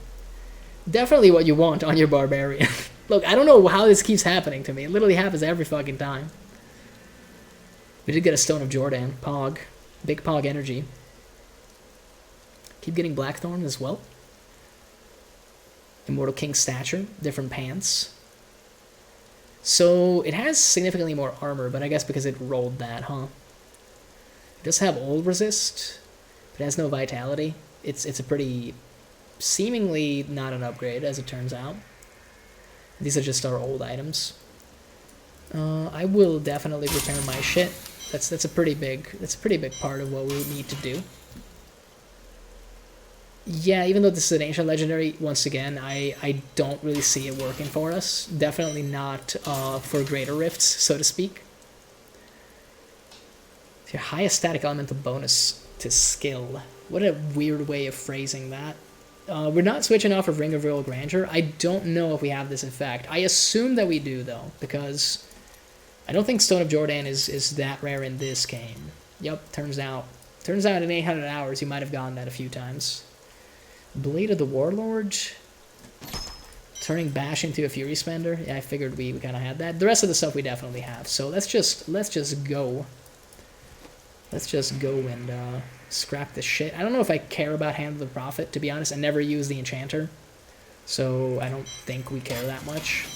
Definitely what you want on your barbarian. Look, I don't know how this keeps happening to me. It literally happens every fucking time. We did get a Stone of Jordan. Pog. Big Pog energy. Keep getting Blackthorn as well. Immortal King Stature. Different pants. So, it has significantly more armor, but I guess because it rolled that, huh? It does have Old Resist, but it has no Vitality. It's a pretty... seemingly not an upgrade, as it turns out. These are just our old items. I will definitely repair my shit. That's a pretty big part of what we need to do. Yeah, even though this is an ancient legendary, once again, I don't really see it working for us. Definitely not for greater rifts, so to speak. Your highest static elemental bonus to skill. What a weird way of phrasing that. We're not switching off of Ring of Royal Grandeur. I don't know if we have this effect. I assume that we do, though, because I don't think Stone of Jordan is that rare in this game. Yep, turns out in 800 hours you might have gotten that a few times. Blade of the Warlord. Turning Bash into a Fury Spender. Yeah, I figured we kind of had that. The rest of the stuff we definitely have. So let's just go. Let's just go and scrap this shit. I don't know if I care about Hand of the Prophet, to be honest. I never use the Enchanter, so I don't think we care that much.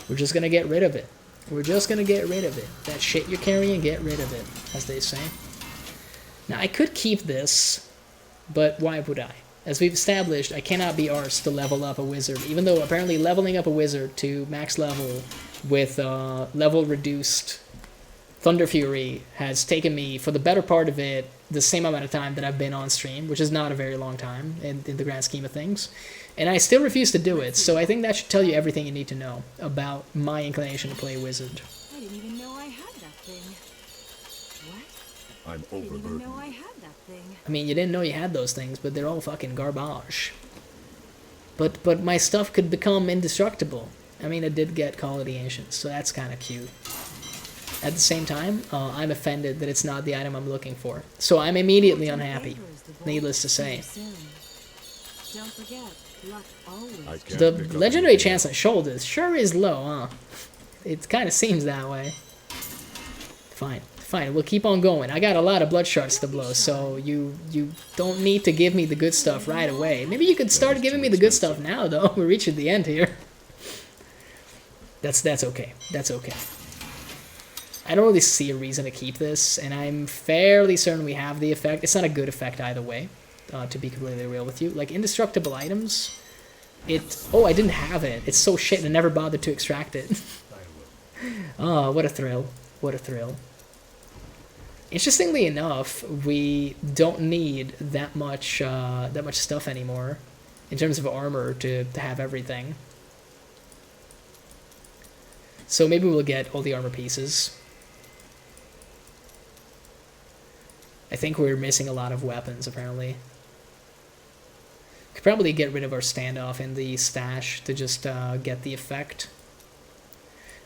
We're just gonna get rid of it. We're just gonna get rid of it. That shit you're carrying, get rid of it, as they say. Now, I could keep this, but why would I? As we've established, I cannot be arsed to level up a wizard, even though apparently leveling up a wizard to max level with level reduced Thunder Fury has taken me, for the better part of it, the same amount of time that I've been on stream, which is not a very long time in the grand scheme of things. And I still refuse to do it, so I think that should tell you everything you need to know about my inclination to play Wizard. I didn't even know I had that thing. What? I'm I didn't even overburdened. know I had that thing. I mean, you didn't know you had those things, but they're all fucking garbage. But my stuff could become indestructible. I mean, it did get Call of the Ancients, so that's kind of cute. At the same time, I'm offended that it's not the item I'm looking for. So I'm immediately unhappy, needless to say. Don't forget, luck always. I can't The pick up legendary anything chance on shoulders sure is low, huh? It kind of seems that way. Fine, we'll keep on going. I got a lot of blood shards to blow, so you don't need to give me the good stuff right away. Maybe you could start giving me the good stuff now, though. We're reaching the end here. That's okay. That's okay. I don't really see a reason to keep this, and I'm fairly certain we have the effect. It's not a good effect either way, to be completely real with you. Like, indestructible items, oh, I didn't have it. It's so shit and I never bothered to extract it. Oh, what a thrill. What a thrill. Interestingly enough, we don't need that much stuff anymore in terms of armor to have everything. So maybe we'll get all the armor pieces. I think we're missing a lot of weapons, apparently. Could probably get rid of our standoff in the stash to just get the effect.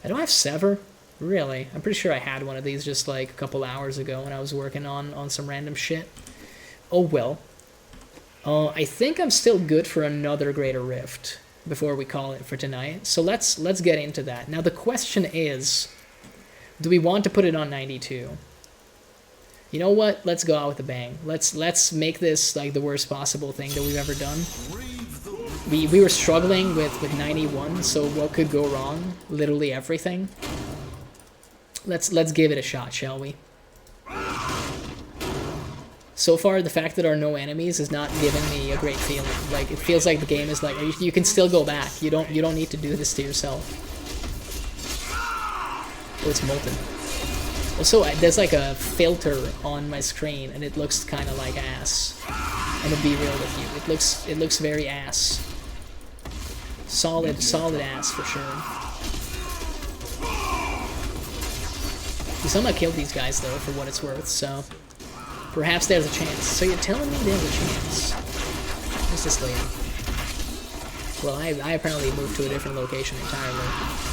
I don't have Sever. Really? I'm pretty sure I had one of these just like a couple hours ago when I was working on some random shit. Oh well. I think I'm still good for another Greater Rift before we call it for tonight. So let's get into that. Now the question is, do we want to put it on 92? You know what? Let's go out with a bang. Let's make this like the worst possible thing that we've ever done. We were struggling with 91, so what could go wrong? Literally everything. Let's give it a shot, shall we? So far, the fact that there are no enemies is not giving me a great feeling. Like, it feels like the game is like, you can still go back. You don't need to do this to yourself. Oh, it's molten. Also, there's like a filter on my screen, and it looks kind of like ass. I'm gonna be real with you. It looks very ass. Solid ass for sure. We somehow killed these guys though, for what it's worth. So perhaps there's a chance. So you're telling me there's a chance? Who's this lady? Well, I apparently moved to a different location entirely,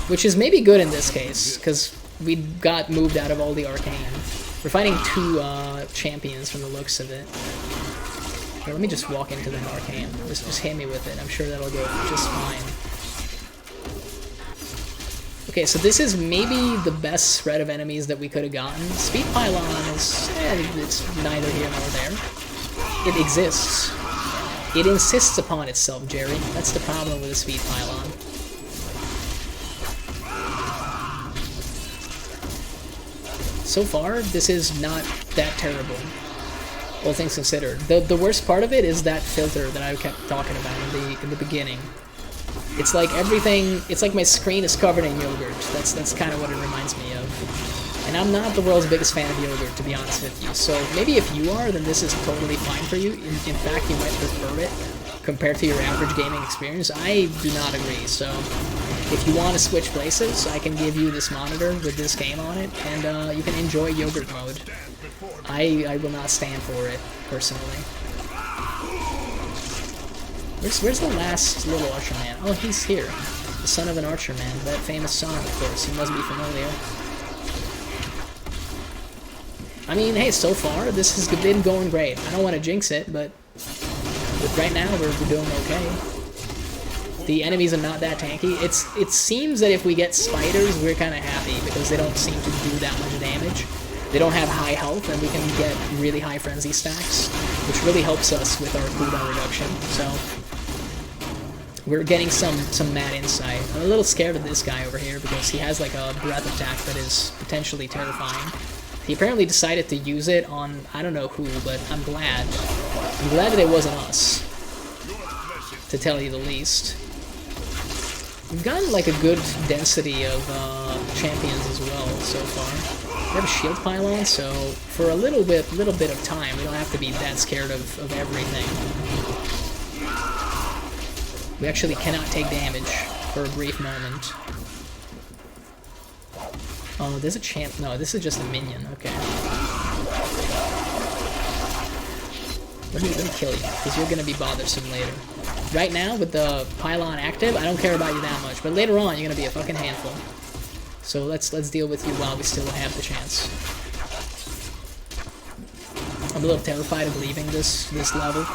which is maybe good in this case because we got moved out of all the arcane. We're fighting two champions from the looks of it. Here, let me just walk into that arcane. Just hit me with it. I'm sure that'll go just fine. Okay, so this is maybe the best spread of enemies that we could have gotten. Speed Pylon is... it's neither here nor there. It exists. It insists upon itself, Jerry. That's the problem with a Speed Pylon. So far, this is not that terrible, all things considered. The worst part of it is that filter that I kept talking about in the beginning. It's like everything, it's like my screen is covered in yogurt. That's kind of what it reminds me of. And I'm not the world's biggest fan of yogurt, to be honest with you. So maybe if you are, then this is totally fine for you. In fact, you might prefer it compared to your average gaming experience. I do not agree. So if you want to switch places, I can give you this monitor with this game on it, and you can enjoy yogurt mode. I will not stand for it, personally. Where's the last little archer man? Oh, he's here. The son of an archer man. That famous song, of course. He must be familiar. I mean, hey, so far, this has been going great. I don't want to jinx it, but right now, we're doing okay. The enemies are not that tanky. It seems that if we get spiders, we're kind of happy, because they don't seem to do that much damage. They don't have high health, and we can get really high frenzy stacks, which really helps us with our cooldown reduction. So we're getting some mad insight. I'm a little scared of this guy over here because he has like a breath attack that is potentially terrifying. He apparently decided to use it on I don't know who, but I'm glad. I'm glad that it wasn't us, to tell you the least. We've gotten like a good density of champions as well so far. We have a shield pylon, so for a little bit of time, we don't have to be that scared of everything. We actually cannot take damage for a brief moment. Oh, there's a champ. No, this is just a minion. Okay. Let me kill you, because you're gonna be bothersome later. Right now, with the pylon active, I don't care about you that much, but later on, you're gonna be a fucking handful. So let's deal with you while we still have the chance. I'm a little terrified of leaving this level,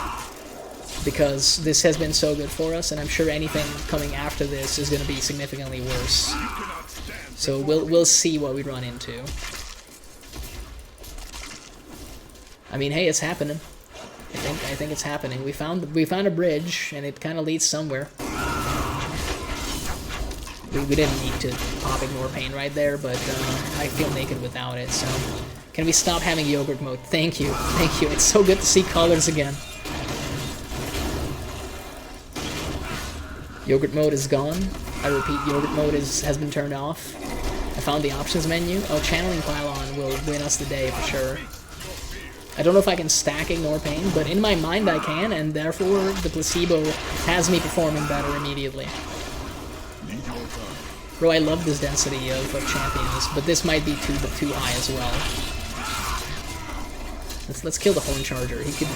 because this has been so good for us, and I'm sure anything coming after this is going to be significantly worse. So we'll see what we run into. I mean, hey, it's happening. I think it's happening. We found a bridge, and it kind of leads somewhere. We didn't need to pop Ignore Pain right there, but I feel naked without it, so... Can we stop having yogurt mode? Thank you. Thank you. It's so good to see colors again. Yogurt mode is gone. I repeat, yogurt mode has been turned off. I found the options menu. Oh, channeling pylon will win us the day for sure. I don't know if I can stack Ignore Pain, but in my mind I can, and therefore the placebo has me performing better immediately. Bro, I love this density of champions, but this might be too high as well. Let's kill the Horn Charger. He could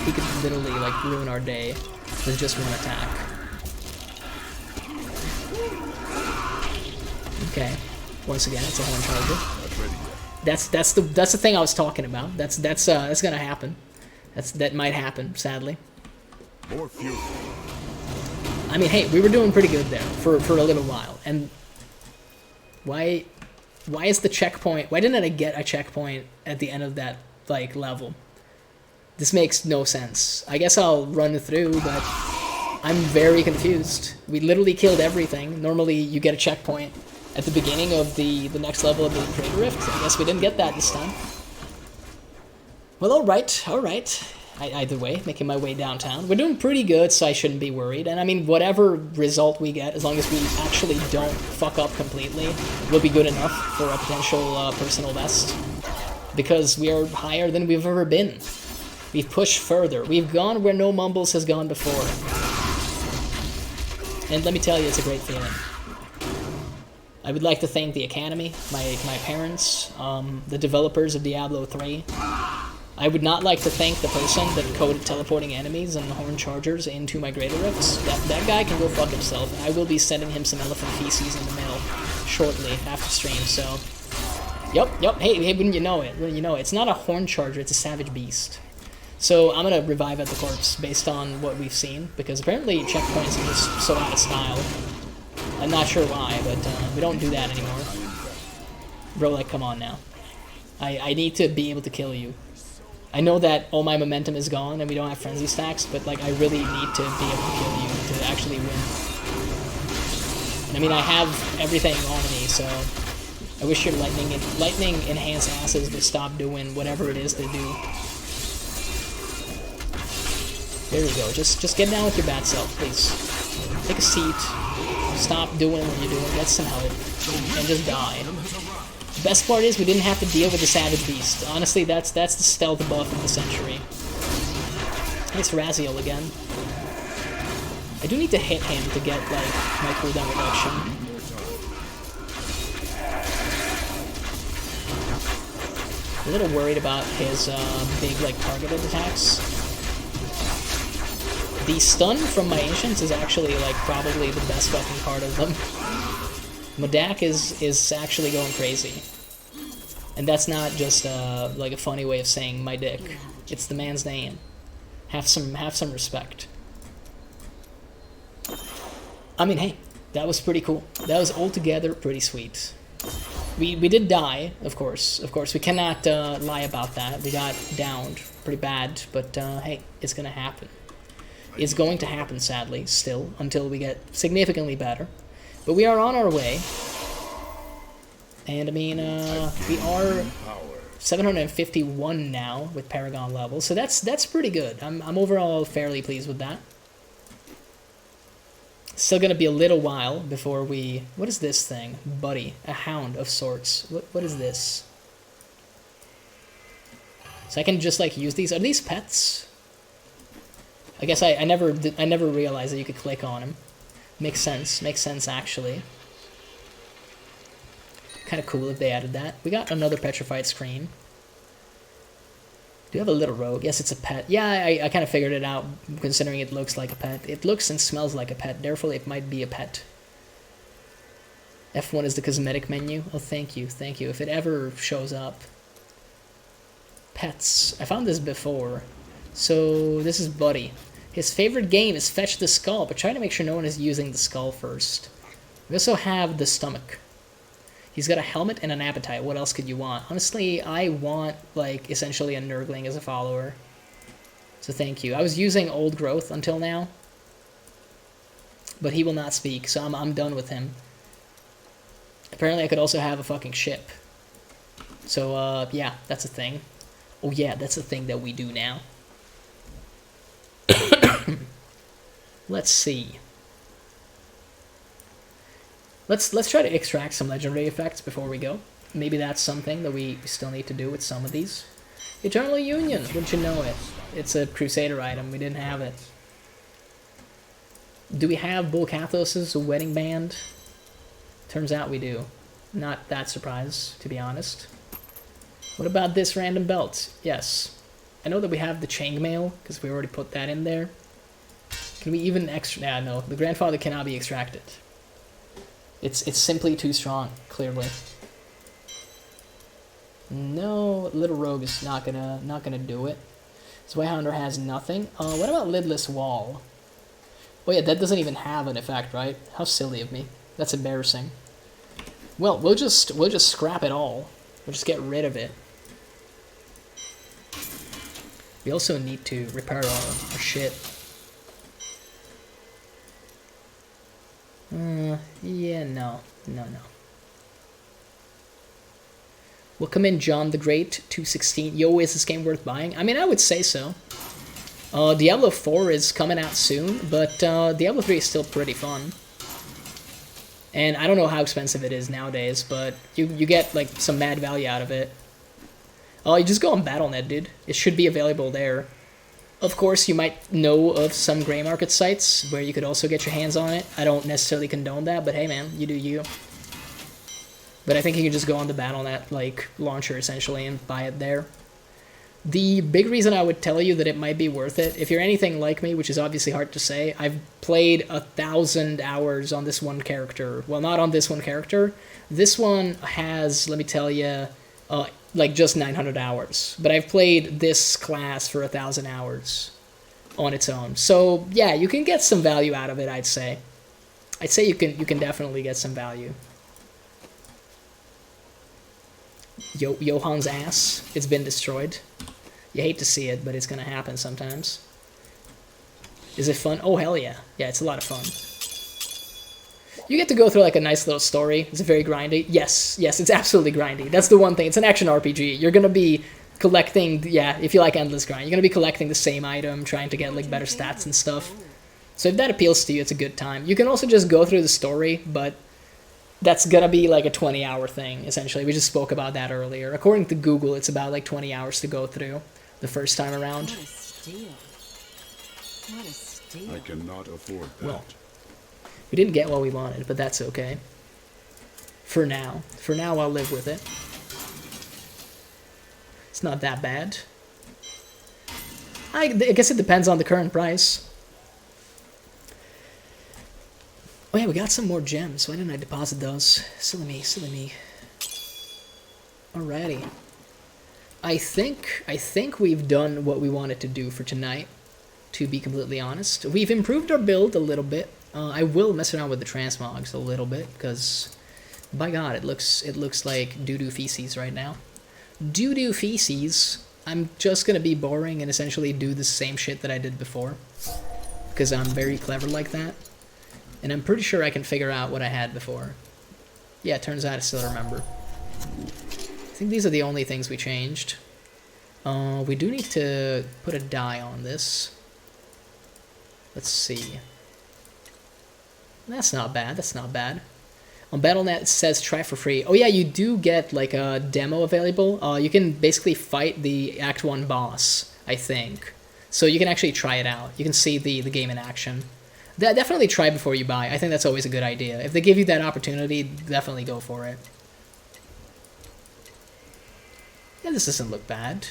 literally like ruin our day with just one attack. Okay. Once again, it's a Horn Charger. That's the thing I was talking about. That's gonna happen. That might happen, sadly. More fuel. I mean, hey, we were doing pretty good there for a little while. And why is the checkpoint? Why didn't I get a checkpoint at the end of that like level? This makes no sense. I guess I'll run through, but I'm very confused. We literally killed everything. Normally, you get a checkpoint at the beginning of the next level of the Greater Rift. I guess we didn't get that this time. Well, alright. Either way, making my way downtown. We're doing pretty good, so I shouldn't be worried. And I mean, whatever result we get, as long as we actually don't fuck up completely, will be good enough for a potential personal best. Because we are higher than we've ever been. We've pushed further. We've gone where no Mumbles has gone before. And let me tell you, it's a great feeling. I would like to thank the Academy, my parents, the developers of Diablo 3. I would not like to thank the person that coded teleporting enemies and Horn Chargers into my Greater Rifts. That guy can go fuck himself, and I will be sending him some elephant feces in the mail shortly after stream, so... Yup, hey, wouldn't you know it, it's not a Horn Charger, it's a Savage Beast. So I'm gonna revive at the corpse based on what we've seen, because apparently checkpoints are just so out of style. I'm not sure why, but we don't do that anymore. Bro, like, come on now. I need to be able to kill you. I know that all my momentum is gone and we don't have frenzy stacks, but like I really need to be able to kill you to actually win. And I mean, I have everything on me, so I wish your lightning enhanced asses would stop doing whatever it is they do. There we go. Just get down with your bad self, please. Take a seat. Stop doing what you're doing. Get some help, and just die. The best part is we didn't have to deal with the Savage Beast. Honestly, that's the stealth buff of the century. Nice Raziel again. I do need to hit him to get, like, my cooldown reduction. I'm a little worried about his big, like, targeted attacks. The stun from my Ancients is actually, like, probably the best fucking part of them. Modak is actually going crazy. And that's not just like a funny way of saying my dick. It's the man's name. Have some respect. I mean, hey, that was pretty cool. That was altogether pretty sweet. We did die, of course. Of course, we cannot lie about that. We got downed pretty bad, but hey, it's gonna happen. It's going to happen, sadly, still, until we get significantly better. But we are on our way. And I mean, we are 751 now with Paragon level, so that's pretty good. I'm overall fairly pleased with that. Still gonna be a little while before we... What is this thing? Buddy. A hound of sorts. What is this? So I can just like use these. Are these pets? I guess I never realized that you could click on them. Makes sense actually. Kind of cool if they added that. We got another petrified screen. Do you have a little rogue? Yes, it's a pet. Yeah, I kind of figured it out, considering it looks like a pet. It looks and smells like a pet, therefore it might be a pet. F1 is the cosmetic menu. Oh, thank you, if it ever shows up. Pets. I found this before. So, this is Buddy. His favorite game is Fetch the Skull, but try to make sure no one is using the skull first. We also have the stomach. He's got a helmet and an appetite. What else could you want? Honestly, I want, like, essentially a Nurgling as a follower. So thank you. I was using Old Growth until now. But he will not speak, so I'm done with him. Apparently I could also have a fucking ship. So, yeah, that's a thing. Oh yeah, that's a thing that we do now. Let's see. Let's try to extract some legendary effects before we go. Maybe that's something that we still need to do with some of these. Eternal Union, wouldn't you know it? It's a Crusader item, we didn't have it. Do we have Bull Kathos' wedding band? Turns out we do. Not that surprised, to be honest. What about this random belt? Yes. I know that we have the chainmail, because we already put that in there. Can we even Nah, no. The grandfather cannot be extracted. It's simply too strong, clearly. No, Little Rogue is not gonna do it. Zweihander has nothing. What about Lidless Wall? Oh yeah, that doesn't even have an effect, right? How silly of me. That's embarrassing. Well, we'll just scrap it all. We'll just get rid of it. We also need to repair our shit. Yeah, no. Welcome in, John the Great, 216. Yo, is this game worth buying? I mean, I would say so. Diablo 4 is coming out soon, but Diablo 3 is still pretty fun. And I don't know how expensive it is nowadays, but you get, like, some mad value out of it. You just go on Battle.net, dude. It should be available there. Of course, you might know of some gray market sites where you could also get your hands on it. I don't necessarily condone that, but hey, man, you do you. But I think you can just go on the Battle.net like launcher essentially and buy it there. The big reason I would tell you that it might be worth it, if you're anything like me, which is obviously hard to say, I've played 1,000 hours on this one character. Well, not on this one character. This one has, let me tell you, like just 900 hours. But I've played this class for 1,000 hours on its own. So yeah, you can get some value out of it, I'd say. I'd say you can definitely get some value. Johan's ass, it's been destroyed. You hate to see it, but it's gonna happen sometimes. Is it fun? Oh, hell yeah. Yeah, it's a lot of fun. You get to go through like a nice little story. It's very grindy. Yes, it's absolutely grindy. That's the one thing. It's an action RPG. You're gonna be collecting, yeah, if you like endless grind, you're gonna be collecting the same item, trying to get like better stats and stuff. So if that appeals to you, it's a good time. You can also just go through the story, but that's gonna be like a 20-hour thing, essentially. We just spoke about that earlier. According to Google, it's about like 20 hours to go through the first time around. What a steal. What a steal. I cannot afford that. Well, we didn't get what we wanted, but that's okay. For now. For now, I'll live with it. It's not that bad. I guess it depends on the current price. Oh yeah, we got some more gems. Why didn't I deposit those? Silly me. Alrighty. I think we've done what we wanted to do for tonight, to be completely honest. We've improved our build a little bit. I will mess around with the transmogs a little bit, because, by God, it looks like doo-doo feces right now. Doo-doo feces. I'm just gonna be boring and essentially do the same shit that I did before, because I'm very clever like that. And I'm pretty sure I can figure out what I had before. Yeah, it turns out I still remember. I think these are the only things we changed. We do need to put a die on this. Let's see. That's not bad, that's not bad. On Battle.net it says try for free. Oh yeah, you do get like a demo available. You can basically fight the Act 1 boss, I think. So you can actually try it out. You can see the game in action. Definitely try before you buy. I think that's always a good idea. If they give you that opportunity, definitely go for it. Yeah, this doesn't look bad.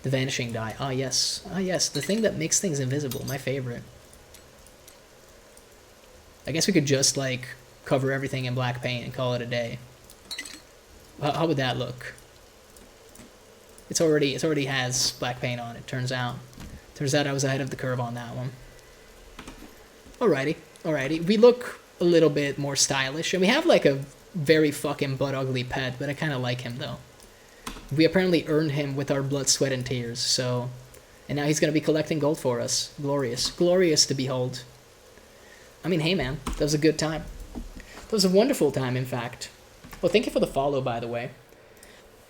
The vanishing die. Ah, yes. Ah, yes. The thing that makes things invisible. My favorite. I guess we could just, like, cover everything in black paint and call it a day. How would that look? It already has black paint on it, turns out. Turns out I was ahead of the curve on that one. Alrighty. We look a little bit more stylish, and we have like a very fucking butt-ugly pet, but I kind of like him, though. We apparently earned him with our blood, sweat, and tears, so... And now he's gonna be collecting gold for us. Glorious. Glorious to behold. I mean, hey man, that was a good time. That was a wonderful time, in fact. Well, thank you for the follow, by the way.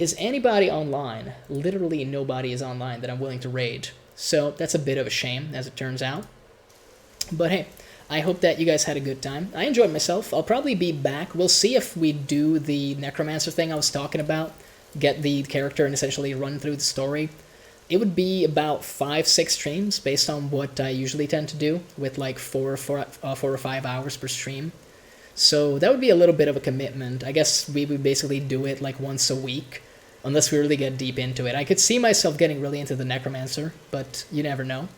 Is anybody online? Literally nobody is online that I'm willing to raid. So that's a bit of a shame, as it turns out. But hey, I hope that you guys had a good time. I enjoyed myself. I'll probably be back. We'll see if we do the Necromancer thing I was talking about. Get the character and essentially run through the story. It would be about 5-6 streams based on what I usually tend to do, with like 4 or 5 hours per stream. So that would be a little bit of a commitment. I guess we would basically do it like once a week. unless we really get deep into it. I could see myself getting really into the Necromancer, but you never know.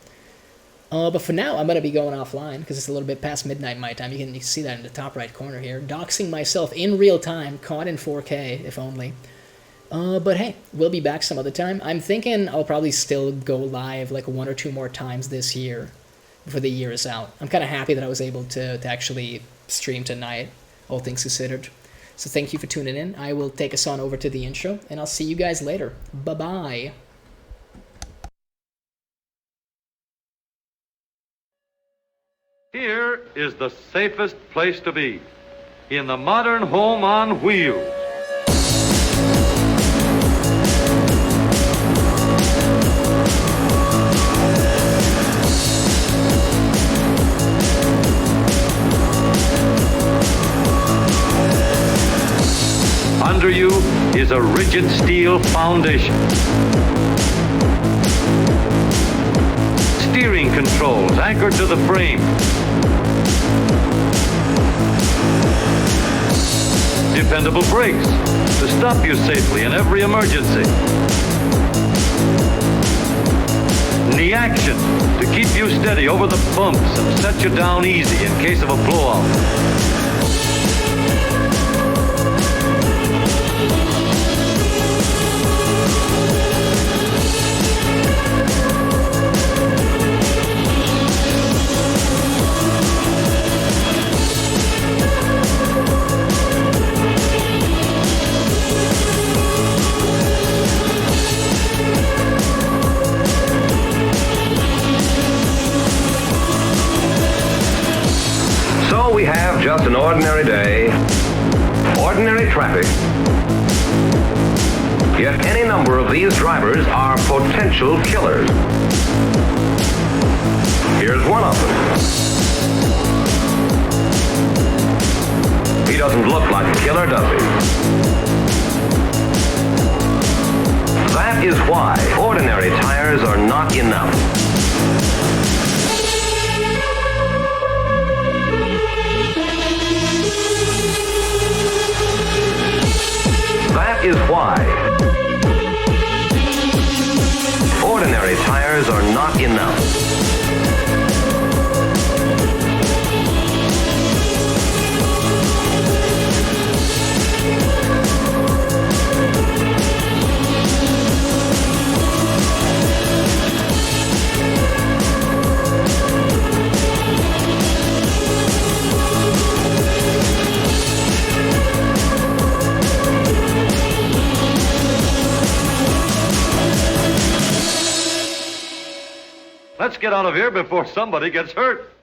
But for now, I'm going to be going offline because it's a little bit past midnight my time. You can see that in the top right corner here. Doxing myself in real time, caught in 4K, if only. But hey, we'll be back some other time. I'm thinking I'll probably still go live like 1 or 2 more times this year before the year is out. I'm kind of happy that I was able to actually stream tonight, all things considered. So thank you for tuning in. I will take us on over to the intro, and I'll see you guys later. Bye-bye. Here is the safest place to be, in the modern home on wheels. Under you is a rigid steel foundation. Steering controls anchored to the frame. Dependable brakes to stop you safely in every emergency. Knee action to keep you steady over the bumps and set you down easy in case of a blowout. So we have just an ordinary day, ordinary traffic. Yet any number of these drivers are potential killers. Here's one of them. He doesn't look like a killer, does he? That is why ordinary tires are not enough. That is why ordinary tires are not enough. Let's get out of here before somebody gets hurt.